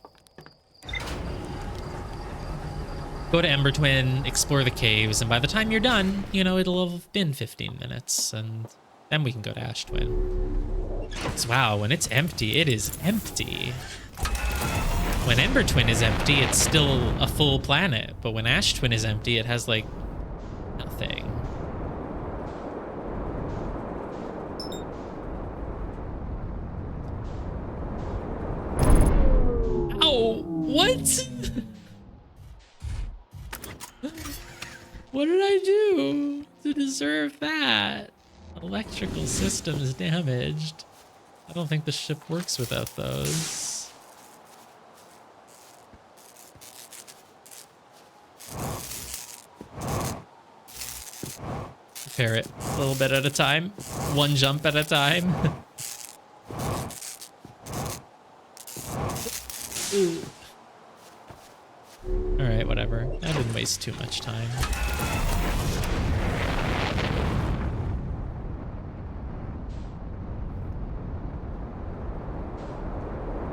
Go to Ember Twin, explore the caves, and by the time you're done, you know, it'll have been 15 minutes, and then we can go to Ash Twin. So, wow, when it's empty, it is empty. When Ember Twin is empty, it's still a full planet, but when Ash Twin is empty, it has, like, nothing. Ow! What? What did I do to deserve that? Electrical systems damaged. I don't think the ship works without those. Repair it a little bit at a time. One jump at a time. Alright, whatever. I didn't waste too much time.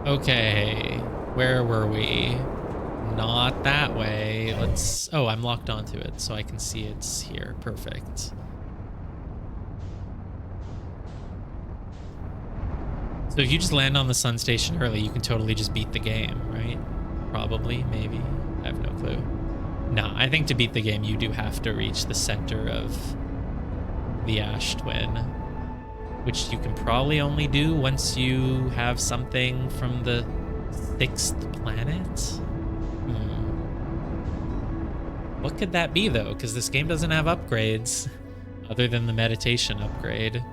Okay, where were we? Not that way. Let's... Oh, I'm locked onto it, so I can see it's here. Perfect. So if you just land on the sun station early, you can totally just beat the game, right? Probably, maybe. I have no clue. No, I think to beat the game, you do have to reach the center of the Ash Twin, which you can probably only do once you have something from the 6th planet. What could that be, though? Because this game doesn't have upgrades other than the meditation upgrade.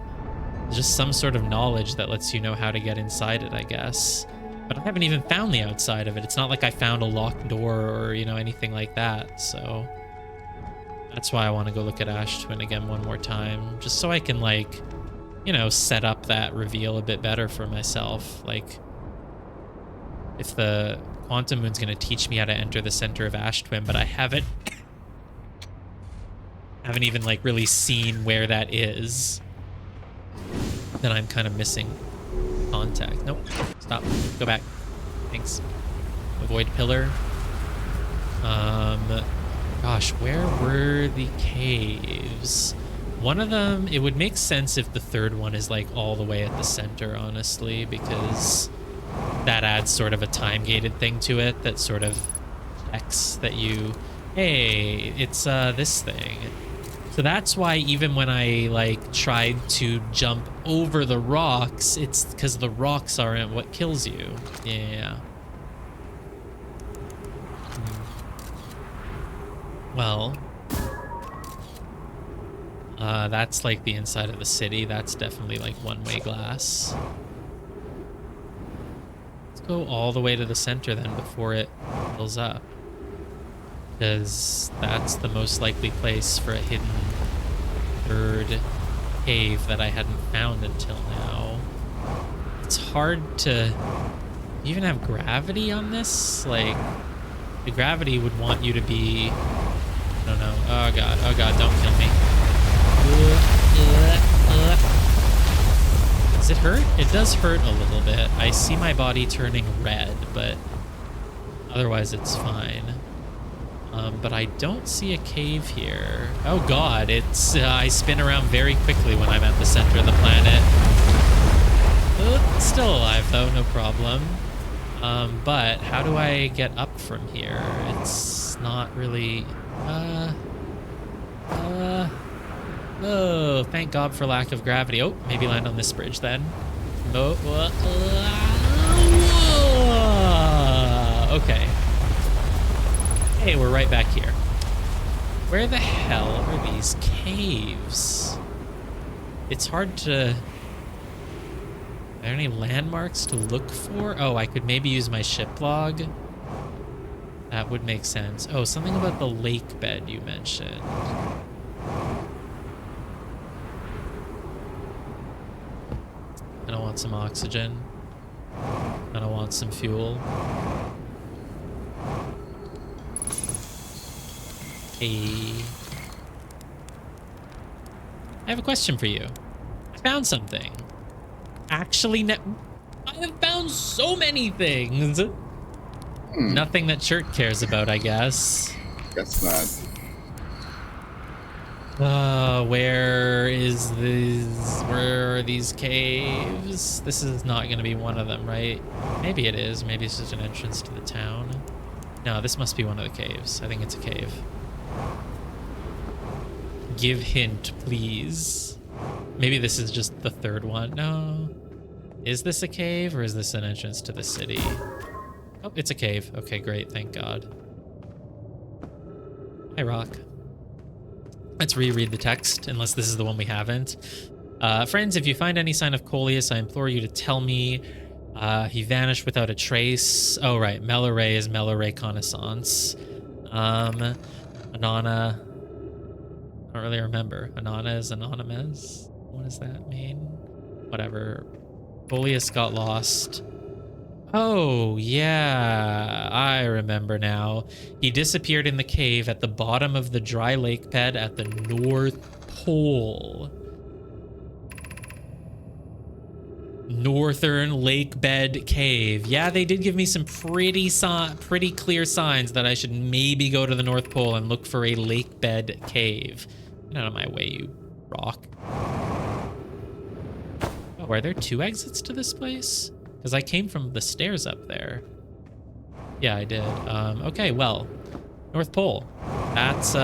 Just some sort of knowledge that lets you know how to get inside it, I guess. But I haven't even found the outside of it. It's not like I found a locked door or, you know, anything like that. So that's why I want to go look at Ash Twin again one more time. Just so I can, like, you know, set up that reveal a bit better for myself. Like, if the Quantum Moon's going to teach me how to enter the center of Ash Twin, but I haven't even, like, really seen where that is, then I'm kind of missing contact. Nope. Stop. Go back. Thanks. Avoid pillar. Gosh, where were the caves? One of them, it would make sense if the third one is like all the way at the center, honestly, because that adds sort of a time-gated thing to it that sort of checks that you, hey, it's this thing. So that's why even when I like tried to jump over the rocks, it's because the rocks aren't what kills you. Yeah. Well, that's like the inside of the city. That's definitely like one-way glass. Let's go all the way to the center then before it fills up, because that's the most likely place for a hidden third cave that I hadn't found until now. It's hard to even have gravity on this. Like, the gravity would want you to be, I don't know. Oh god, don't kill me. Does it hurt? It does hurt a little bit. I see my body turning red, but otherwise it's fine. But I don't see a cave here. Oh god, it's I spin around very quickly when I'm at the center of the planet. Still alive though, no problem. But how do I get up from here? It's not really... Oh, thank God for lack of gravity. Oh, maybe land on this bridge then. No. Okay. Hey, we're right back here. Where the hell are these caves? It's hard to... Are there any landmarks to look for? Oh, I could maybe use my ship log. That would make sense. Oh, something about the lake bed you mentioned. And I want some oxygen. And I want some fuel. Hey. I have a question for you. I found something. Actually, I have found so many things. Nothing that Chert cares about, I guess. Guess not. Where are these caves? This is not going to be one of them, right? Maybe it is. Maybe it's just an entrance to the town. No, this must be one of the caves. I think it's a cave. Give hint, please. Maybe this is just the third one. No. Is this a cave or is this an entrance to the city? Oh, it's a cave. Okay, great. Thank God. Hi, Rock. Let's reread the text, unless this is the one we haven't. Friends, if you find any sign of Coleus, I implore you to tell me. He vanished without a trace. Oh, right. Melore is Melore Connaissance. Anana. I don't really remember. Anana is anonymous. What does that mean? Whatever. Coleus got lost. Oh, yeah, I remember now. He disappeared in the cave at the bottom of the dry lake bed at the North Pole. Northern Lake Bed Cave. Yeah, they did give me some pretty clear signs that I should maybe go to the North Pole and look for a lake bed cave. Get out of my way, you rock. Oh, are there 2 exits to this place? Because I came from the stairs up there. Yeah, I did. Okay, well, North Pole. That's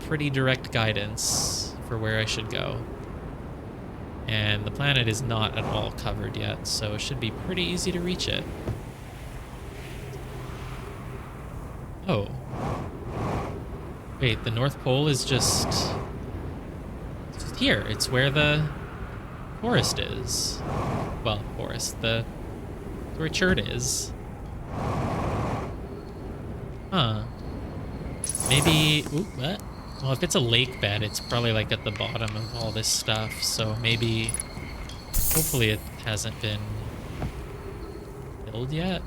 pretty direct guidance for where I should go. And the planet is not at all covered yet, so it should be pretty easy to reach it. Oh. Wait, the North Pole is just here. It's where the forest is. Well, forest. Where Chert is. Huh. Maybe... Ooh, what? Well, if it's a lake bed, it's probably like at the bottom of all this stuff, so maybe Hopefully it hasn't been killed yet.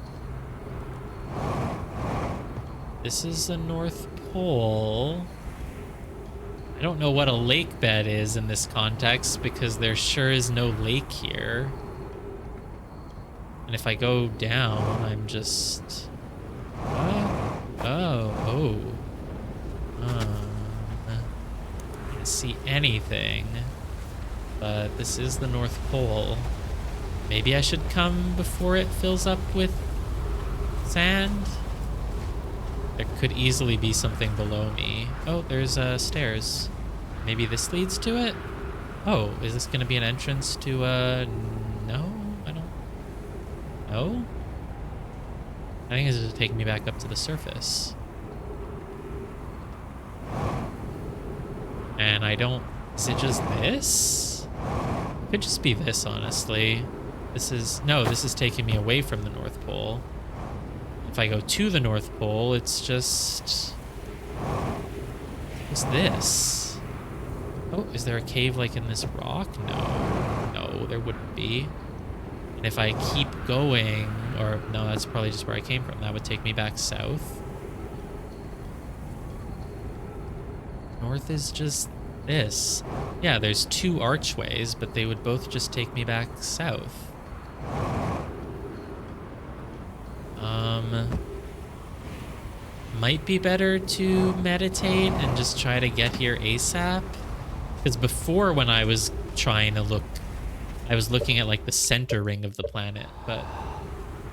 This is the North Pole. I don't know what a lake bed is in this context because there sure is no lake here. And if I go down, I'm just... Oh. Can't see anything. But this is the North Pole. Maybe I should come before it fills up with sand? There could easily be something below me. Oh, there's stairs. Maybe this leads to it? Oh, is this gonna be an entrance to no? I don't... No? I think this is taking me back up to the surface. And I don't... Is it just this? It could just be this, honestly. This is... No, this is taking me away from the North Pole. If I go to the North Pole, it's just... What's this? Oh, is there a cave like in this rock? No. No, there wouldn't be. And if I keep going... Or, no, that's probably just where I came from. That would take me back south. North is just this. Yeah, there's two archways, but they would both just take me back south. Might be better to meditate and just try to get here ASAP. Because before, when I was trying to look, I was looking at like the center ring of the planet, but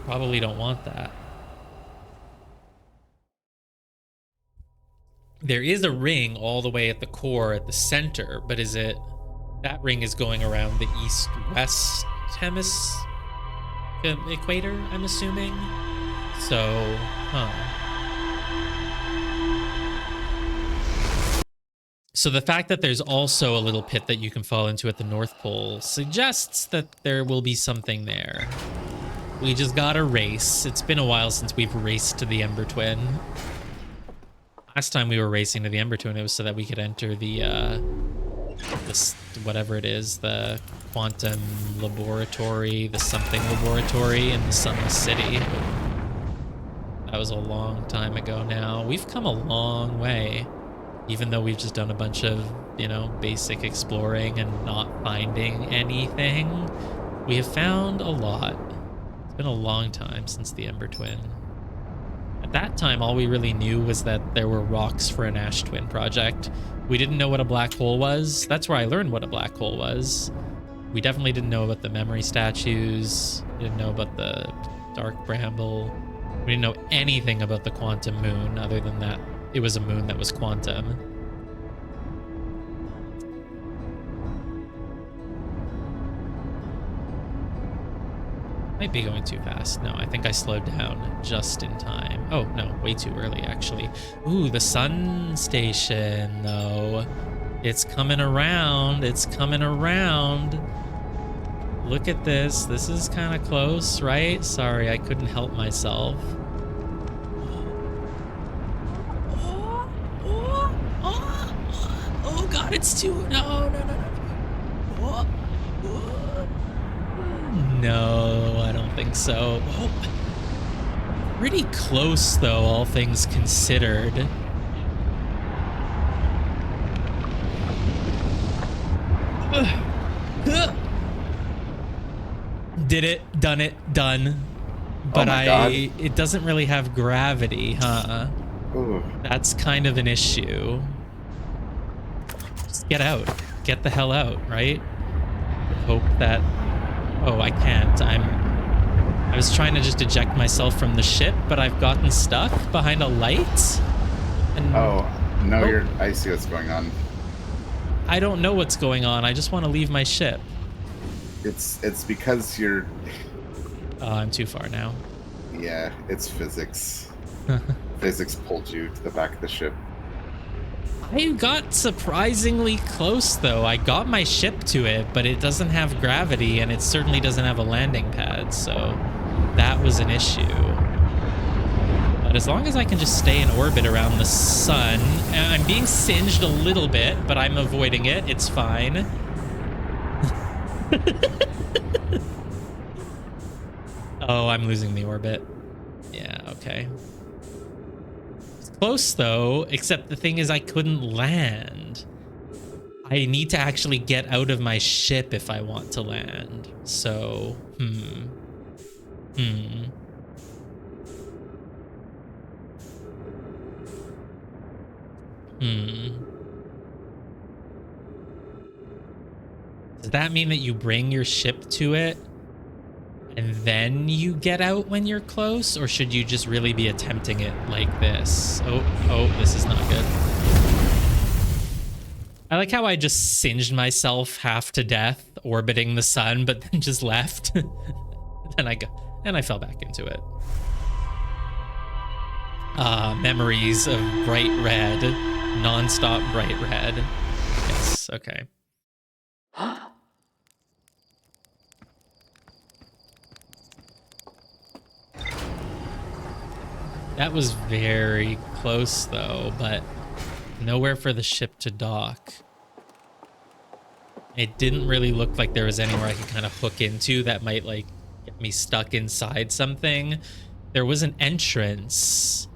probably don't want that. There is a ring all the way at the core at the center, but is it... That ring is going around the east-west equator, I'm assuming? So, So the fact that there's also a little pit that you can fall into at the North Pole suggests that there will be something there. We just gotta race. It's been a while since we've raced to the Ember Twin. Last time we were racing to the Ember Twin, it was so that we could enter the, this, whatever it is, the quantum laboratory, the something laboratory in the Sunless City. That was a long time ago now. We've come a long way, even though we've just done a bunch of, you know, basic exploring and not finding anything. We have found a lot. It's been a long time since the Ember Twin. At that time, all we really knew was that there were rocks for an ash twin project. We didn't know what a black hole was. That's where I learned what a black hole was. We definitely didn't know about the memory statues. Didn't know about the dark bramble. We didn't know anything about the quantum moon other than that it was a moon that was quantum. Might be going too fast. No, I think I slowed down just in time. Oh, no, way too early, actually. Ooh, the sun station, though. It's coming around. It's coming around. Look at this. This is kind of close, right? Sorry, I couldn't help myself. Oh, God, it's too... No. No, I don't think so. Oh, pretty close, though, all things considered. Did it, done it, done. But it doesn't really have gravity, huh? Ooh. That's kind of an issue. Just get out. Get the hell out, right? Hope that... Oh, I can't. I was trying to just eject myself from the ship, but I've gotten stuck behind a light. And no, I see what's going on. I don't know what's going on. I just want to leave my ship. It's because you're... Oh, I'm too far now. Yeah, it's physics. Physics pulled you to the back of the ship. I got surprisingly close, though. I got my ship to it, but it doesn't have gravity, and it certainly doesn't have a landing pad, so that was an issue. But as long as I can just stay in orbit around the sun, I'm being singed a little bit, but I'm avoiding it. It's fine. Oh, I'm losing the orbit. Yeah, okay. It's close though, except the thing is I couldn't land. I need to actually get out of my ship if I want to land. So, Hmm. Does that mean that you bring your ship to it and then you get out when you're close? Or should you just really be attempting it like this? Oh, this is not good. I like how I just singed myself half to death orbiting the sun, but then just left. And I fell back into it. Memories of bright red, non-stop bright red. Yes, okay. That was very close though, but nowhere for the ship to dock. It didn't really look like there was anywhere I could kind of hook into that might like get me stuck inside something. There was an entrance,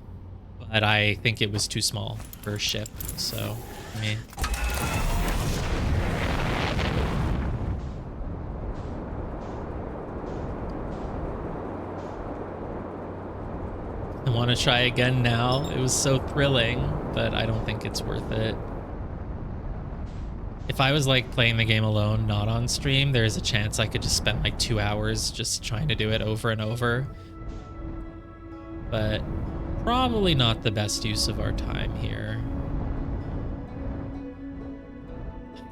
but I think it was too small for a ship, so I mean. I want to try again now. It was so thrilling, but I don't think it's worth it. If I was like playing the game alone, not on stream, there's a chance I could just spend like 2 hours just trying to do it over and over. But probably not the best use of our time here.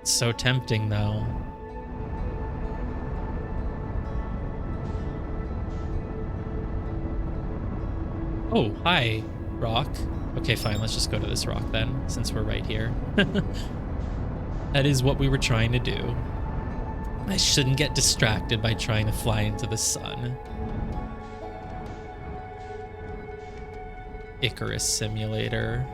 It's so tempting though. Oh, hi, rock. Okay, fine, let's just go to this rock then, since we're right here. That is what we were trying to do. I shouldn't get distracted by trying to fly into the sun. Icarus Simulator.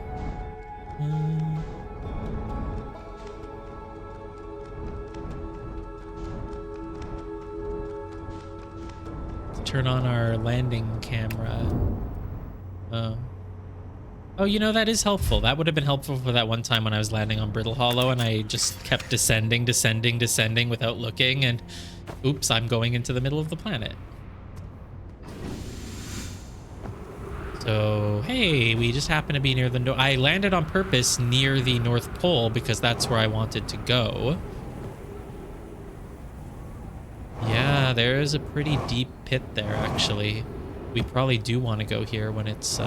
Turn on our landing camera. Oh, you know, that is helpful. That would have been helpful for that one time when I was landing on Brittle Hollow and I just kept descending without looking, and oops, I'm going into the middle of the planet. So, hey, we just happen to be near the... I landed on purpose near the North Pole because that's where I wanted to go. Yeah, there is a pretty deep pit there, actually. We probably do want to go here when it's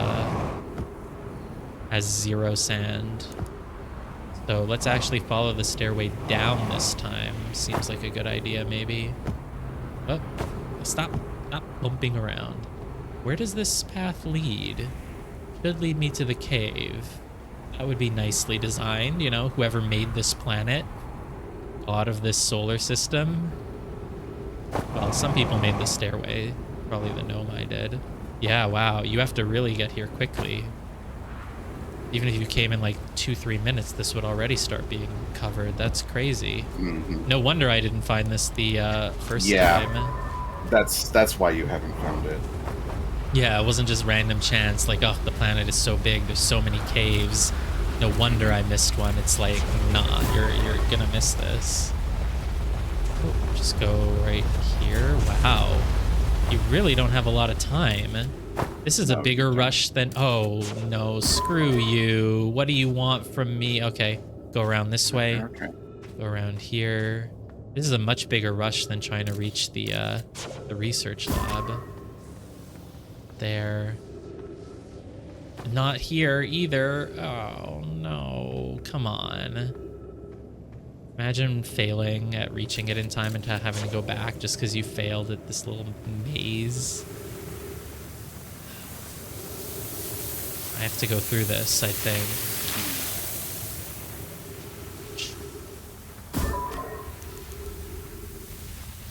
has 0 sand. So let's actually follow the stairway down this time. Seems like a good idea, maybe. Oh, stop bumping around. Where does this path lead? Should lead me to the cave. That would be nicely designed, you know, whoever made this planet, god of this solar system. Well, some people made the stairway. Probably the gnome I did. Yeah, wow, you have to really get here quickly. Even if you came in like 2-3 minutes, this would already start being covered. That's crazy. Mm-hmm. No wonder I didn't find this the first time. That's why you haven't found it. Yeah, it wasn't just random chance, like, oh, the planet is so big, there's so many caves. No wonder I missed one. It's like, nah, you're gonna miss this. Oh, just go right here. Wow. You really don't have a lot of time. This is a bigger rush than... Oh, no. Screw you. What do you want from me? Okay. Go around this way. Okay. Go around here. This is a much bigger rush than trying to reach the research lab. There. Not here either. Oh, no. Come on. Imagine failing at reaching it in time and having to go back just because you failed at this little maze. I have to go through this, I think.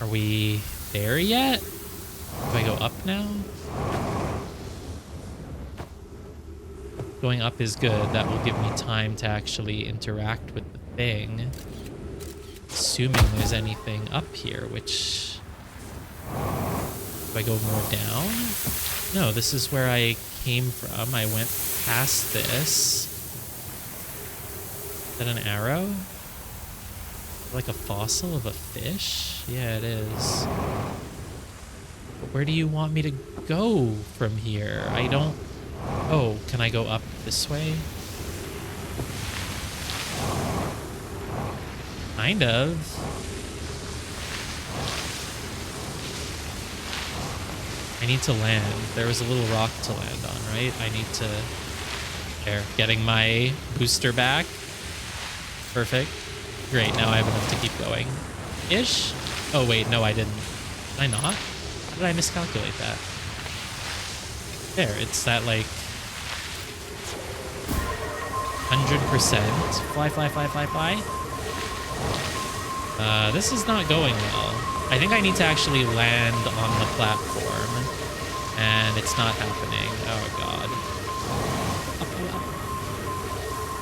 Are we there yet? Do I go up now? Going up is good. That will give me time to actually interact with the thing. Assuming there's anything up here, which Do I go more down? No, this is where I came from. I went past this. Is that an arrow? Like a fossil of a fish? Yeah, it is. But where do you want me to go from here? I don't... Oh, can I go up this way? Kind of. I need to land. There was a little rock to land on, right? I need to... There, getting my booster back. Perfect. Great, now I have enough to keep going. Ish? Oh, wait, no, I didn't. Did I not? How did I miscalculate that? There, it's that, like... 100%. Fly, fly, fly, fly, fly. This is not going well. I think I need to actually land on the platform. And it's not happening. Oh,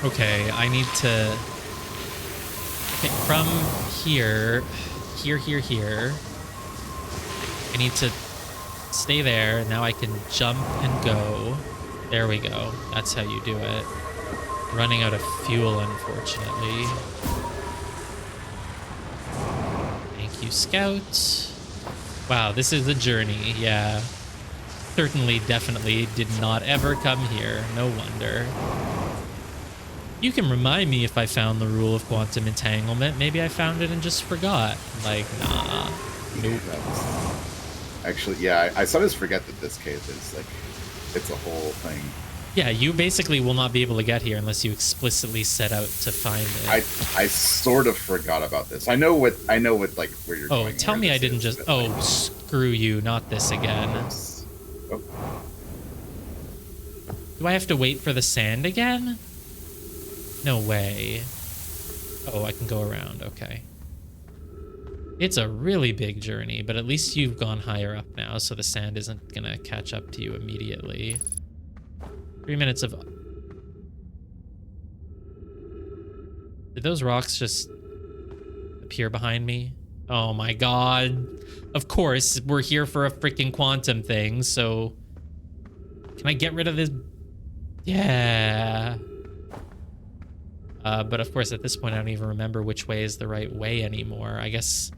God. Okay, I need to... Okay, from here, here. I need to stay there. Now I can jump and go. There we go. That's how you do it. Running out of fuel, unfortunately. Thank you, Scout. Wow, this is a journey. Yeah. Certainly, definitely did not ever come here. No wonder. You can remind me if I found the rule of quantum entanglement. Maybe I found it and just forgot. Like, nah. Nope. Actually, yeah, I sometimes forget that this cave is, like, it's a whole thing. Yeah, you basically will not be able to get here unless you explicitly set out to find it. I sort of forgot about this. I know what like where you're going. Oh, tell me I didn't just... Oh, screw you, not this again. Oh. Do I have to wait for the sand again? No way. Oh, I can go around. Okay. It's a really big journey, but at least you've gone higher up now, so the sand isn't gonna catch up to you immediately. 3 minutes of... Did those rocks just appear behind me? Oh my god. Of course, we're here for a freaking quantum thing, so... Can I get rid of this? Yeah. But of course, at this point, I don't even remember which way is the right way anymore. I guess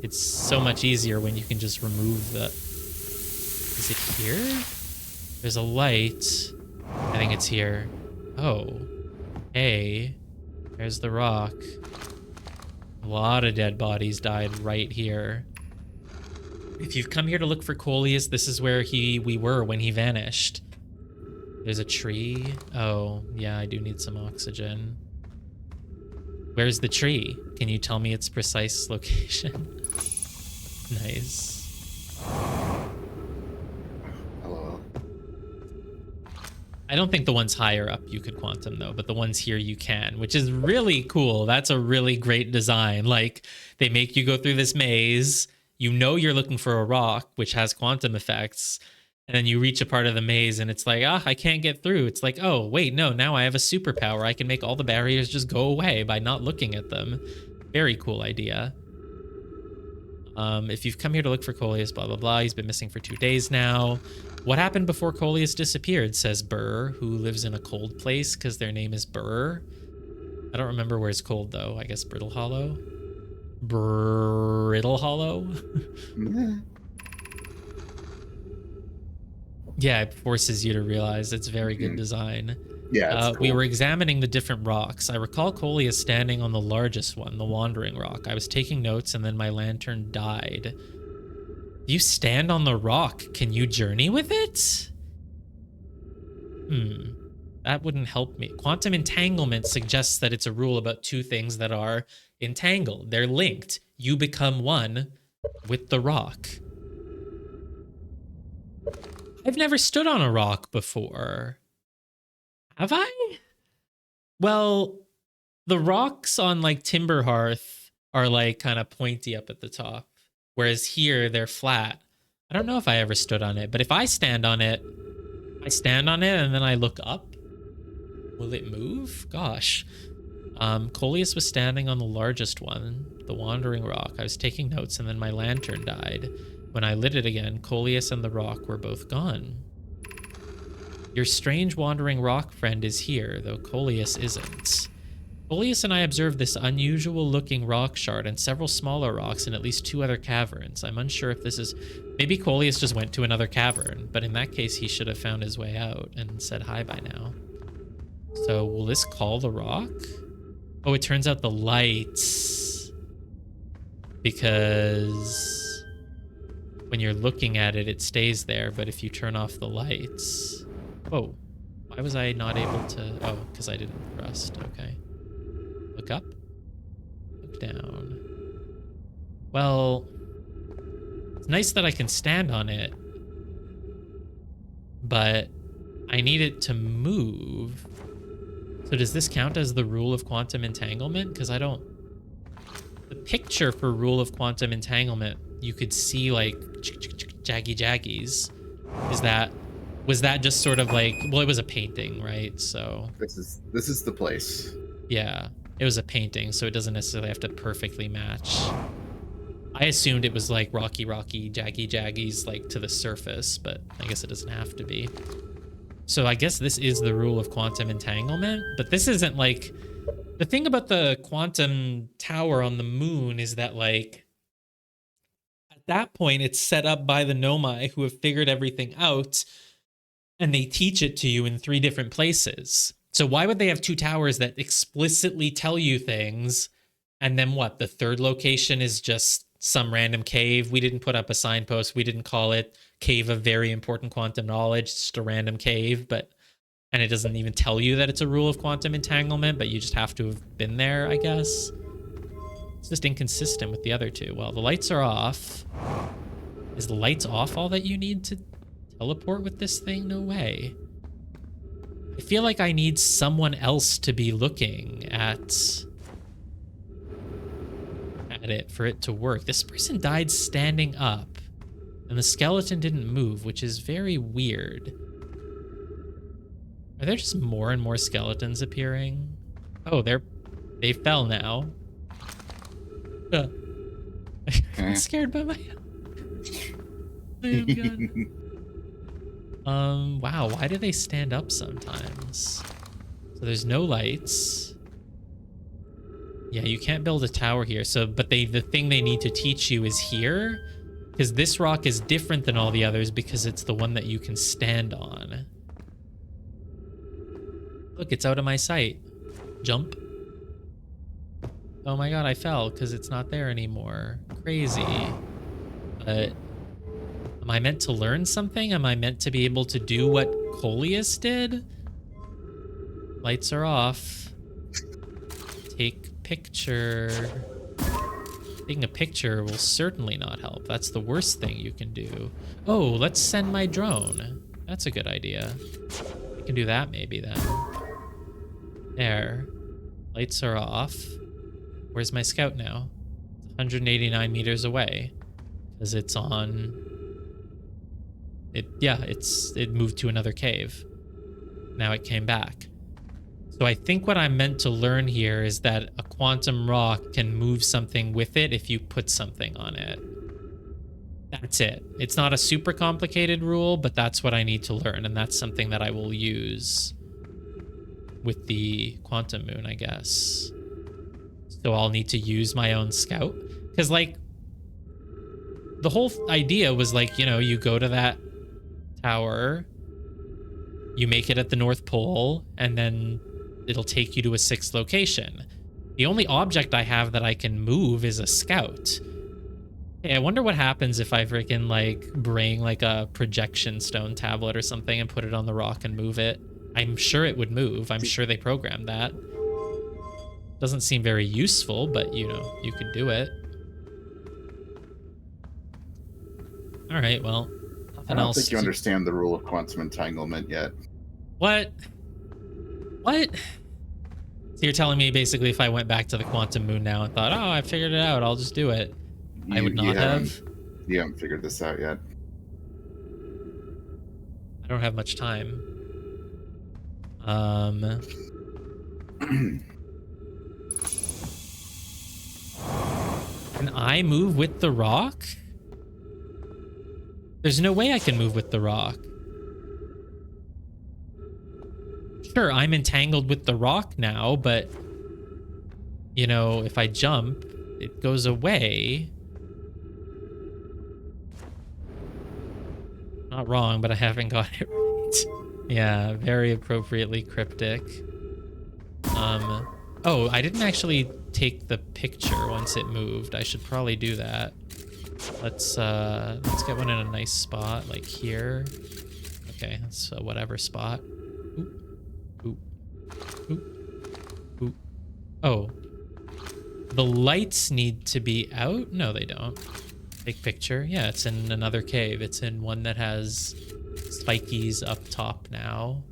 it's so much easier when you can just remove the... Is it here? There's a light. I think it's here. Oh. Hey. There's the rock. A lot of dead bodies died right here. If you've come here to look for Coleus, this is where we were when he vanished. There's a tree. Oh, yeah, I do need some oxygen. Where's the tree? Can you tell me its precise location? Nice. Hello. I don't think the ones higher up you could quantum, though, but the ones here you can, which is really cool. That's a really great design. Like, they make you go through this maze. You know you're looking for a rock, which has quantum effects. And then you reach a part of the maze and it's like, I can't get through. It's like, oh, wait, no, now I have a superpower. I can make all the barriers just go away by not looking at them. Very cool idea. If you've come here to look for Coleus, blah, blah, blah. He's been missing for 2 days now. What happened before Coleus disappeared, says Burr, who lives in a cold place because their name is Burr. I don't remember where it's cold, though. I guess Brittle Hollow? Brittle Hollow? Yeah, it forces you to realize it's very good design. Yeah, it's cool. We were examining the different rocks. I recall Coleus standing on the largest one, the Wandering Rock. I was taking notes and then my lantern died. You stand on the rock. Can you journey with it? That wouldn't help me. Quantum entanglement suggests that it's a rule about two things that are entangled. They're linked. You become one with the rock. I've never stood on a rock before. Have I? Well, the rocks on like Timberhearth are like kind of pointy up at the top, whereas here they're flat. I don't know if I ever stood on it, but if I stand on it, and then I look up, will it move? Gosh. Coleus was standing on the largest one, the Wandering Rock. I was taking notes and then my lantern died. When I lit it again, Coleus and the rock were both gone. Your strange wandering rock friend is here, though Coleus isn't. Coleus and I observed this unusual-looking rock shard and several smaller rocks in at least 2 other caverns. I'm unsure if this is... Maybe Coleus just went to another cavern, but in that case, he should have found his way out and said hi by now. So, will this call the rock? Oh, it turns out the lights. Because when you're looking at it, it stays there, but if you turn off the lights... Oh, why was I not able to... Oh, because I didn't thrust. Okay. Look up. Look down. Well, it's nice that I can stand on it, but I need it to move. So does this count as the rule of quantum entanglement? Because I don't... The picture for rule of quantum entanglement, you could see like jaggies. Was that just sort of like... Well, it was a painting, right? So... This is the place. Yeah. It was a painting, so it doesn't necessarily have to perfectly match. I assumed it was like rocky, jaggies, like to the surface, but I guess it doesn't have to be. So I guess this is the rule of quantum entanglement, but this isn't like... The thing about the quantum tower on the moon is that, like, at that point, it's set up by the Nomai who have figured everything out, and they teach it to you in 3 different places. So why would they have 2 towers that explicitly tell you things, and then what? The 3rd location is just some random cave. We didn't put up a signpost. We didn't call it Cave of Very Important Quantum Knowledge. It's just a random cave, and it doesn't even tell you that it's a rule of quantum entanglement, but you just have to have been there, I guess. It's just inconsistent with the other 2. Well, the lights are off. Is the lights off all that you need to teleport with this thing? No way. I feel like I need someone else to be looking at it for it to work. This person died standing up, and the skeleton didn't move, which is very weird. Are there just more and more skeletons appearing? Oh, they fell now. I'm scared by my... Oh, God. Wow, why do they stand up sometimes? So there's no lights. Yeah, you can't build a tower here. So, but the thing they need to teach you is here, because this rock is different than all the others because it's the one that you can stand on. Look, it's out of my sight. Jump. Oh my God, I fell because it's not there anymore. Crazy. But am I meant to learn something? Am I meant to be able to do what Coleus did? Lights are off. Take picture. Taking a picture will certainly not help. That's the worst thing you can do. Oh, let's send my drone. That's a good idea. I can do that maybe then. There. Lights are off. Where's my scout now? It's 189 meters away. Because it's on... It moved to another cave. Now it came back. So I think what I'm meant to learn here is that a quantum rock can move something with it if you put something on it. That's it. It's not a super complicated rule, but that's what I need to learn, and that's something that I will use with the quantum moon, I guess. So I'll need to use my own scout. Because, like, the whole idea was, like, you know, you go to that tower, you make it at the North Pole, and then it'll take you to a 6th location. The only object I have that I can move is a scout. Hey, I wonder what happens if I freaking, like, bring, like, a projection stone tablet or something and put it on the rock and move it. I'm sure it would move. I'm sure they programmed that. Doesn't seem very useful, but, you know, you could do it. All right, well, I don't think you understand the rule of quantum entanglement yet. What? What? So you're telling me basically if I went back to the quantum moon now and thought, oh, I figured it out, I'll just do it. I would not have. You haven't figured this out yet. I don't have much time. Can I move with the rock? There's no way I can move with the rock. Sure, I'm entangled with the rock now, but you know, if I jump, it goes away. Not wrong, but I haven't got it right. Yeah, very appropriately cryptic. Oh, I didn't actually take the picture once it moved. I should probably do that. Let's get one in a nice spot, like here. Okay, that's a whatever spot. Oop. Oop. Oop. Oop. Oh. The lights need to be out? No, they don't. Take picture. Yeah, it's in another cave. It's in one that has spikies up top now.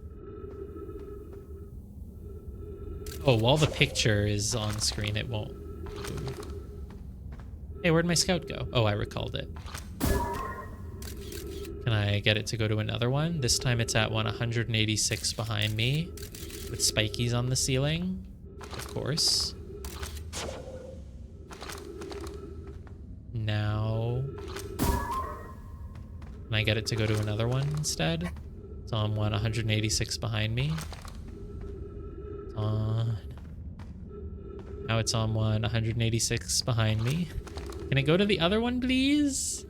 Oh, while the picture is on screen, it won't move. Hey, where'd my scout go? Oh, I recalled it. Can I get it to go to another one? This time it's at 186 behind me with spikies on the ceiling, of course. Now, can I get it to go to another one instead? It's on 186 behind me. Now it's on 186 behind me. Can it go to the other one, please?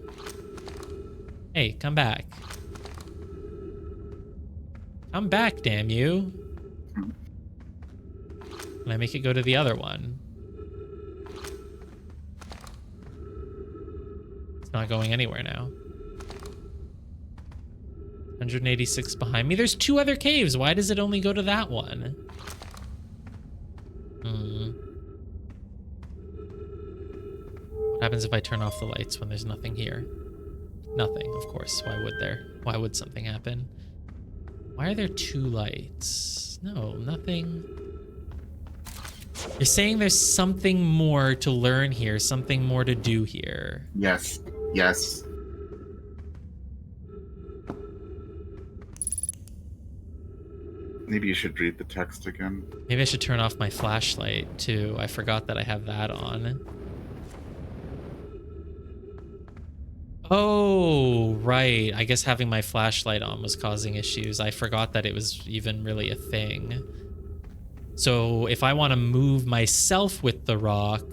Hey, come back. Come back, damn you. Can I make it go to the other one? It's not going anywhere now. 186 behind me. There's 2 other caves. Why does it only go to that one? What happens if I turn off the lights when there's nothing here? Nothing, of course. Why would there? Why would something happen? Why are there 2 lights? No, nothing. You're saying there's something more to learn here, something more to do here. Yes. Yes. Maybe you should read the text again. Maybe I should turn off my flashlight too. I forgot that I have that on. Oh, right. I guess having my flashlight on was causing issues. I forgot that it was even really a thing. So if I want to move myself with the rock,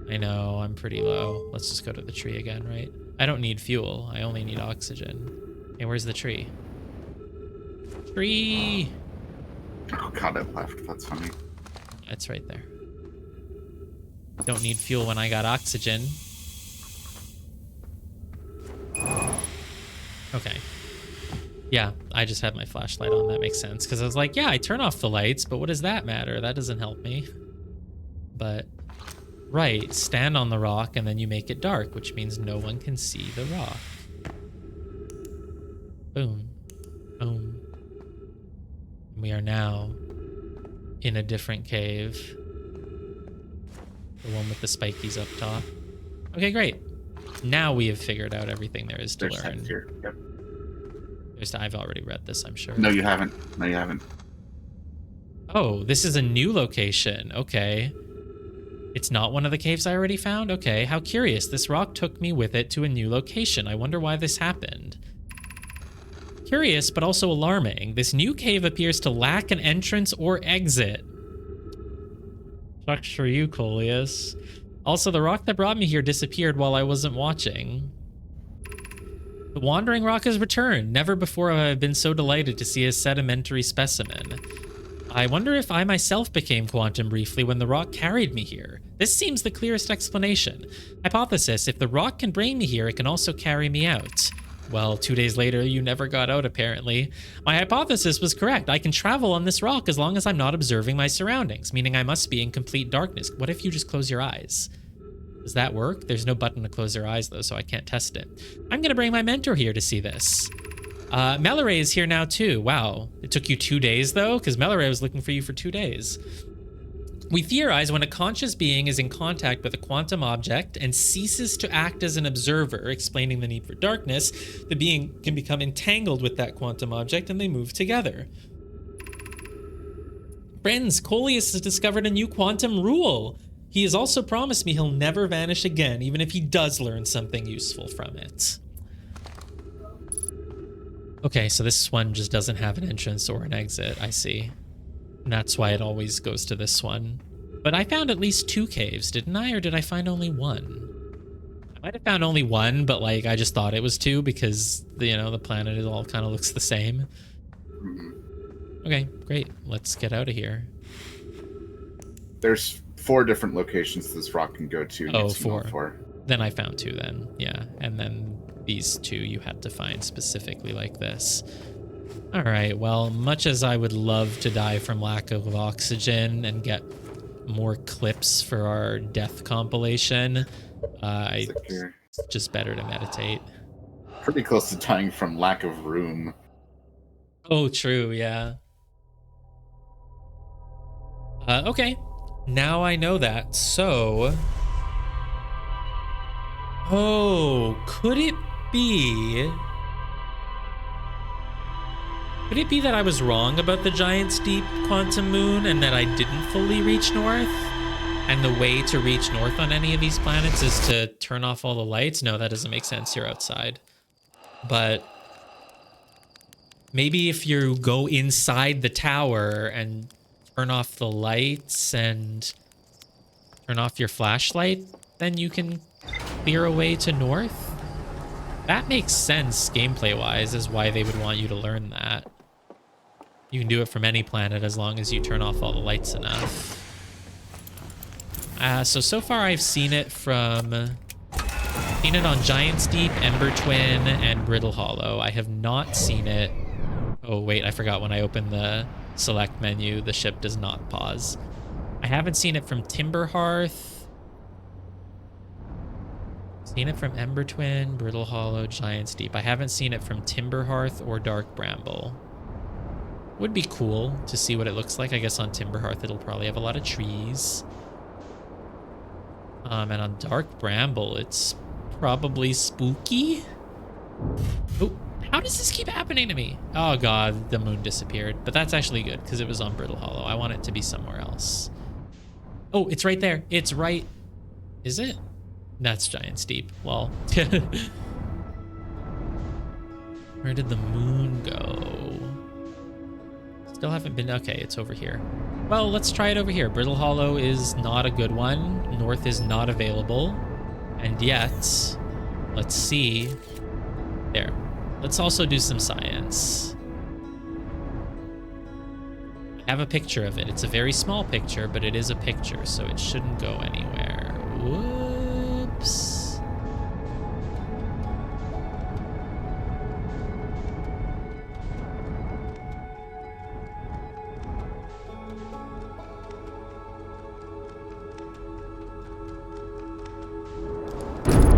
I know I'm pretty low. Let's just go to the tree again, right? I don't need fuel. I only need oxygen. Hey, where's the tree? Tree! Oh god, it left. That's funny. It's right there. Don't need fuel when I got oxygen. Okay. Yeah, I just had my flashlight on. That makes sense. Because I was like, yeah, I turn off the lights, but what does that matter? That doesn't help me. But, right, stand on the rock and then you make it dark, which means no one can see the rock. Boom. Boom. We are now in a different cave. The one with the spikies up top. Okay, great. Now we have figured out everything there is to learn. Here. Yep. I've already read this, I'm sure. No, you haven't. No, you haven't. Oh, this is a new location. Okay. It's not one of the caves I already found? Okay, how curious. This rock took me with it to a new location. I wonder why this happened. Curious, but also alarming. This new cave appears to lack an entrance or exit. Sucks for you, Coleus. Also, the rock that brought me here disappeared while I wasn't watching. The wandering rock has returned. Never before have I been so delighted to see a sedimentary specimen. I wonder if I myself became quantum briefly when the rock carried me here. This seems the clearest explanation. Hypothesis, if the rock can bring me here, it can also carry me out. Well, 2 days later, you never got out, apparently. My hypothesis was correct. I can travel on this rock as long as I'm not observing my surroundings, meaning I must be in complete darkness. What if you just close your eyes? Does that work? There's no button to close your eyes, though, so I can't test it. I'm going to bring my mentor here to see this. Melore is here now, too. Wow. It took you 2 days, though? Because Melore was looking for you for 2 days. We theorize when a conscious being is in contact with a quantum object and ceases to act as an observer, explaining the need for darkness, the being can become entangled with that quantum object and they move together. Friends, Coleus has discovered a new quantum rule. He has also promised me he'll never vanish again, even if he does learn something useful from it. Okay, so this one just doesn't have an entrance or an exit. I see. And that's why it always goes to this one. But I found at least 2 caves, didn't I? Or did I find only 1? I might have found only 1, but like I just thought it was 2 because the planet is all kind of looks the same. Okay, great. Let's get out of here. There's 4 different locations this rock can go to. Oh, 4. Then I found 2 then. Yeah, and then these 2 you had to find specifically like this. All right, well, much as I would love to die from lack of oxygen and get more clips for our death compilation, it's just better to meditate. Pretty close to dying from lack of room. Oh, true, yeah. Okay, now I know that. So, could it be that I was wrong about the Giant's Deep quantum moon and that I didn't fully reach north? And the way to reach north on any of these planets is to turn off all the lights? No, that doesn't make sense. You're outside. But maybe if you go inside the tower and turn off the lights and turn off your flashlight, then you can clear a way to north? That makes sense gameplay-wise as why they would want you to learn that. You can do it from any planet as long as you turn off all the lights enough. So far I've seen it on Giant's Deep, Ember Twin, and Brittle Hollow. I have not seen it. Oh wait, I forgot when I open the select menu, the ship does not pause. I haven't seen it from Timberhearth. Seen it from Ember Twin, Brittle Hollow, Giant's Deep. I haven't seen it from Timberhearth or Dark Bramble. Would be cool to see what it looks like. I guess on Timberhearth it'll probably have a lot of trees. And on Dark Bramble it's probably spooky. Oh, how does this keep happening to me? Oh god, the moon disappeared. But that's actually good because it was on Brittle Hollow. I want it to be somewhere else. Oh, it's right there. It's right. Is it? That's Giant's Deep. Well, where did the moon go? Still haven't been. Okay, it's over here. Well, let's try it over here. Brittle Hollow is not a good one. North is not available. And yet, let's see. There. Let's also do some science. I have a picture of it. It's a very small picture, but it is a picture, so it shouldn't go anywhere. Whoops.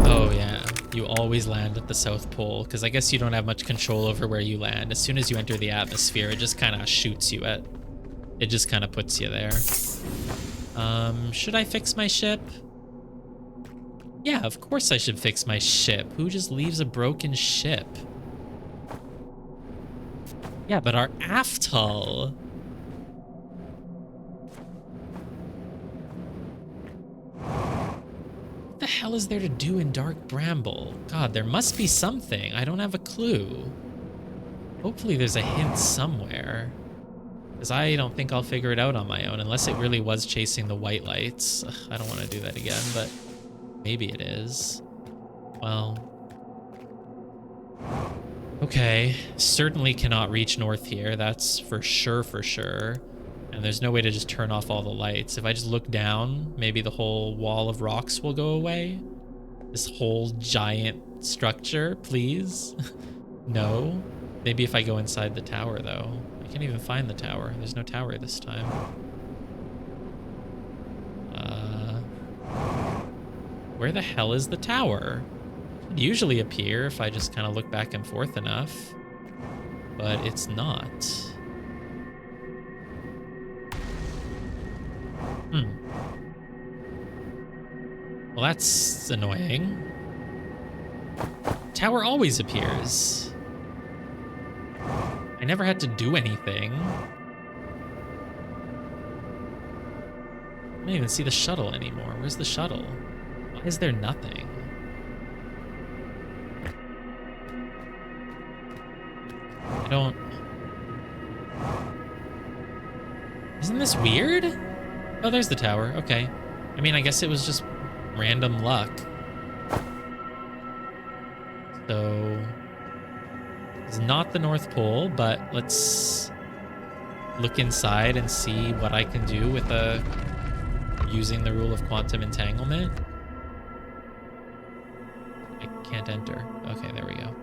Oh yeah, you always land at the South Pole, because I guess you don't have much control over where you land. As soon as you enter the atmosphere, it just kind of shoots you at... It just kind of puts you there. Should I fix my ship? Yeah, of course I should fix my ship. Who just leaves a broken ship? Yeah, but our aft hull... What the hell is there to do in Dark Bramble? God, there must be something. I don't have a clue. Hopefully there's a hint somewhere. Because I don't think I'll figure it out on my own, unless it really was chasing the white lights. Ugh, I don't want to do that again, but maybe it is. Well... Okay, certainly cannot reach north here, that's for sure, for sure. And there's no way to just turn off all the lights. If I just look down, maybe the whole wall of rocks will go away. This whole giant structure, please. No. Maybe if I go inside the tower, though. I can't even find the tower. There's no tower this time. Where the hell is the tower? It would usually appear if I just kind of look back and forth enough. But it's not. Well, that's annoying. Tower always appears. I never had to do anything. I don't even see the shuttle anymore. Where's the shuttle? Why is there nothing? don't... Isn't this weird? Oh, there's the tower. Okay. I mean, I guess it was just random luck. So... It's not the North Pole, but let's look inside and see what I can do with using the rule of quantum entanglement. I can't enter. Okay, there we go.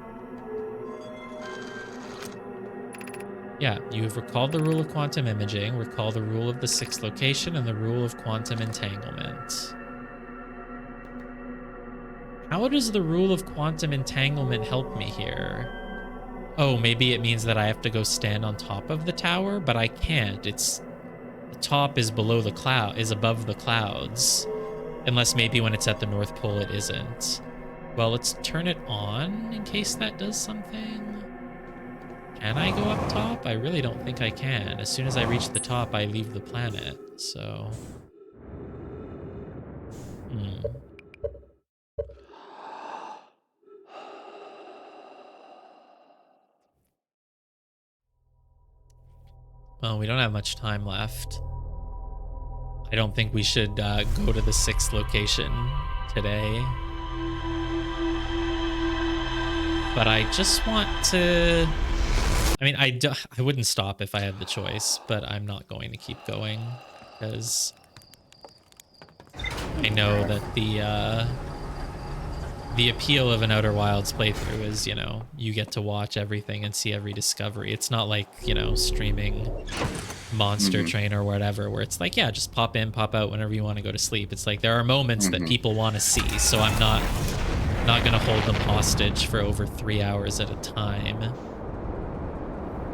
Yeah, you have recalled the rule of quantum imaging, recall the rule of the sixth location, and the rule of quantum entanglement. How does the rule of quantum entanglement help me here? Oh, maybe it means that I have to go stand on top of the tower, but I can't. The top is below the cloud, is above the clouds. Unless maybe when it's at the North Pole it isn't. Well, let's turn it on in case that does something. Can I go up top? I really don't think I can. As soon as I reach the top, I leave the planet, so... Well, we don't have much time left. I don't think we should go to the sixth location today. But I just want to... I mean, I wouldn't stop if I had the choice, but I'm not going to keep going because I know that the appeal of an Outer Wilds playthrough is, you know, you get to watch everything and see every discovery. It's not like, you know, streaming Monster Train or whatever, where it's like, yeah, just pop in, pop out whenever you want to go to sleep. It's like there are moments that people want to see, so I'm not gonna hold them hostage for over 3 hours at a time.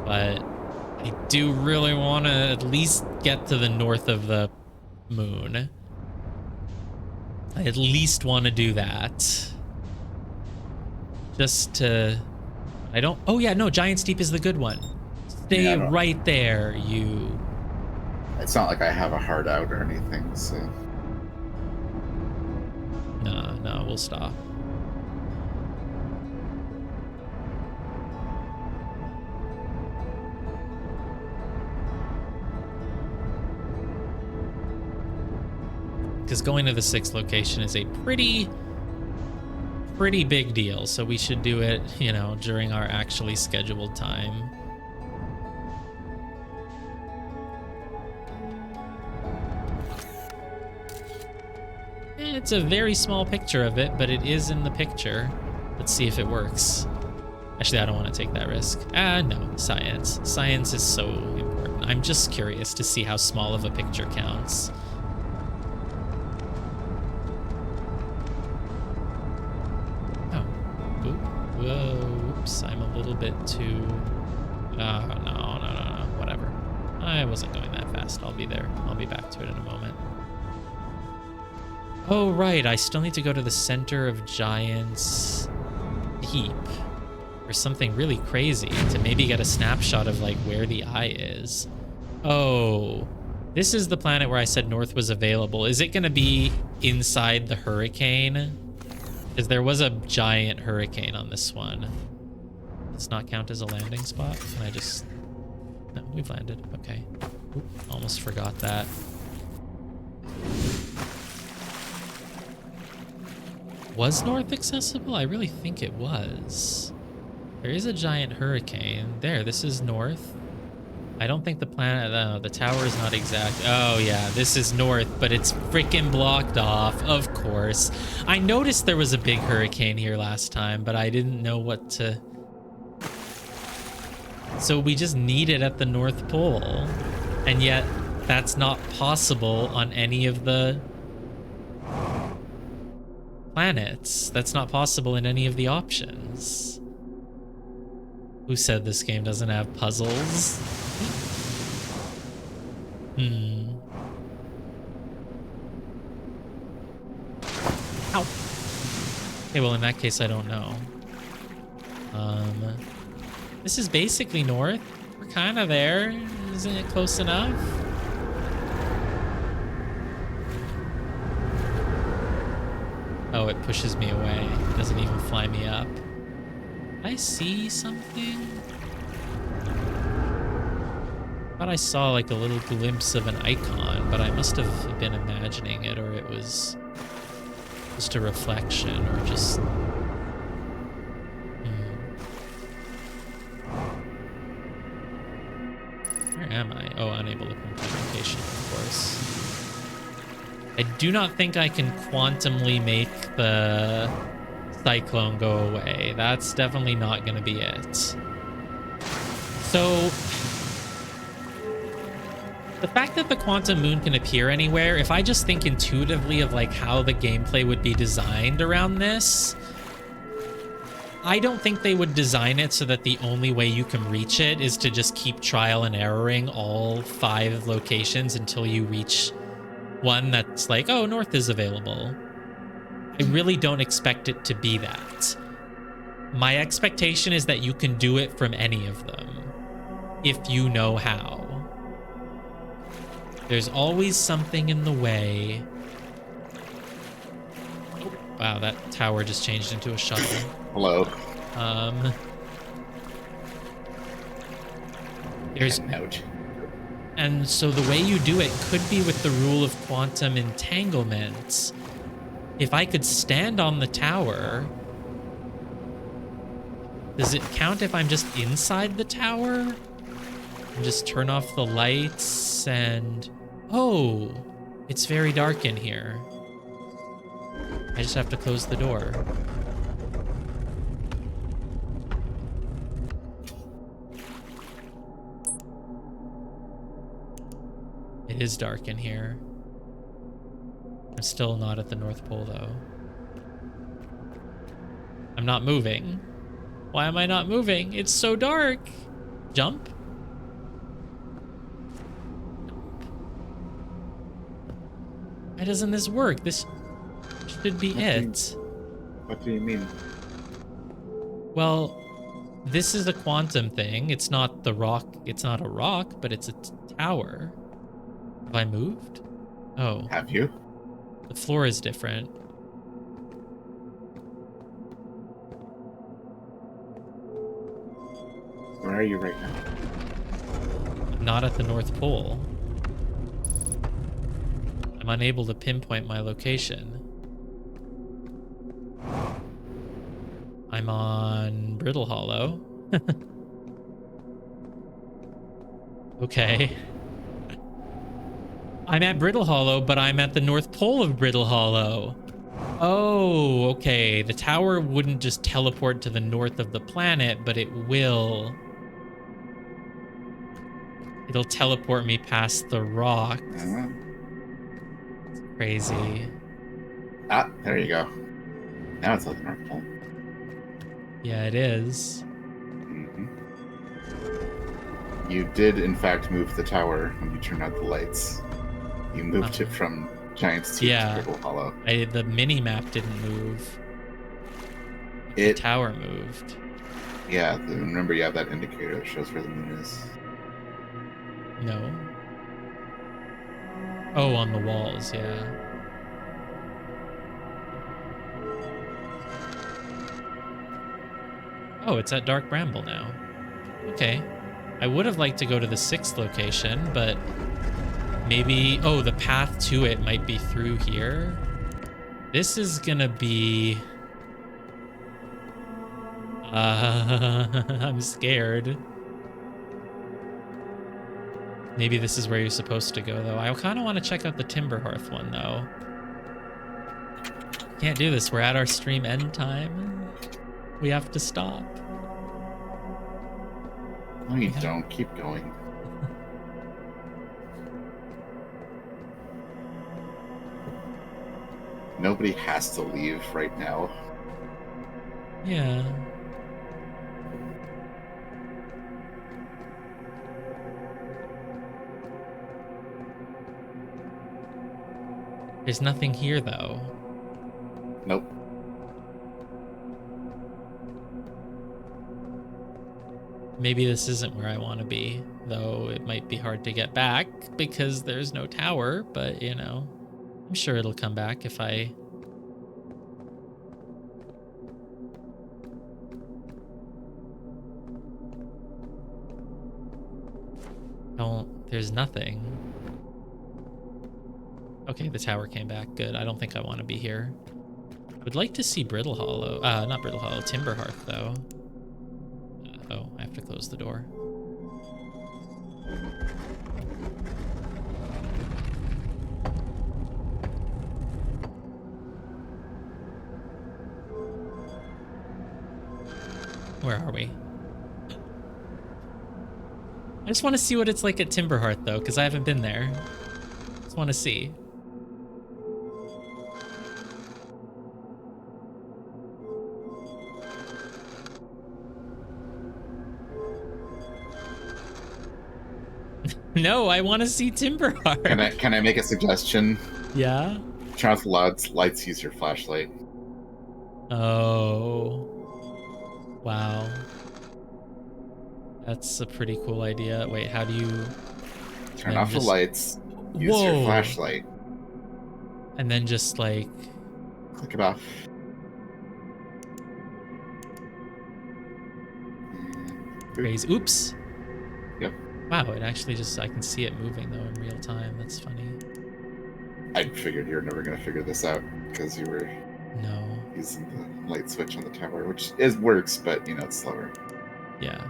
But I do really want to at least get to the north of the moon. I at least want to do that. Just to... I don't... Oh yeah, no, Giant's Deep is the good one. Stay right there, you... It's not like I have a heart out or anything, so... No, we'll stop. Because going to the sixth location is a pretty big deal, so we should do it, you know, during our actually scheduled time. It's a very small picture of it, but it is in the picture. Let's see if it works. Actually, I don't want to take that risk. No, science. Science is so important. I'm just curious to see how small of a picture counts. Whoa, oops, I'm a little bit too... no, whatever. I wasn't going that fast. I'll be there. I'll be back to it in a moment. Oh, right, I still need to go to the center of Giant's Deep or something really crazy to maybe get a snapshot of, like, where the eye is. Oh, this is the planet where I said North was available. Is it going to be inside the hurricane? Because there was a giant hurricane on this one. Does not count as a landing spot. Can I just... No, we've landed. Okay. Oop, almost forgot that. Was North accessible? I really think it was. There is a giant hurricane. There, this is North. I don't think the planet... the tower is not exact. Oh, yeah, this is North, but it's freaking blocked off, of course. I noticed there was a big hurricane here last time, but I didn't know what to... So we just need it at the North Pole, and yet that's not possible on any of the planets. That's not possible in any of the options. Who said this game doesn't have puzzles? Ow. Okay, well, in that case, I don't know. This is basically North. We're kind of there. Isn't it close enough? Oh, it pushes me away. It doesn't even fly me up. I see something. Thought I saw like a little glimpse of an icon, but I must have been imagining it, or it was just a reflection, or just... Where am I? Oh, unable to pinpoint location, of course. I do not think I can quantumly make the cyclone go away. That's definitely not going to be it. So... the fact that the quantum moon can appear anywhere, if I just think intuitively of like how the gameplay would be designed around this, I don't think they would design it so that the only way you can reach it is to just keep trial and erroring all 5 locations until you reach one that's like, oh, north is available. I really don't expect it to be that. My expectation is that you can do it from any of them if you know how. There's always something in the way. Oh, wow, that tower just changed into a shuttle. Hello. There's... Ouch. And so the way you do it could be with the rule of quantum entanglement. If I could stand on the tower... Does it count if I'm just inside the tower? And just turn off the lights and... Oh! It's very dark in here. I just have to close the door. It is dark in here. I'm still not at the North Pole, though. I'm not moving. Why am I not moving? It's so dark. Jump? Why doesn't this work? This should be it. What do you mean? Well, this is a quantum thing. It's not the rock. It's not a rock, but it's a tower. Have I moved? Oh. Have you? The floor is different. Where are you right now? Not at the North Pole. I'm unable to pinpoint my location. I'm on Brittle Hollow. Okay. I'm at Brittle Hollow, but I'm at the North Pole of Brittle Hollow. Oh, okay. The tower wouldn't just teleport to the north of the planet, but it will. It'll teleport me past the rock. It's crazy. Ah, there you go. Now it's at the North Pole. Yeah, it is. Mm-hmm. You did, in fact, move the tower when you turned out the lights. You moved it from Giant's Teeth to Brittle Hollow. The mini-map didn't move. The tower moved. Yeah, remember you have that indicator that shows where the moon is. No. Oh, on the walls, yeah. Oh, it's at Dark Bramble now. Okay. I would have liked to go to the 6th location, but maybe... Oh, the path to it might be through here. This is gonna be... I'm scared. Maybe this is where you're supposed to go, though. I kind of want to check out the Timberhearth one, though. Can't do this. We're at our stream end time. We have to stop. No, you don't. Keep going. Nobody has to leave right now. Yeah. There's nothing here, though. Nope. Maybe this isn't where I want to be, though it might be hard to get back because there's no tower, but, you know, I'm sure it'll come back if I... There's nothing. Okay, the tower came back. Good. I don't think I want to be here. I would like to see Brittle Hollow. Not Brittle Hollow, Timberhearth, though. Oh, I have to close the door. Where are we? I just want to see what it's like at Timberhearth, though, because I haven't been there. Just want to see. No, I want to see Timberhearth. Can I make a suggestion? Yeah? Turn off the lights, use your flashlight. Oh. Wow. That's a pretty cool idea. Wait, how do you... Turn off the lights, use Whoa. your flashlight. And then just, like... Click it off. Crazy. Oops. Yep. Wow, it actually just... I can see it moving, though, in real time. That's funny. I figured you were never going to figure this out because you were using the light switch on the tower, which works, but, you know, it's slower. Yeah.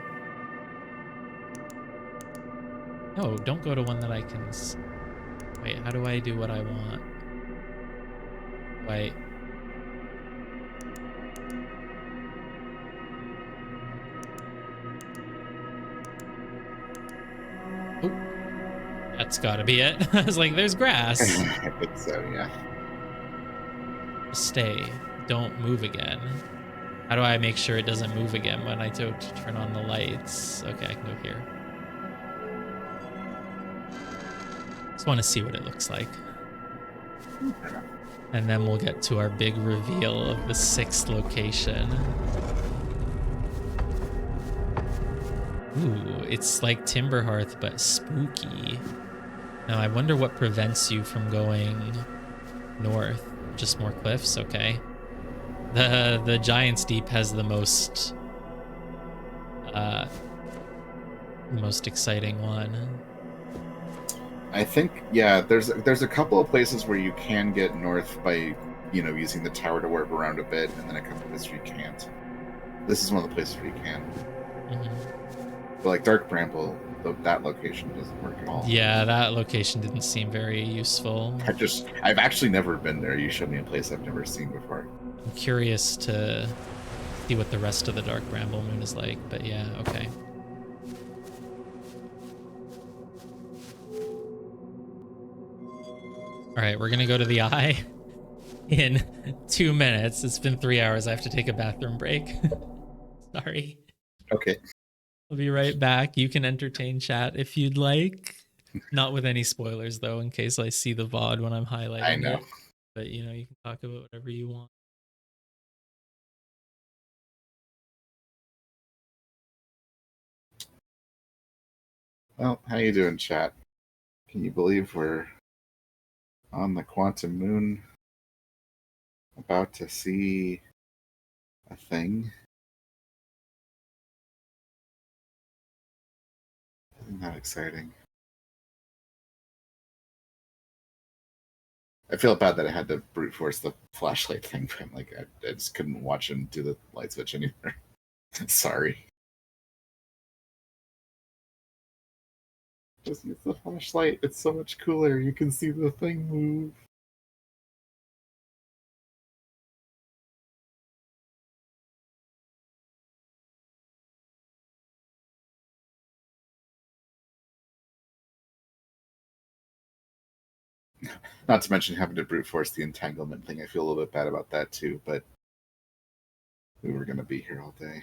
No, don't go to one that I can... Wait, how do I do what I want? Wait. Oh. That's gotta be it. I was like, there's grass. I think so, yeah. Stay. Don't move again. How do I make sure it doesn't move again when I turn on the lights? Okay, I can go here. Just want to see what it looks like. And then we'll get to our big reveal of the 6th location. Ooh, it's like Timberhearth, but spooky. Now, I wonder what prevents you from going north. Just more cliffs? Okay. The Giant's Deep has the most exciting one. I think, yeah, there's a couple of places where you can get north by, you know, using the tower to warp around a bit, and then a couple of places where you can't. This is one of the places where you can. Mm-hmm. But like Dark Bramble, that location doesn't work at all. Yeah, that location didn't seem very useful. I've actually never been there. You showed me a place I've never seen before. I'm curious to see what the rest of the Dark Bramble Moon is like, but yeah, okay. All right, we're gonna go to the eye in 2 minutes. It's been 3 hours. I have to take a bathroom break. Sorry. Okay. I'll be right back. You can entertain chat if you'd like. Not with any spoilers, though, in case I see the VOD when I'm highlighting I know. it. But, you know, you can talk about whatever you want. Well, how you doing, chat? Can you believe we're on the Quantum Moon, about to see a thing? Isn't that exciting? I feel bad that I had to brute force the flashlight thing, but I'm like, I just couldn't watch him do the light switch anymore. Sorry. Just use the flashlight. It's so much cooler. You can see the thing move. Not to mention having to brute force the entanglement thing. I feel a little bit bad about that too, but we were going to be here all day.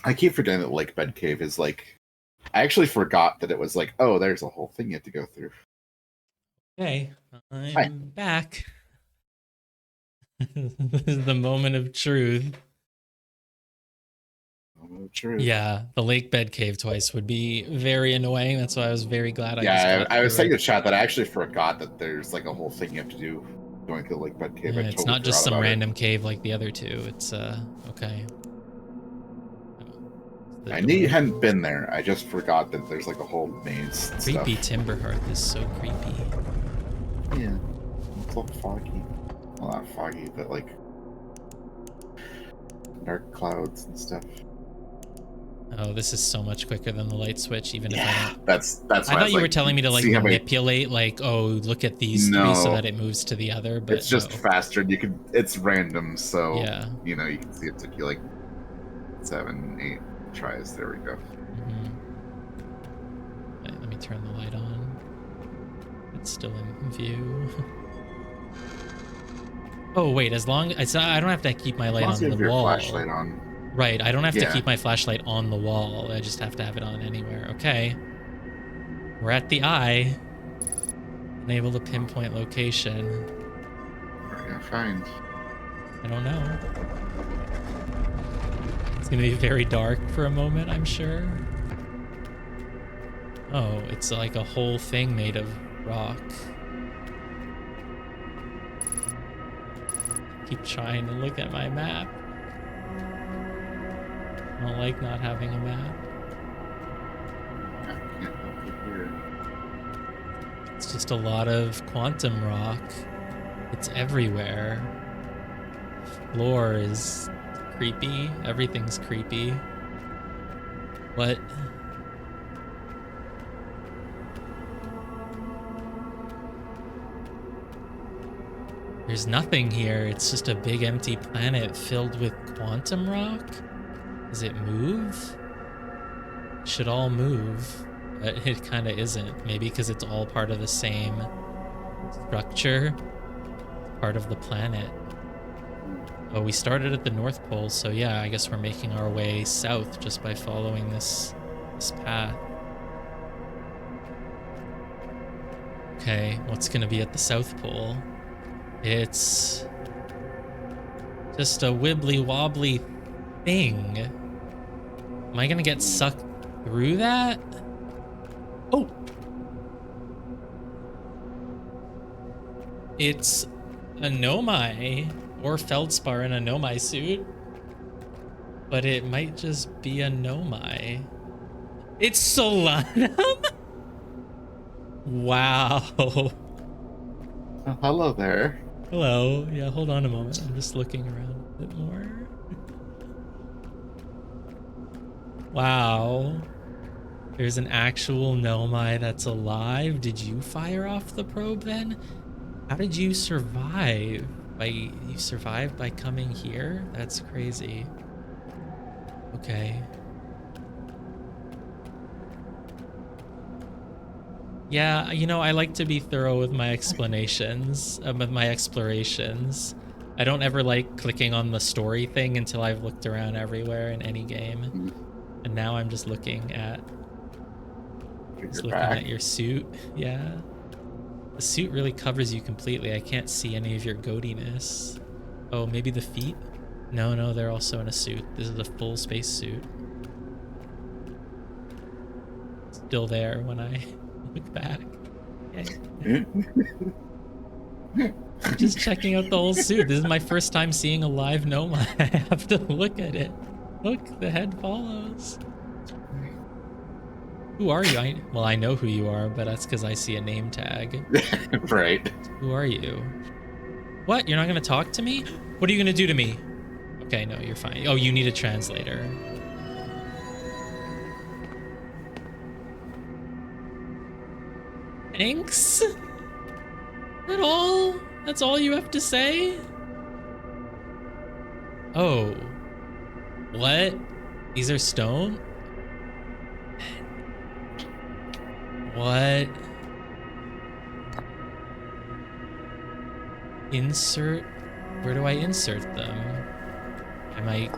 I keep forgetting that Lake Bed Cave is like. I actually forgot that it was like, oh, there's a whole thing you have to go through. Okay, Hi. I'm back. This is the moment of truth. Oh, true. Yeah, the lake bed cave twice would be very annoying. That's why I was very glad I just Yeah, got I was through saying it. to chat that I actually forgot that there's like a whole thing you have to do going to the Lake Bed Cave. I It's totally not just forgot some about random cave like the other two. It's okay. it. I knew you hadn't been there. I just forgot that there's like a whole maze and Creepy stuff. timber hearth is so creepy. Yeah, it's all foggy. Well, not foggy, but like dark clouds and stuff. Oh, this is so much quicker than the light switch, even if I Yeah, don't. that's. I Why thought you were like, telling me to like see how many- manipulate, like, oh, look at these three so No. that it moves to the other, but It's just no. faster. And you can. It's random, so Yeah. you know you can see it took you like 7, 8 tries. There we go. Okay, let me turn the light on. It's still in view. Oh wait, as long as I don't have to keep my light As long on as you the have your wall. flashlight on. Right, I don't have to Yeah. keep my flashlight on the wall. I just have to have it on anywhere. Okay. We're at the eye. Unable to pinpoint location. What are you gonna find? I don't know. It's gonna be very dark for a moment, I'm sure. Oh, it's like a whole thing made of rock. Keep trying to look at my map. I don't like not having a map. I can't help you here. It's just a lot of quantum rock. It's everywhere. Floor is creepy. Everything's creepy. What? There's nothing here. It's just a big empty planet filled with quantum rock. Does it move? It should all move, but it kind of isn't. Maybe because it's all part of the same structure, part of the planet. Oh, we started at the North Pole, so yeah, I guess we're making our way south just by following this path. Okay, what's gonna be at the South Pole? It's just a wibbly wobbly thing. Am I gonna get sucked through that? Oh! It's a Nomai, or Feldspar in a Nomai suit. But it might just be a Nomai. It's Solanum? Wow. Oh, hello there. Hello. Yeah, hold on a moment. I'm just looking around a bit more. Wow. There's an actual Nomai that's alive. Did you fire off the probe then? How did you survive? You survived by coming here? That's crazy. Okay. Yeah, you know, I like to be thorough with my explanations, with my explorations. I don't ever like clicking on the story thing until I've looked around everywhere in any game. And now I'm just looking at your suit. Yeah. The suit really covers you completely. I can't see any of your goatiness. Oh, maybe the feet? No, they're also in a suit. This is a full space suit. Still there when I look back. Okay. I'm just checking out the whole suit. This is my first time seeing a live Nomai. I have to look at it. Look, the head follows. Who are you? Well, I know who you are, but that's because I see a name tag. Right. Who are you? What? You're not going to talk to me? What are you going to do to me? Okay, no, you're fine. Oh, you need a translator. Thanks? That all? That's all you have to say? Oh. What? These are stone? What? Insert? Where do I insert them? I might...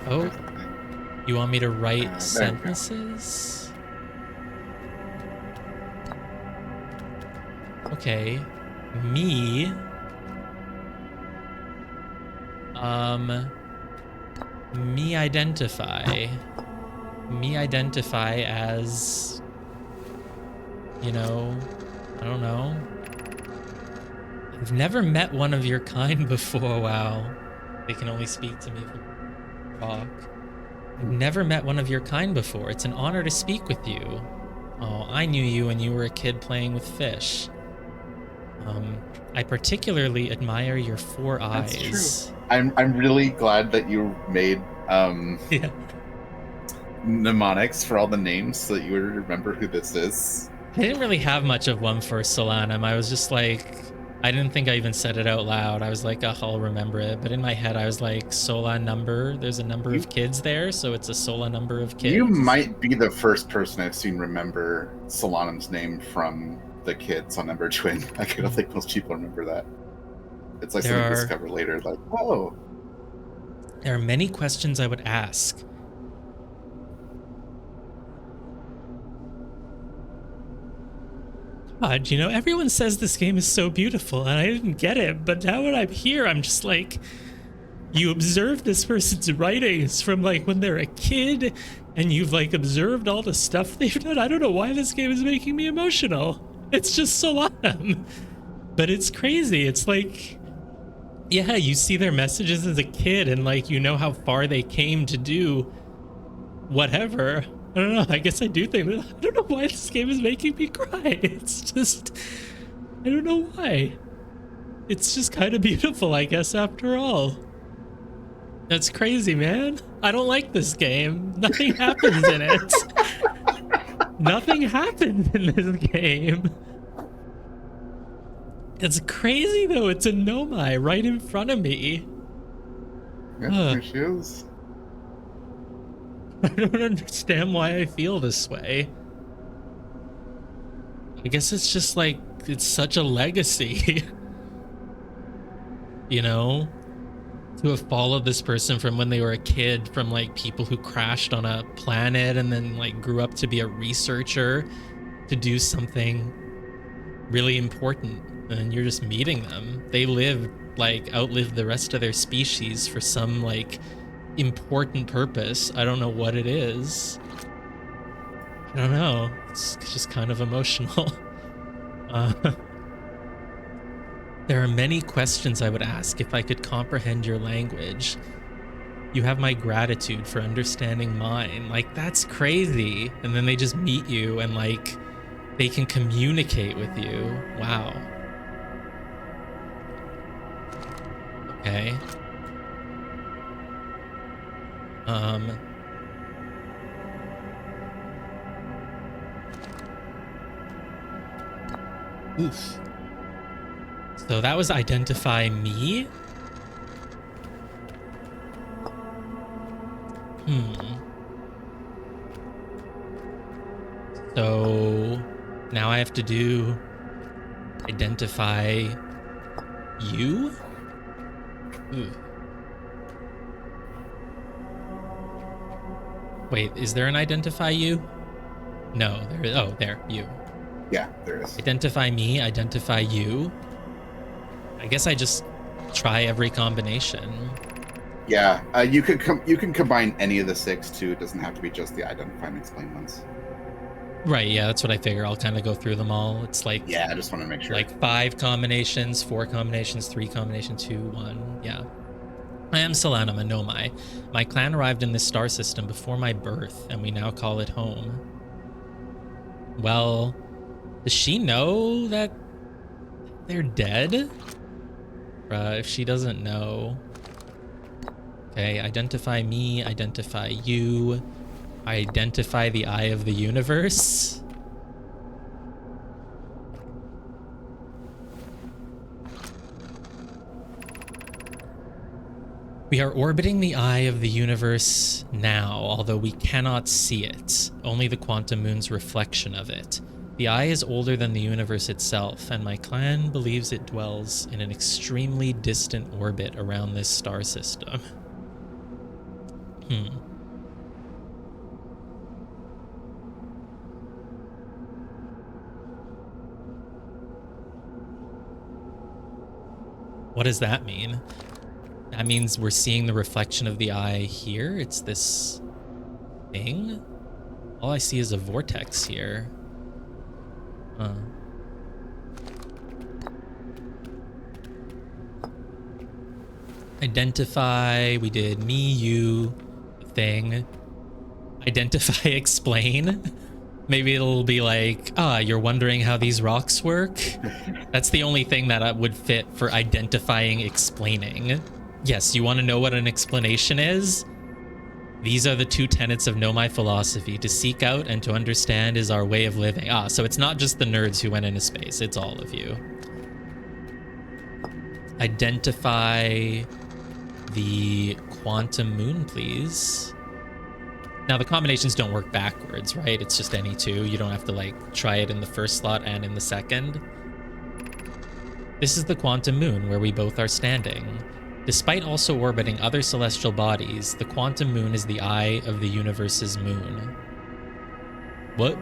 Oh, There's the thing. you want me to write There we go. sentences? Okay. Me. Me identify. Me identify as, you know, I don't know. I've never met one of your kind before. Wow. They can only speak to me if you talk. I've never met one of your kind before. It's an honor to speak with you. Oh, I knew you when you were a kid playing with fish. I particularly admire your 4 eyes. That's true. I'm really glad that you made Yeah. mnemonics for all the names so that you would remember who this is. I didn't really have much of one for Solanum. I was just like, I didn't think I even said it out loud. I was like, oh, I'll remember it. But in my head, I was like, Sola number. There's a number of kids there, so it's a Sola number of kids. You might be the first person I've seen remember Solanum's name from the kids on Number Twin. Like, I don't think most people remember that. It's like something you discover later, like, oh. There are many questions I would ask. God, you know, everyone says this game is so beautiful, and I didn't get it, but now when I'm here, I'm just like, you observe this person's writings from like when they're a kid, and you've like observed all the stuff they've done. I don't know why this game is making me emotional. It's just Solanum. But it's crazy. It's like, yeah, you see their messages as a kid, and like, you know how far they came to do whatever. I don't know. I guess I do think that. I don't know why this game is making me cry. It's just, I don't know why. It's just kind of beautiful, I guess, after all. That's crazy, man. I don't like this game. Nothing happens in it. Nothing happens in this game. It's crazy, though. It's a Nomai right in front of me. Yeah, there she is. I don't understand why I feel this way. I guess it's just like, it's such a legacy. You know? To have followed this person from when they were a kid, from like people who crashed on a planet and then like grew up to be a researcher to do something really important. And you're just meeting them. They outlived the rest of their species for some like important purpose. I don't know what it is. I don't know. It's just kind of emotional. There are many questions I would ask if I could comprehend your language. You have my gratitude for understanding mine. Like, that's crazy. And then they just meet you and like they can communicate with you. Wow. Okay. Oof. So that was identify me? So now I have to do identify you? Ooh. Wait, is there an identify you? No, there is. Oh, there, you. Yeah, there is. Identify me, identify you. I guess I just try every combination. Yeah, you can combine any of the 6 too. It doesn't have to be just the identify and explain ones. Right, yeah, that's what I figure. I'll kind of go through them all. It's like, yeah, I just want to make sure. Like 5 combinations, 4 combinations, 3 combinations, 2, 1. Yeah. I am Solanum, a Nomai. My clan arrived in this star system before my birth, and we now call it home. Well, does she know that they're dead? If she doesn't know. Okay, identify me, identify you. Identify the eye of the universe. We are orbiting the eye of the universe now, although we cannot see it, only the quantum moon's reflection of it. The eye is older than the universe itself, and my clan believes it dwells in an extremely distant orbit around this star system. Hmm. What does that mean? That means we're seeing the reflection of the eye here. It's this thing. All I see is a vortex here. Huh. Identify. We did me, you, the thing. Identify, explain. Maybe it'll be like, you're wondering how these rocks work? That's the only thing that would fit for identifying, explaining. Yes, you want to know what an explanation is? These are the two tenets of Know My Philosophy. To seek out and to understand is our way of living. So it's not just the nerds who went into space. It's all of you. Identify the quantum moon, please. Now, the combinations don't work backwards, right? It's just any two. You don't have to, like, try it in the first slot and in the second. This is the quantum moon where we both are standing. Despite also orbiting other celestial bodies, the quantum moon is the eye of the universe's moon. What?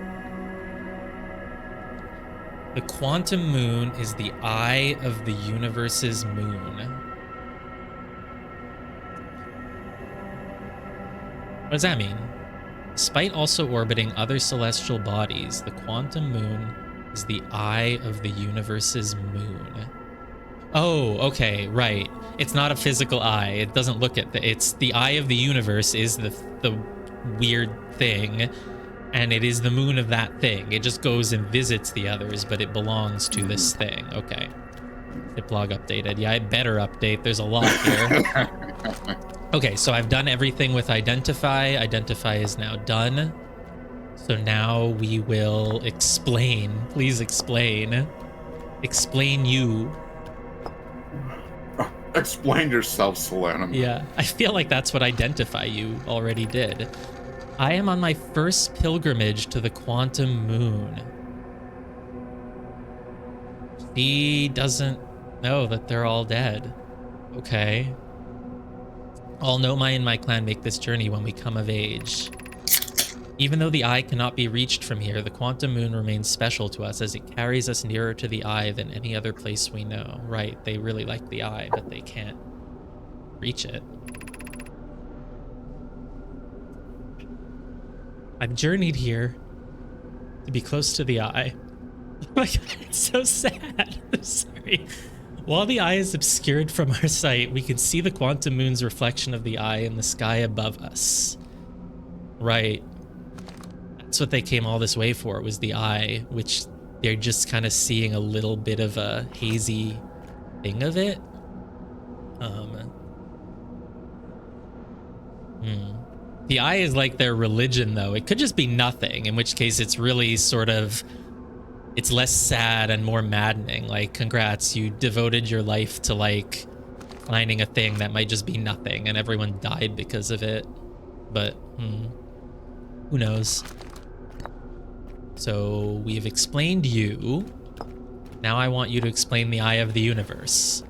The quantum moon is the eye of the universe's moon. What does that mean? Despite also orbiting other celestial bodies, the quantum moon is the eye of the universe's moon. Oh, okay, right. It's not a physical eye. It doesn't look at it's the eye of the universe is the weird thing, and it is the moon of that thing. It just goes and visits the others, but it belongs to this thing. Okay. Diplog updated. Yeah, I better update. There's a lot here. Okay, so I've done everything with identify. Identify is now done. So now we will explain. Please explain. Explain you. Explain yourself, Solanum. Yeah, I feel like that's what identify you already did. I am on my first pilgrimage to the quantum moon. She doesn't know that they're all dead. Okay. All Nomai in my clan make this journey when we come of age. Even though the eye cannot be reached from here, the quantum moon remains special to us as it carries us nearer to the eye than any other place we know. Right, they really like the eye, but they can't reach it. I've journeyed here to be close to the eye. Oh my god, it's so sad. I'm sorry. While the eye is obscured from our sight, we can see the quantum moon's reflection of the eye in the sky above us. Right. That's what they came all this way for, was the eye, which they're just kind of seeing a little bit of a hazy thing of it. The eye is like their religion, though. It could just be nothing, in which case it's really sort of... It's less sad and more maddening. Like, congrats, you devoted your life to, like, finding a thing that might just be nothing, and everyone died because of it. But, who knows? So, we have explained you. Now I want you to explain the eye of the universe.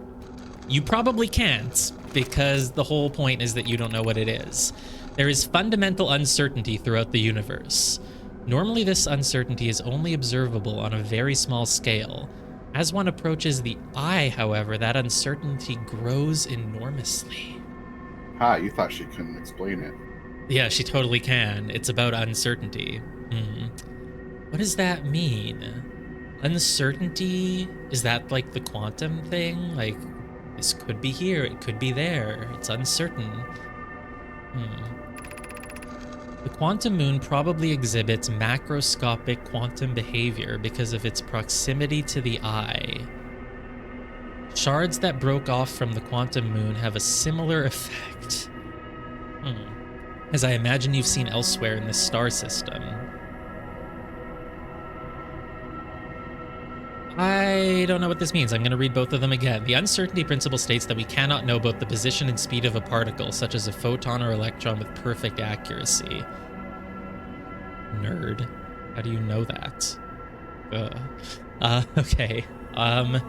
You probably can't, because the whole point is that you don't know what it is. There is fundamental uncertainty throughout the universe. Normally, this uncertainty is only observable on a very small scale. As one approaches the eye, however, that uncertainty grows enormously. You thought she couldn't explain it. Yeah, she totally can. It's about uncertainty. What does that mean? Uncertainty? Is that like the quantum thing? Like, this could be here, it could be there. It's uncertain. The quantum moon probably exhibits macroscopic quantum behavior because of its proximity to the eye. Shards that broke off from the quantum moon have a similar effect. As I imagine you've seen elsewhere in the star system. I don't know what this means. I'm going to read both of them again. The uncertainty principle states that we cannot know both the position and speed of a particle, such as a photon or electron, with perfect accuracy. Nerd. How do you know that? Okay. Oh,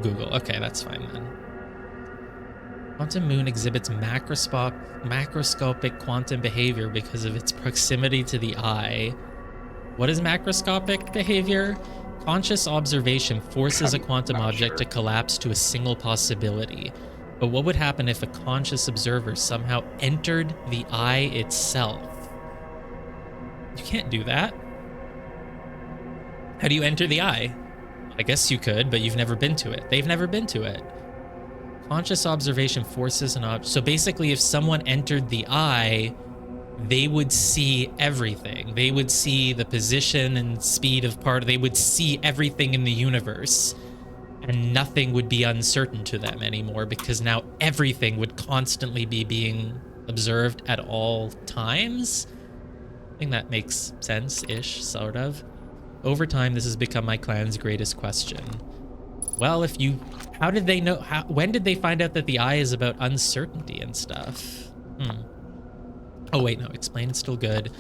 Google. Okay, that's fine then. Quantum moon exhibits macroscopic quantum behavior because of its proximity to the eye. What is macroscopic behavior? Conscious observation forces a quantum object to collapse to a single possibility. But what would happen if a conscious observer somehow entered the eye itself? You can't do that. How do you enter the eye? I guess you could, but you've never been to it. They've never been to it. Conscious observation forces an object. So basically, if someone entered the eye, they would see everything. They would see the position and speed of part. They would see everything in the universe, and nothing would be uncertain to them anymore because now everything would constantly be being observed at all times. I think that makes sense-ish, sort of. Over time, this has become my clan's greatest question. Well, how did they know? When did they find out that the eye is about uncertainty and stuff? Oh wait, no, explain is still good.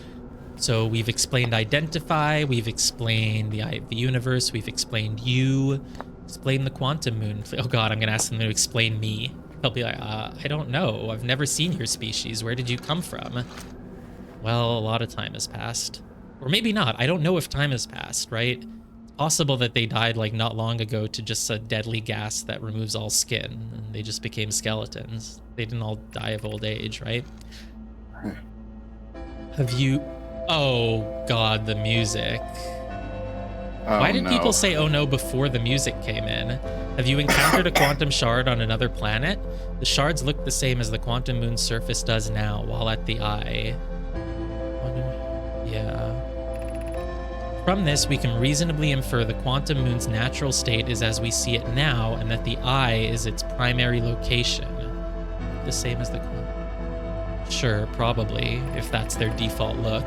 So we've explained identify, we've explained the eye of the universe, we've explained you, explain the quantum moon. Oh god, I'm gonna ask them to explain me. They'll be like, I don't know, I've never seen your species, where did you come from? Well, a lot of time has passed. Or maybe not, I don't know if time has passed, right? It's possible that they died like not long ago to just a deadly gas that removes all skin, and they just became skeletons. They didn't all die of old age, right? Have you... Oh, God, the music. Why did people say, oh no, before the music came in? Have you encountered a quantum shard on another planet? The shards look the same as the quantum moon's surface does now, while at the eye. Yeah. From this, we can reasonably infer the quantum moon's natural state is as we see it now, and that the eye is its primary location. The same as the quantum. Sure, probably, if that's their default look.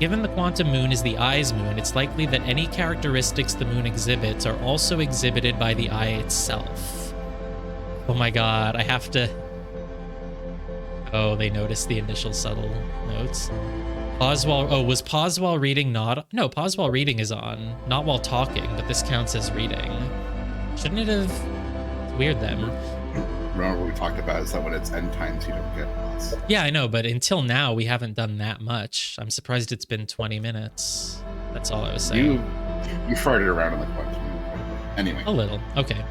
Given the quantum moon is the eye's moon, it's likely that any characteristics the moon exhibits are also exhibited by the eye itself. Oh my god, I have to... Oh, they noticed the initial subtle notes. Pause while... Oh, was pause while reading not... No, pause while reading is on. Not while talking, but this counts as reading. Shouldn't it have... It's weird then. Remember what we talked about is that when it's end times, you don't get pause. Yeah, I know, but until now, we haven't done that much. I'm surprised it's been 20 minutes. That's all I was saying. You farted around on the quantum moon. Anyway. A little. Okay.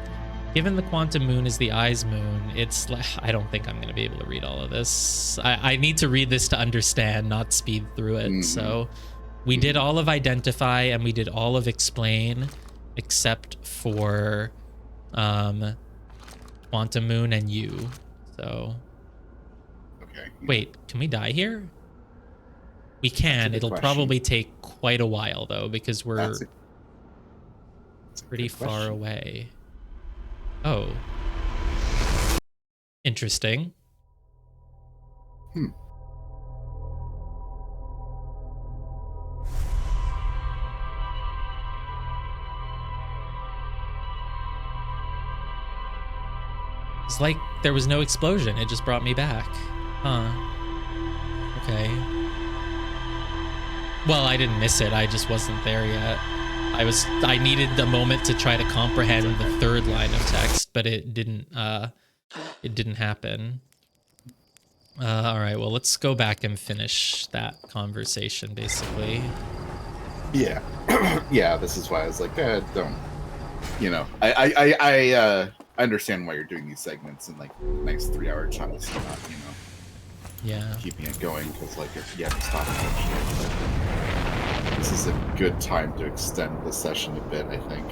Given the quantum moon is the eye's moon, it's like... I don't think I'm going to be able to read all of this. I need to read this to understand, not speed through it. So we did all of identify and we did all of explain, except for... Quantum moon and you. So okay. Wait, can we die here? We can. It'll probably take quite a while though, because we're pretty far away. Oh, interesting. It's like there was no explosion. It just brought me back. Huh. Okay. Well, I didn't miss it. I just wasn't there yet. I needed a moment to try to comprehend the third line of text, but it didn't happen. All right, well, let's go back and finish that conversation, basically. Yeah. Yeah, this is why I was like, don't, you know, I understand why you're doing these segments in like nice 3-hour chunks, and not, you know, yeah, keeping it going because like if you have to stop eventually. But this is a good time to extend the session a bit, I think.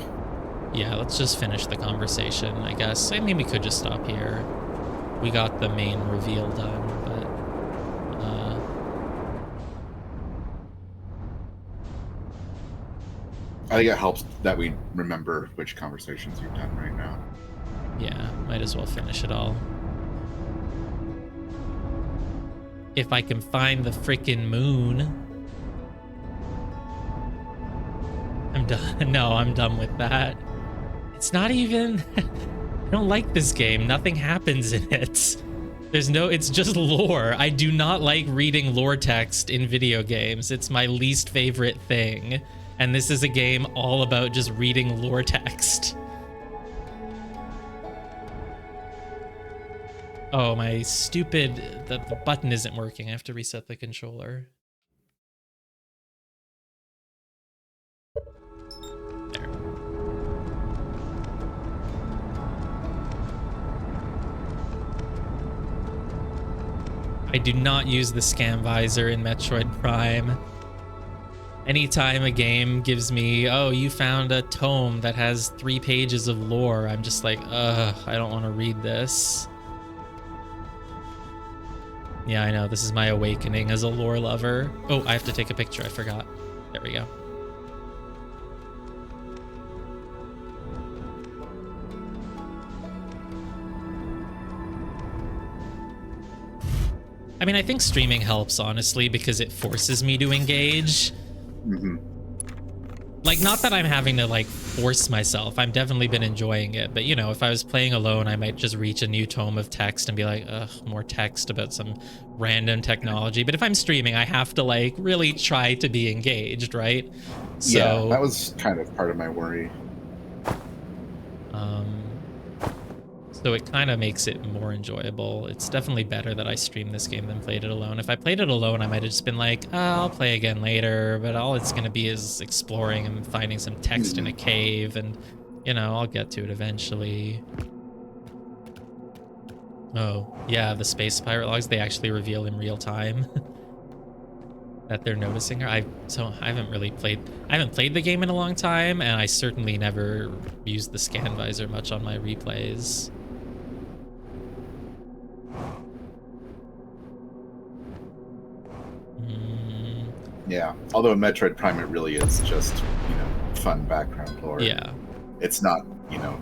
Yeah, let's just finish the conversation, I guess. I mean, we could just stop here. We got the main reveal done, but I think it helps that we remember which conversations you've done right now. Yeah, might as well finish it all. If I can find the freaking moon. I'm done. No, I'm done with that. It's not even... I don't like this game. Nothing happens in it. There's no... It's just lore. I do not like reading lore text in video games. It's my least favorite thing. And this is a game all about just reading lore text. Oh, my stupid... The button isn't working. I have to reset the controller. There. I do not use the scan visor in Metroid Prime. Anytime a game gives me, oh, you found a tome that has 3 pages of lore, I'm just like, ugh, I don't want to read this. Yeah, I know, this is my awakening as a lore lover. Oh, I have to take a picture, I forgot. There we go. I mean, I think streaming helps, honestly, because it forces me to engage. Mm-hmm. Like, not that I'm having to, like, force myself. I've definitely been enjoying it. But, you know, if I was playing alone, I might just reach a new tome of text and be like, ugh, more text about some random technology. But if I'm streaming, I have to, like, really try to be engaged, right? So, yeah, that was kind of part of my worry. So it kind of makes it more enjoyable. It's definitely better that I stream this game than played it alone. If I played it alone, I might have just been like, oh, I'll play again later, but all it's going to be is exploring and finding some text in a cave, and, you know, I'll get to it eventually. Oh, yeah, the space pirate logs, they actually reveal in real time that they're noticing her. I haven't played the game in a long time, and I certainly never used the scan visor much on my replays. Yeah, although in Metroid Prime it really is just, you know, fun background lore. Yeah. It's not, you know,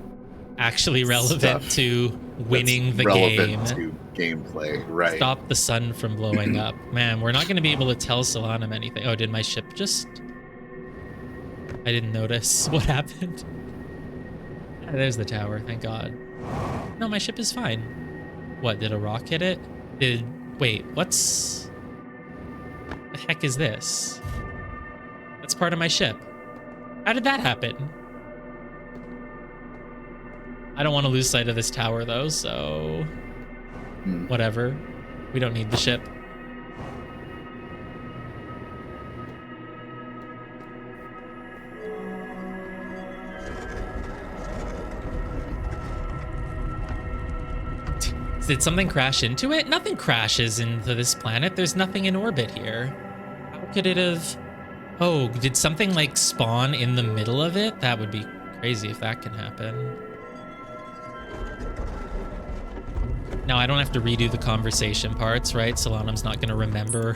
actually relevant to winning the relevant game. To gameplay, right? Stop the sun from blowing up. Man, we're not going to be able to tell Solanum anything. Oh, did my ship just... I didn't notice what happened. Ah, there's the tower, thank God. No, my ship is fine. What, did a rock hit it? Wait, what's... the heck is this? That's part of my ship. How did that happen? I don't want to lose sight of this tower, though, so... whatever. We don't need the ship. Did something crash into it? Nothing crashes into this planet. There's nothing in orbit here. How could it have... Oh, did something, like, spawn in the middle of it? That would be crazy if that can happen. Now, I don't have to redo the conversation parts, right? Solanum's not going to remember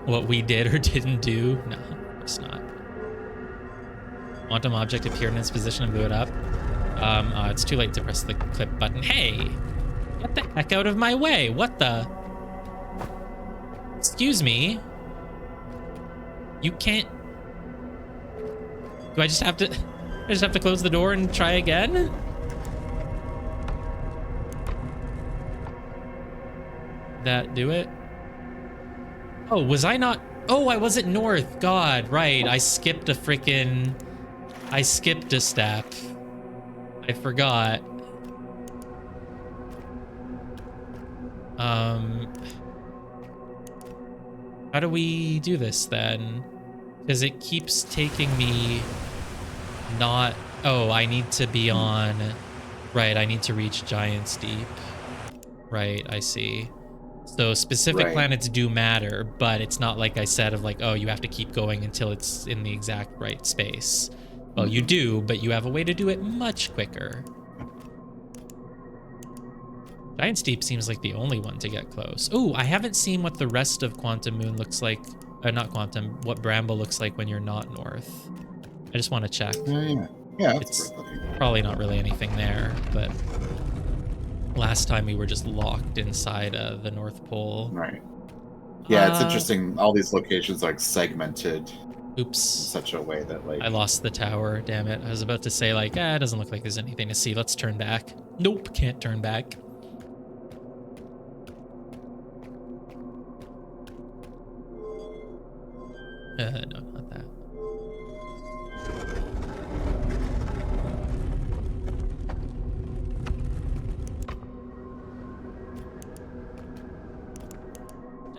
what we did or didn't do. No, of course not. Quantum object appeared in its position and blew it up. It's too late to press the clip button. Hey! Get the heck out of my way! What the? Excuse me? You can't... Do I just have to... I just have to close the door and try again? That do it? Oh, was I not... Oh, I wasn't north. God, right. I skipped a freaking... I skipped a step. I forgot. How do we do this then? Because it keeps taking me not... Oh, I need to be on... Right, I need to reach Giant's Deep. Right, I see. So specific planets do matter, but it's not like I said of like, oh, you have to keep going until it's in the exact right space. Well, you do, but you have a way to do it much quicker. Giant's Deep seems like the only one to get close. Oh, I haven't seen what the rest of Quantum Moon looks like. Not Quantum, what Bramble looks like when you're not north. I just want to check. Yeah, it's probably not really anything there, but last time we were just locked inside the North Pole. Right. Yeah, it's interesting. All these locations are like segmented. Oops. In such a way that like... I lost the tower, damn it. I was about to say like, it doesn't look like there's anything to see. Let's turn back. Nope, can't turn back. No, not that.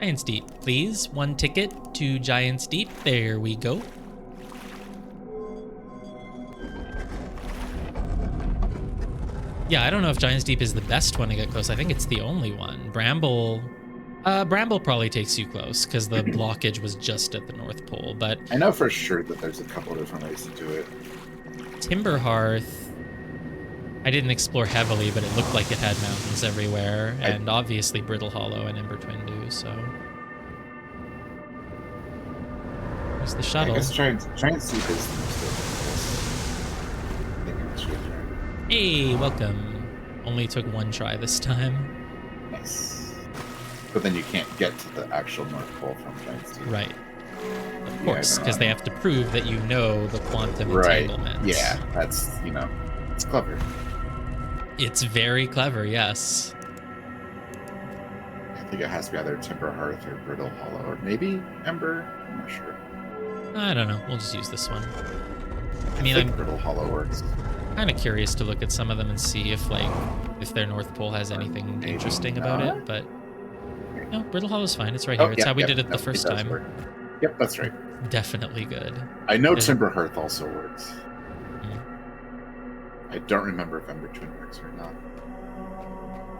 Giant's Deep, please. 1 ticket to Giant's Deep. There we go. Yeah, I don't know if Giant's Deep is the best one to get close. I think it's the only one. Bramble probably takes you close because the blockage was just at the North Pole, but I know for sure that there's a couple different ways to do it. Timberhearth, I didn't explore heavily, but it looked like it had mountains everywhere, and obviously Brittle Hollow and Ember Twin do, so. There's the shuttle. I guess Giant's Deep is the most difficult. I think it's your turn. Hey, welcome. Only took 1 try this time. Nice. But then you can't get to the actual North Pole from Giant's Deep. Right. Of course, because they have to prove that you know the quantum entanglement. Yeah, that's, it's clever. It's very clever, yes. I think it has to be either Timberhearth or Brittle Hollow, or maybe Ember. I'm not sure. I don't know. We'll just use this one. I mean, think Brittle Hollow works. Kind of curious to look at some of them and see if their North Pole has anything interesting about it, but no, Brittle Hollow's fine. It's right here. It's how we did it the first time. Work. Yep, that's right. Definitely good. I know Timberhearth also works. I don't remember if Ember Twin works or not.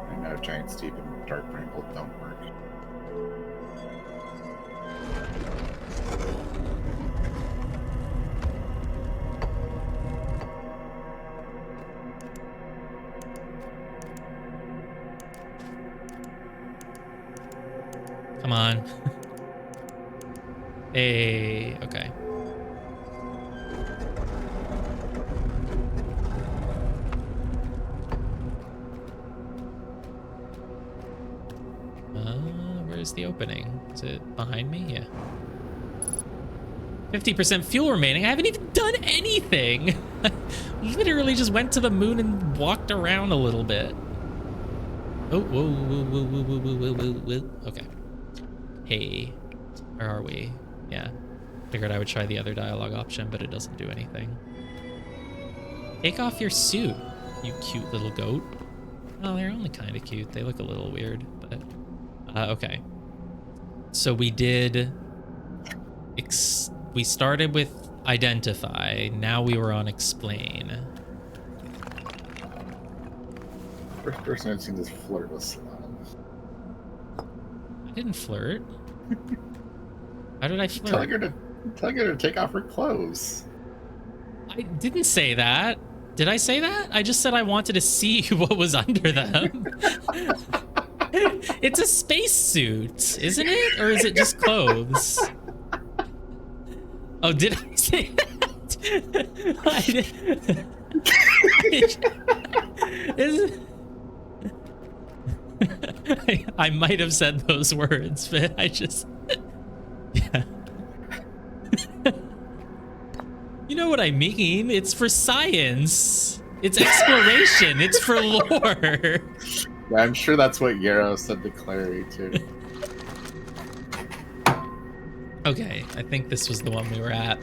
I know Giant's Deep and Dark Bramble don't work. Come on. Hey, okay. Where's the opening? Is it behind me? Yeah. 50% fuel remaining. I haven't even done anything. Literally just went to the moon and walked around a little bit. Oh, whoa, whoa, whoa, whoa, whoa, whoa, whoa, whoa. Okay. Hey, where are we? Yeah. Figured I would try the other dialogue option, but it doesn't do anything. Take off your suit, you cute little goat. Oh, they're only kind of cute. They look a little weird, but... okay. So we did... we started with identify. Now we were on explain. First person I've seen this flirt with Salon. I didn't flirt. How did I flirt? Telling her to take off her clothes. I didn't say that. Did I say that? I just said I wanted to see what was under them. It's a spacesuit, isn't it? Or is it just clothes? Oh, did I say that? I might have said those words, but I just... Yeah. You know what I mean? It's for science. It's exploration. It's for lore. Yeah, I'm sure that's what Yarrow said to Clary, too. Okay, I think this was the one we were at.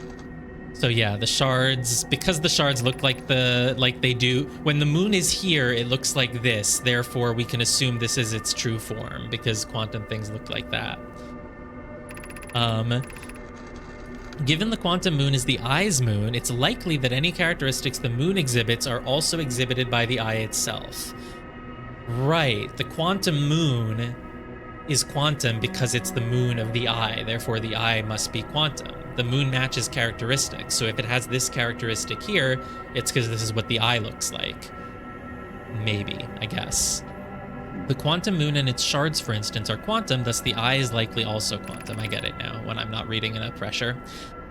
So yeah, the shards, because the shards look like they do when the moon is here, it looks like this. Therefore, we can assume this is its true form because quantum things look like that. Given the quantum moon is the eye's moon, it's likely that any characteristics the moon exhibits are also exhibited by the eye itself. Right, the quantum moon is quantum because it's the moon of the eye, therefore the eye must be quantum. The moon matches characteristics, so if it has this characteristic here, it's because this is what the eye looks like. Maybe, I guess. The quantum moon and its shards, for instance, are quantum, thus the eye is likely also quantum. I get it now when I'm not reading enough pressure.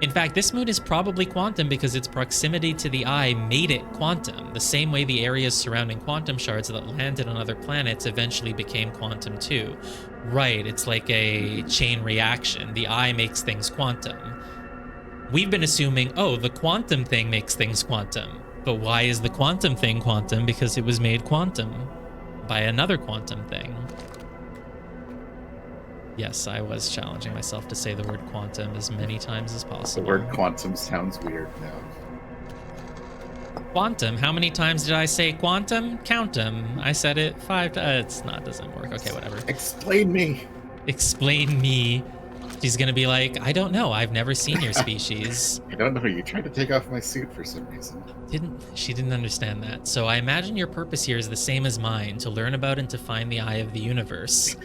In fact, this moon is probably quantum because its proximity to the eye made it quantum, the same way the areas surrounding quantum shards that landed on other planets eventually became quantum too. Right, it's like a chain reaction. The eye makes things quantum. We've been assuming, oh, the quantum thing makes things quantum. But why is the quantum thing quantum? Because it was made quantum by another quantum thing. Yes, I was challenging myself to say the word quantum as many times as possible. The word quantum sounds weird now. Quantum? How many times did I say quantum? Count 'em. I said it 5 times. It's not, doesn't work. Okay, whatever. Explain me. explain me. She's gonna be like, I don't know. I've never seen your species. I don't know. You tried to take off my suit for some reason. She didn't understand that. So I imagine your purpose here is the same as mine, to learn about and to find the eye of the universe.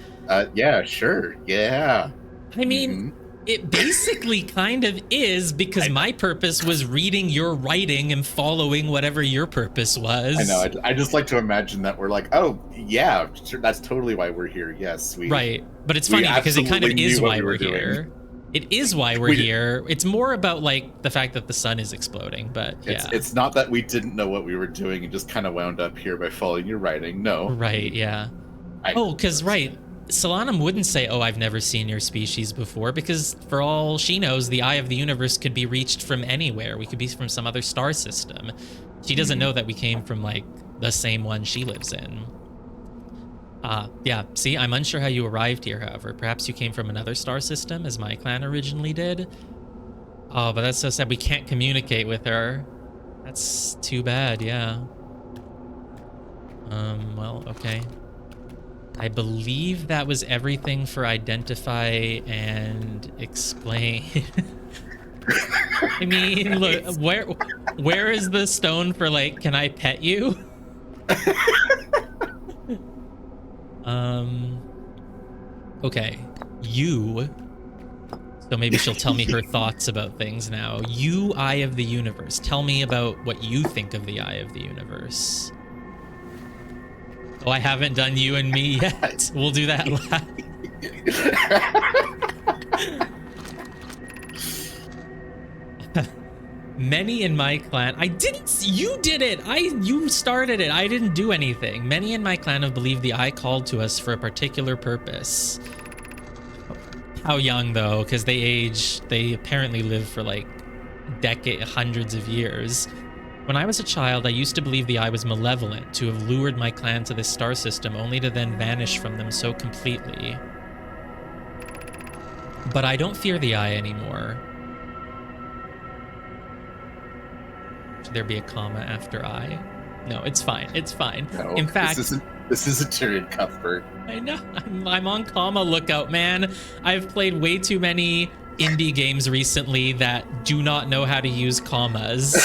Yeah, sure. Yeah. I mean, it basically kind of is, because my purpose was reading your writing and following whatever your purpose was. I know. I just like to imagine that we're like, oh, yeah, sure, that's totally why we're here. Yes, we. Right. But it's funny because it kind of absolutely is knew what why we were we're doing. here. It is why we're here. It's more about like the fact that the sun is exploding, but yeah. It's not that we didn't know what we were doing and just kind of wound up here by following your writing. No. Right, yeah. Because, right, Solanum wouldn't say, oh, I've never seen your species before, because for all she knows, the eye of the universe could be reached from anywhere. We could be from some other star system. She doesn't know that we came from, like, the same one she lives in. Yeah, see, I'm unsure how you arrived here, however. Perhaps you came from another star system, as my clan originally did. Oh, but that's so sad. We can't communicate with her. That's too bad, yeah. Well, okay. I believe that was everything for identify and explain. I mean, look, where is the stone for, like, can I pet you? Okay. So maybe she'll tell me her thoughts about things now. You, Eye of the Universe. Tell me about what you think of the Eye of the Universe. Oh, I haven't done you and me yet. We'll do that last. Many in my clan, you did it. You started it. I didn't do anything. Many in my clan have believed the eye called to us for a particular purpose. How young though, because they apparently live for like hundreds of years. When I was a child, I used to believe the eye was malevolent, to have lured my clan to this star system only to then vanish from them so completely. But I don't fear the eye anymore. Should there be a comma after I? No, it's fine. It's fine. No, in fact, this isn't Tyrion Cuthbert. I know. I'm on comma lookout, man. I've played way too many indie games recently that do not know how to use commas.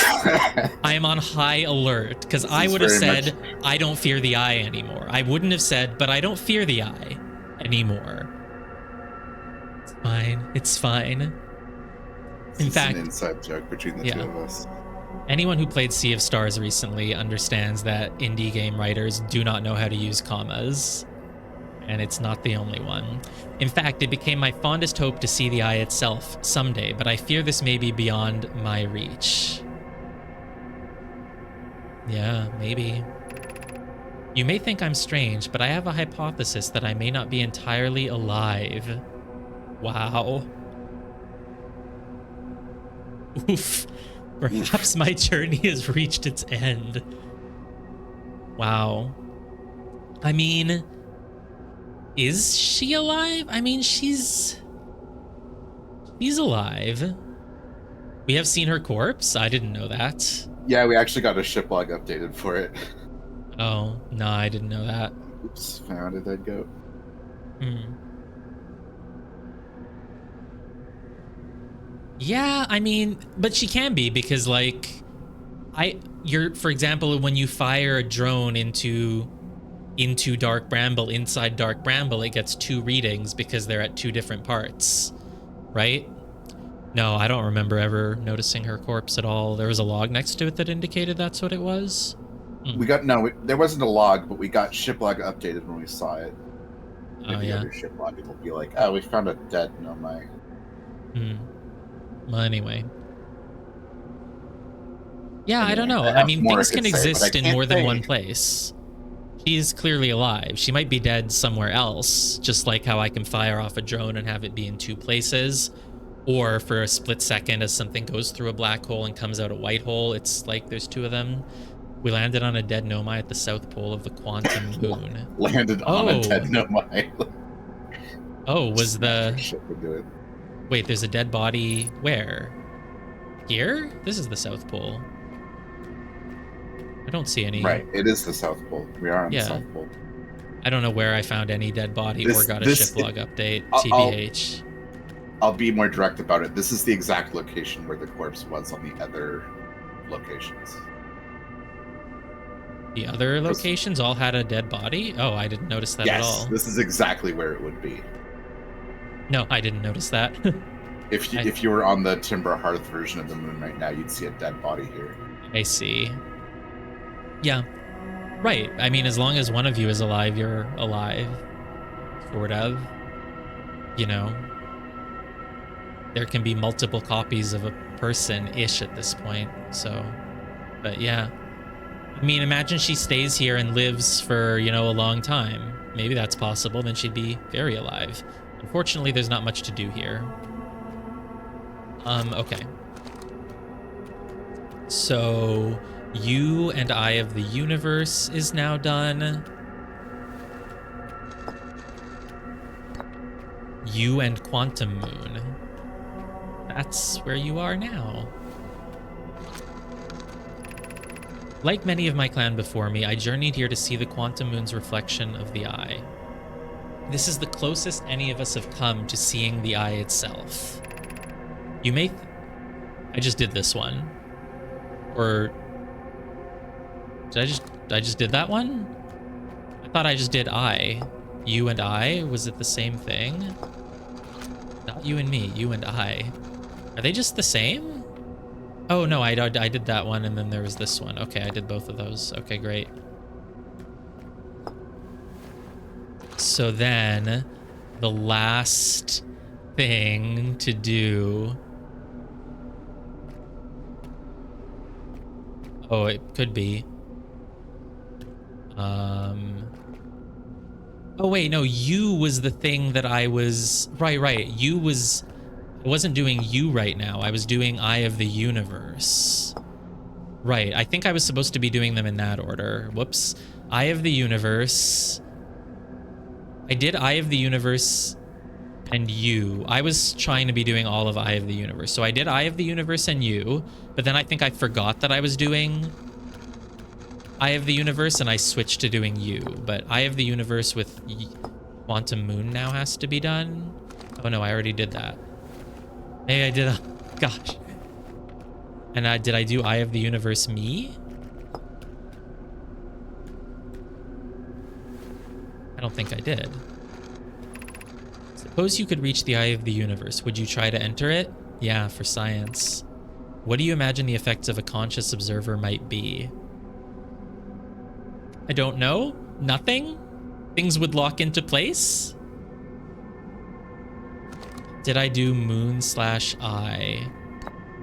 I am on high alert because I would have said, I don't fear the eye anymore. I wouldn't have said, but I don't fear the eye anymore. It's fine. It's fine. In fact, an inside joke between the two of us. Anyone who played Sea of Stars recently understands that indie game writers do not know how to use commas. And it's not the only one. In fact, it became my fondest hope to see the eye itself someday, but I fear this may be beyond my reach. Yeah, maybe. You may think I'm strange, but I have a hypothesis that I may not be entirely alive. Wow. Oof. Perhaps my journey has reached its end. Wow. I mean, is she alive? I mean, she's alive. We have seen her corpse? I didn't know that. Yeah, we actually got a ship log updated for it. Oh, no, I didn't know that. Oops, found a dead goat. Yeah, I mean, but she can be because, like, for example, when you fire a drone into Dark Bramble, inside Dark Bramble, it gets 2 readings because they're at 2 different parts, right? No, I don't remember ever noticing her corpse at all. There was a log next to it that indicated that's what it was. There wasn't a log, but we got ship log updated when we saw it. Oh, yeah. Other ship log, it will be like, oh, we found a dead Nomai. Well, anyway. Yeah, I don't know. I mean, things can exist in more than one place. She's clearly alive. She might be dead somewhere else, just like how I can fire off a drone and have it be in 2 places. Or for a split second as something goes through a black hole and comes out a white hole, it's like there's 2 of them. We landed on a dead Nomai at the south pole of the quantum moon. Landed on a dead Nomai. Oh, was the... Wait, there's a dead body where? Here? This is the South Pole. I don't see any. Right, it is the South Pole. We are on the South Pole. I don't know where I found any dead body or got a ship log update. TBH. I'll be more direct about it. This is the exact location where the corpse was on the other locations. The other locations all had a dead body? Oh, I didn't notice that at all. Yes, this is exactly where it would be. No, I didn't notice that. If you were on the Timber Hearth version of the moon right now, you'd see a dead body here. I see. Yeah. Right. I mean, as long as one of you is alive, you're alive. Sort of. You know. There can be multiple copies of a person-ish at this point, so... But yeah. I mean, imagine she stays here and lives for, you know, a long time. Maybe that's possible, then she'd be very alive. Unfortunately, there's not much to do here. Okay. So, You and Eye of the Universe is now done. You and Quantum Moon. That's where you are now. Like many of my clan before me, I journeyed here to see the Quantum Moon's reflection of the Eye. This is the closest any of us have come to seeing the Eye itself. You may... I just did this one. Or... Did I just did that one? I thought I just did I. You and I? Was it the same thing? Not you and me, you and I. Are they just the same? Oh no, I did that one and then there was this one. Okay, I did both of those. Okay, great. So then, the last thing to do... Oh, it could be. Oh wait, no, you was the thing that I was... Right. You was... I wasn't doing you right now. I was doing Eye of the Universe. Right, I think I was supposed to be doing them in that order. Whoops. Eye of the Universe. I did Eye of the Universe and you. I was trying to be doing all of Eye of the Universe. So I did Eye of the Universe and you, but then I think I forgot that I was doing Eye of the Universe and I switched to doing you. But Eye of the Universe with Quantum Moon now has to be done. Oh no, I already did that. Maybe I did. Gosh. And did I do Eye of the Universe me? I don't think I did. Suppose you could reach the Eye of the Universe. Would you try to enter it? Yeah, for science. What do you imagine the effects of a conscious observer might be? I don't know. Nothing? Things would lock into place? Did I do Moon/Eye?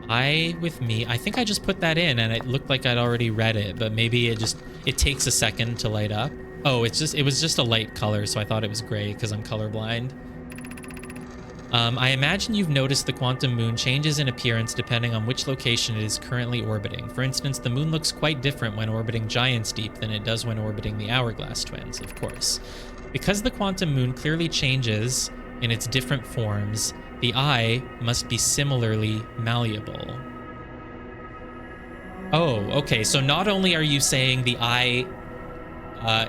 Eye with me. I think I just put that in and it looked like I'd already read it, but maybe it takes a second to light up. Oh, it was just a light color, so I thought it was gray because I'm colorblind. I imagine you've noticed the Quantum Moon changes in appearance depending on which location it is currently orbiting. For instance, the moon looks quite different when orbiting Giant's Deep than it does when orbiting the Hourglass Twins, of course. Because the Quantum Moon clearly changes in its different forms, the Eye must be similarly malleable. Oh, okay, so not only are you saying the Eye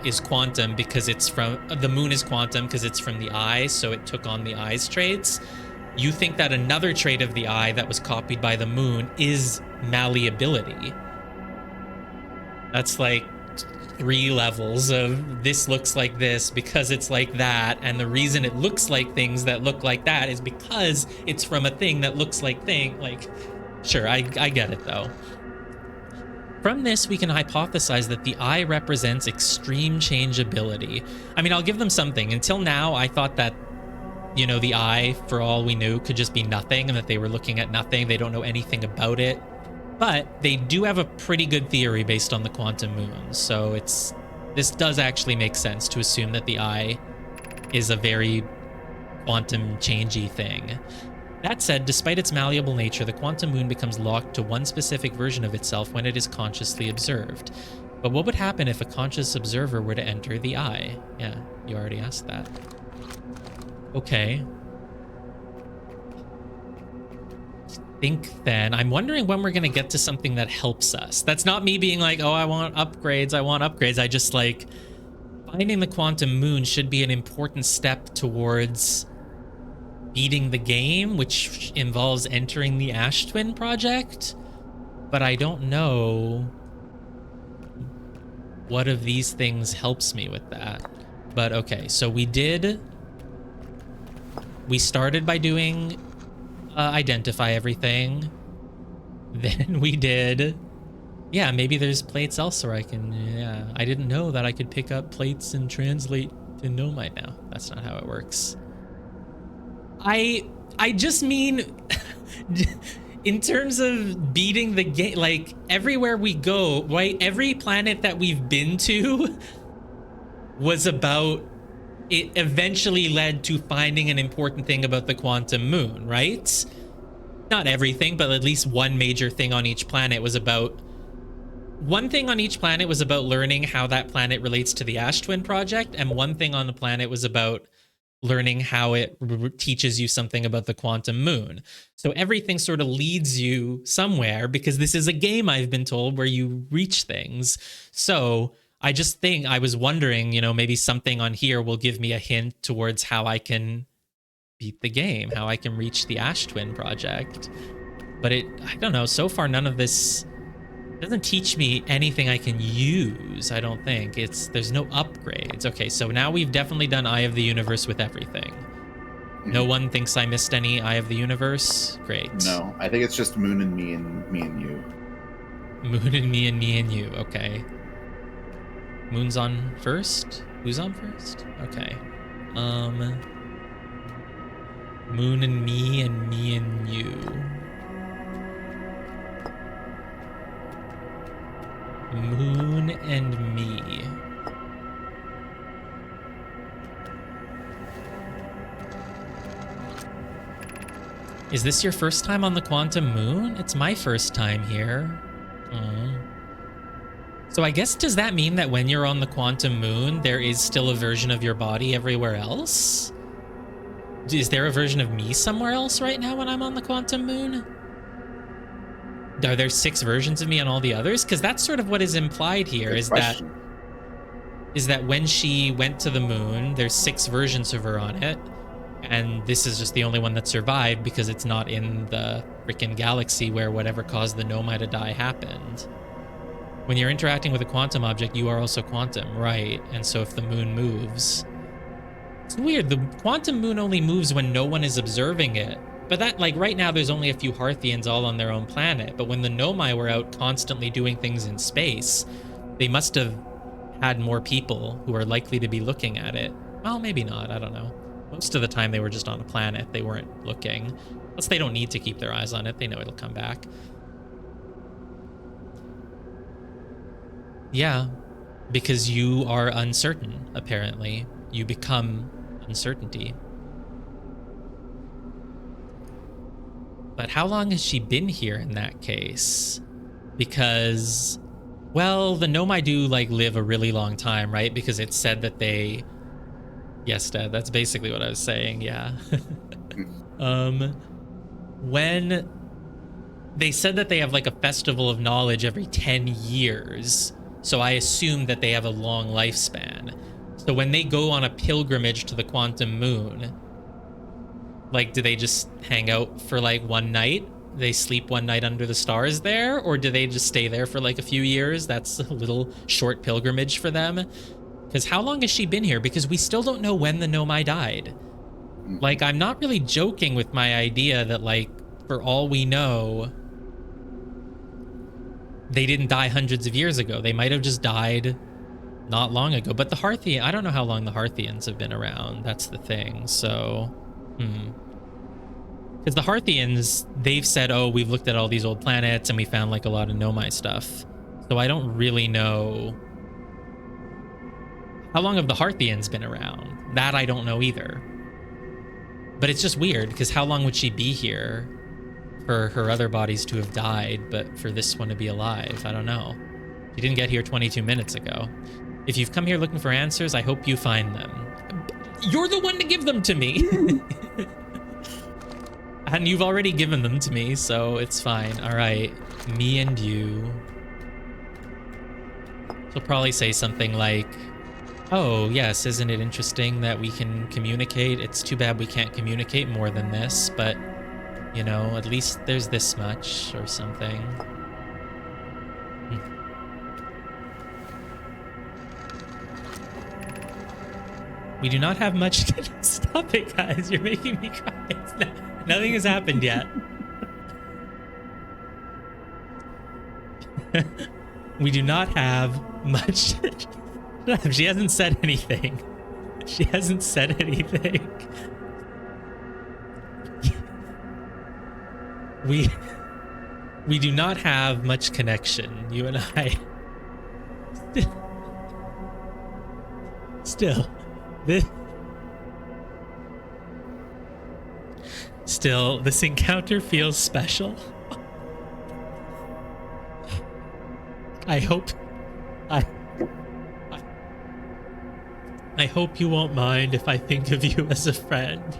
is quantum because it's from... the moon is quantum because it's from the Eye, so it took on the Eye's traits. You think that another trait of the Eye that was copied by the moon is malleability. That's like 3 levels of this looks like this because it's like that, and the reason it looks like things that look like that is because it's from a thing that looks like thing. Like, sure, I get it though. From this, we can hypothesize that the Eye represents extreme changeability. I mean, I'll give them something. Until now, I thought that, you know, the Eye, for all we knew, could just be nothing and that they were looking at nothing. They don't know anything about it. But they do have a pretty good theory based on the Quantum Moon. So this does actually make sense to assume that the Eye is a very quantum changey thing. That said, despite its malleable nature, the Quantum Moon becomes locked to one specific version of itself when it is consciously observed. But what would happen if a conscious observer were to enter the Eye? Yeah, you already asked that. Okay. I think then, I'm wondering when we're going to get to something that helps us. That's not me being like, oh, I want upgrades. I just like, finding the quantum moon should be an important step towards beating the game, which involves entering the Ash Twin project. But I don't know what of these things helps me with that. But okay, so we started by doing identify everything. Then we did, yeah, maybe there's plates elsewhere I can, yeah. I didn't know that I could pick up plates and translate to Nomai now. That's not how it works. I just mean, in terms of beating the game, like everywhere we go, right? Every planet that we've been to was about, it eventually led to finding an important thing about the quantum moon, right? Not everything, but at least one major thing on each planet was about, one thing on each planet was about learning how that planet relates to the Ash Twin project, and one thing on the planet was about learning how it teaches you something about the quantum moon. So everything sort of leads you somewhere, because this is a game, I've been told, where you reach things. So I was wondering, you know, maybe something on here will give me a hint towards how I can beat the game, how I can reach the Ash Twin project. But I don't know, so far none of this doesn't teach me anything I can use, I don't think. There's no upgrades. Okay, so now we've definitely done Eye of the Universe with everything. No one thinks I missed any Eye of the Universe? Great. No, I think it's just Moon and me and you. Moon and me and you, okay. Moon's on first? Who's on first? Okay. Moon and me and you. Moon and me. Is this your first time on the quantum moon? It's my first time here. So I guess, does that mean that when you're on the quantum moon, there is still a version of your body everywhere else? Is there a version of me somewhere else right now when I'm on the quantum moon? Are there 6 versions of me on all the others? Because that's sort of what is implied here, is that when she went to the moon, there's 6 versions of her on it, and this is just the only one that survived because it's not in the freaking galaxy where whatever caused the Nomai to die happened. When you're interacting with a quantum object, you are also quantum, right? And so if the moon moves... It's weird, the quantum moon only moves when no one is observing it. But that, like, right now there's only a few Hearthians all on their own planet, but when the Nomai were out constantly doing things in space, they must have had more people who are likely to be looking at it. Well, maybe not, I don't know. Most of the time they were just on a planet, they weren't looking. Plus they don't need to keep their eyes on it, they know it'll come back. Yeah, because you are uncertain, apparently. You become uncertainty. But how long has she been here in that case? Because, well, the Nomai do, like, live a really long time, right? Because it's said that they... Yes, Dad, that's basically what I was saying, yeah. When they said that they have, like, a festival of knowledge every 10 years, so I assume that they have a long lifespan. So when they go on a pilgrimage to the quantum moon, like, do they just hang out for like one night? They sleep one night under the stars there? Or do they just stay there for like a few years? That's a little short pilgrimage for them. Because how long has she been here? Because we still don't know when the Nomai died. Like, I'm not really joking with my idea that, like, for all we know, they didn't die hundreds of years ago. They might have just died not long ago. But the Hearthian, I don't know how long the Hearthians have been around. That's the thing. So, because the Hearthians, they've said, oh, we've looked at all these old planets and we found like a lot of Nomai stuff. So I don't really know. How long have the Hearthians been around? That I don't know either. But it's just weird, because how long would she be here for her other bodies to have died, but for this one to be alive? I don't know. She didn't get here 22 minutes ago. If you've come here looking for answers, I hope you find them. You're the one to give them to me. And you've already given them to me, so it's fine. All right, me and you. She'll probably say something like, Oh, yes, isn't it interesting that we can communicate? It's too bad we can't communicate more than this, but, you know, at least there's this much or something. We do not have much to stop it, guys. You're making me cry. Nothing has happened yet. We do not have much. She hasn't said anything. She hasn't said anything. We do not have much connection, you and I. Still. This encounter feels special. I hope you won't mind if I think of you as a friend.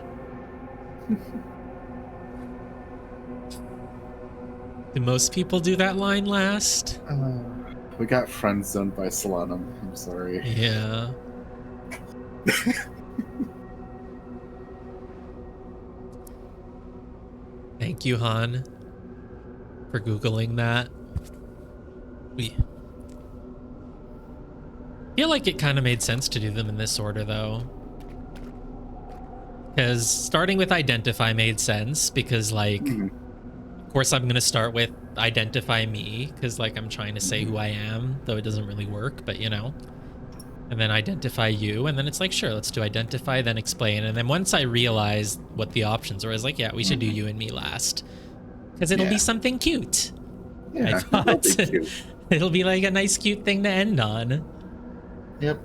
Do most people do that line last? We got friend zoned by Solanum. I'm sorry. Yeah. Thank you, Han, for Googling that. We feel like it kind of made sense to do them in this order, though. Because starting with identify made sense, because, like, of course I'm going to start with identify me, because, like, I'm trying to say who I am, though it doesn't really work, but, you know. And then identify you, and then it's like, sure, let's do identify, then explain. And then once I realized what the options were, I was like, yeah, we should do you and me last. Because it'll be something cute. Yeah, I thought it'll be like a nice, cute thing to end on. Yep.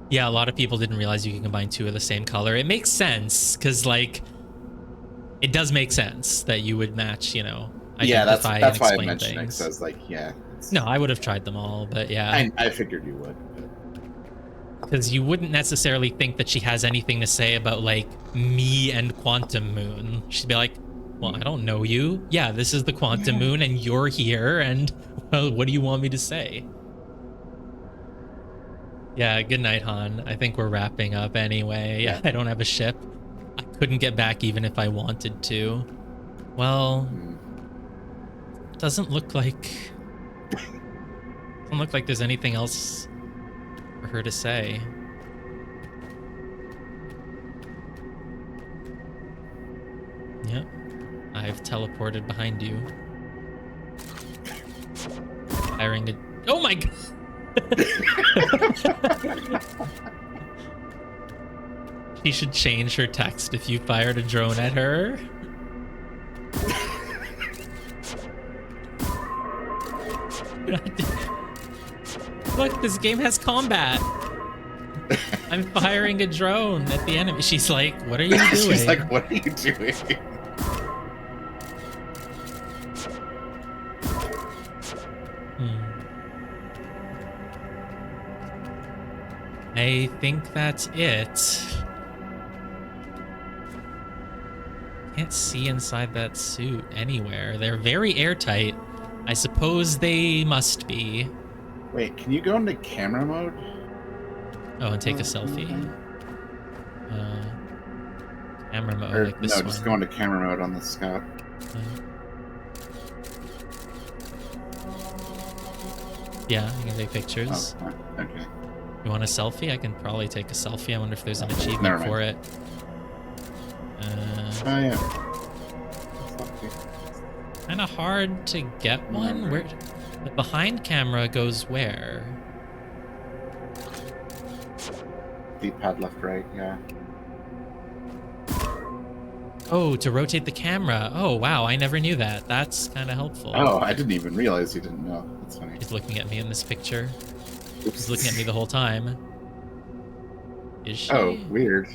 Yeah, a lot of people didn't realize you can combine two of the same color. It makes sense, because, like, it does make sense that you would match, you know, identify that's and why I explain mentioned things. it, 'cause I was like, yeah. No, I would have tried them all, but yeah. I figured you would. Because you wouldn't necessarily think that she has anything to say about, like, me and Quantum Moon. She'd be like, well, I don't know you. Yeah, this is the Quantum Moon, and you're here, and, well, what do you want me to say? Yeah, good night, Han. I think we're wrapping up anyway. Yeah, I don't have a ship. I couldn't get back even if I wanted to. Well, doesn't look like there's anything else for her to say. Yep. I've teleported behind you. Firing a... Oh my god! She should change her text if you fired a drone at her. Look, this game has combat. I'm firing a drone at the enemy. She's like, what are you doing? She's like, what are you doing? I think that's it. Can't see inside that suit anywhere. They're very airtight. I suppose they must be. Wait, can you go into camera mode? Oh, and take a selfie? Camera mode, Or, like this no, one. just go into camera mode on the Scout. Yeah, you can take pictures. Oh, okay. You want a selfie? I can probably take a selfie. I wonder if there's an achievement Never mind. for it. Oh, yeah. Kind of hard to get one. Where the behind camera goes where? D-pad left, right, yeah. Oh, to rotate the camera. Oh, wow. I never knew that. That's kind of helpful. Oh, I didn't even realize you didn't know. That's funny. He's looking at me in this picture. Oops. He's looking at me the whole time. Is she? Oh, weird.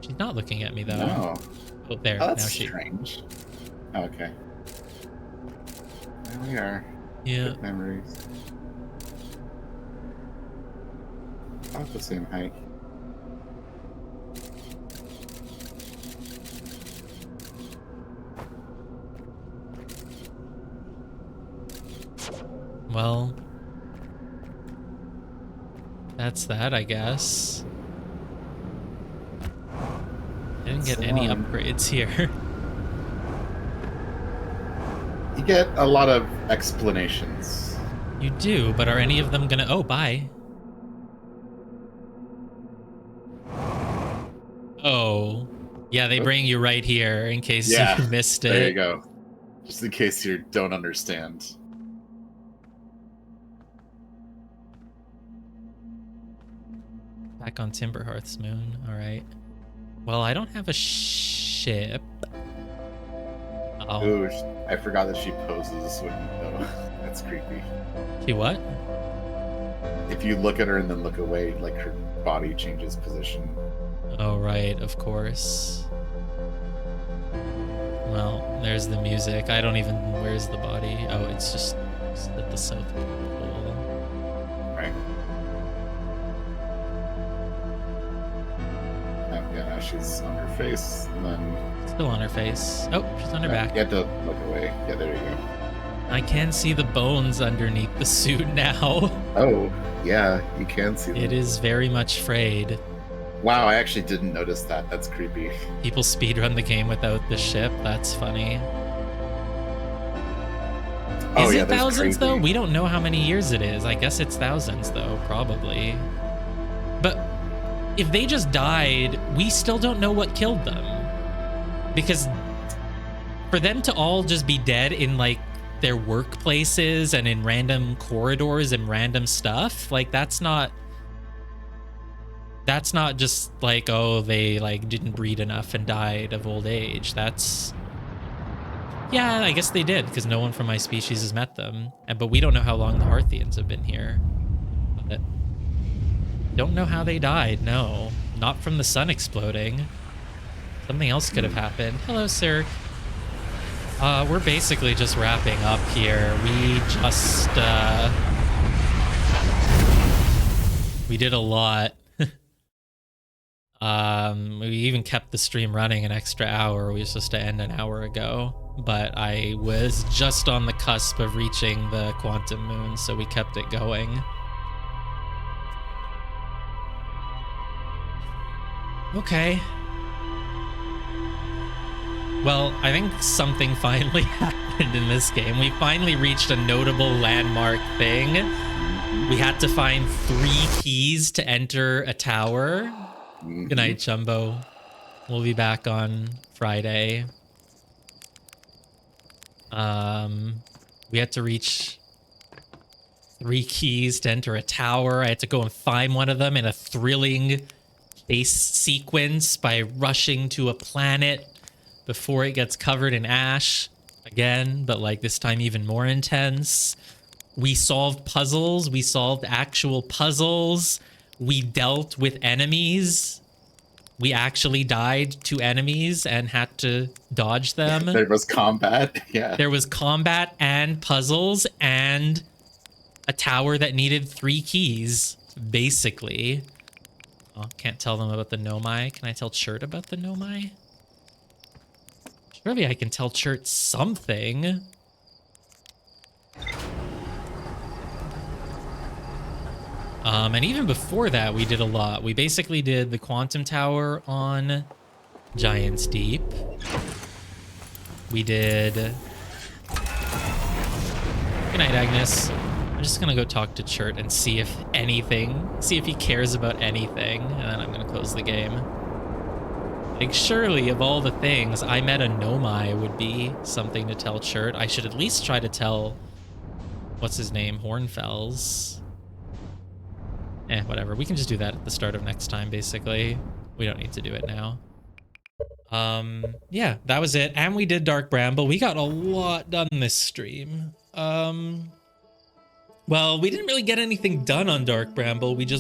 She's not looking at me, though. No. Oh, there. Oh, that's now she... strange. Oh, okay. There we are. Yeah. Good memories. About the same height. Well, that's that, I guess. I didn't get So, any upgrades here. You get a lot of explanations. You do, but are any of them gonna... Oh, bye. Oh. Yeah, they bring you right here in case you missed it. There you go. Just in case you don't understand. Back on Timberhearth's moon. All right. Well, I don't have a ship. Oh. Ooh, I forgot that she poses when that's creepy. She what? If you look at her and then look away, like her body changes position. Oh, right, of course. Well, there's the music. I don't even... Where's the body? Oh, it's just at the South Pole. Right. Yeah, now she's on her face, and then... Still on her face. Oh, she's on her back. You have to look away. Yeah, there you go. I can see the bones underneath the suit now. Oh, yeah, you can see them. It is very much frayed. Wow, I actually didn't notice that. That's creepy. People speedrun the game without the ship. That's funny. Is it thousands, though? We don't know how many years it is. I guess it's thousands, though, probably. But if they just died, we still don't know what killed them. Because for them to all just be dead in, like, their workplaces and in random corridors and random stuff, like, that's not just like, oh, they like didn't breed enough and died of old age. That's, yeah, I guess they did, because no one from my species has met them. But we don't know how long the Hearthians have been here. But don't know how they died. No, not from the sun exploding. Something else could have happened. Hello, sir. We're basically just wrapping up here. We just we did a lot. We even kept the stream running an extra hour. We were supposed to end an hour ago, but I was just on the cusp of reaching the quantum moon, so we kept it going. Okay. Well, I think something finally happened in this game. We finally reached a notable landmark thing. We had to find 3 keys to enter a tower. Good night, Jumbo. We'll be back on Friday. We had to reach 3 keys to enter a tower. I had to go and find one of them in a thrilling chase sequence by rushing to a planet before it gets covered in ash again, but like this time even more intense. We solved puzzles. We solved actual puzzles. We dealt with enemies. We actually died to enemies and had to dodge them. There was combat, yeah. There was combat and puzzles and a tower that needed 3 keys, basically. Oh, can't tell them about the Nomai. Can I tell Chert about the Nomai? Surely I can tell Chert something. And even before that, we did a lot. We basically did the Quantum Tower on Giant's Deep. We did... Good night, Agnes. I'm just gonna go talk to Chert and see if anything, see if he cares about anything, and then I'm gonna close the game. Like, surely, of all the things, I met a Nomai would be something to tell Chert. I should at least try to tell... What's his name? Hornfells. Whatever. We can just do that at the start of next time, basically. We don't need to do it now. Yeah, that was it. And we did Dark Bramble. We got a lot done this stream. Well, we didn't really get anything done on Dark Bramble. We just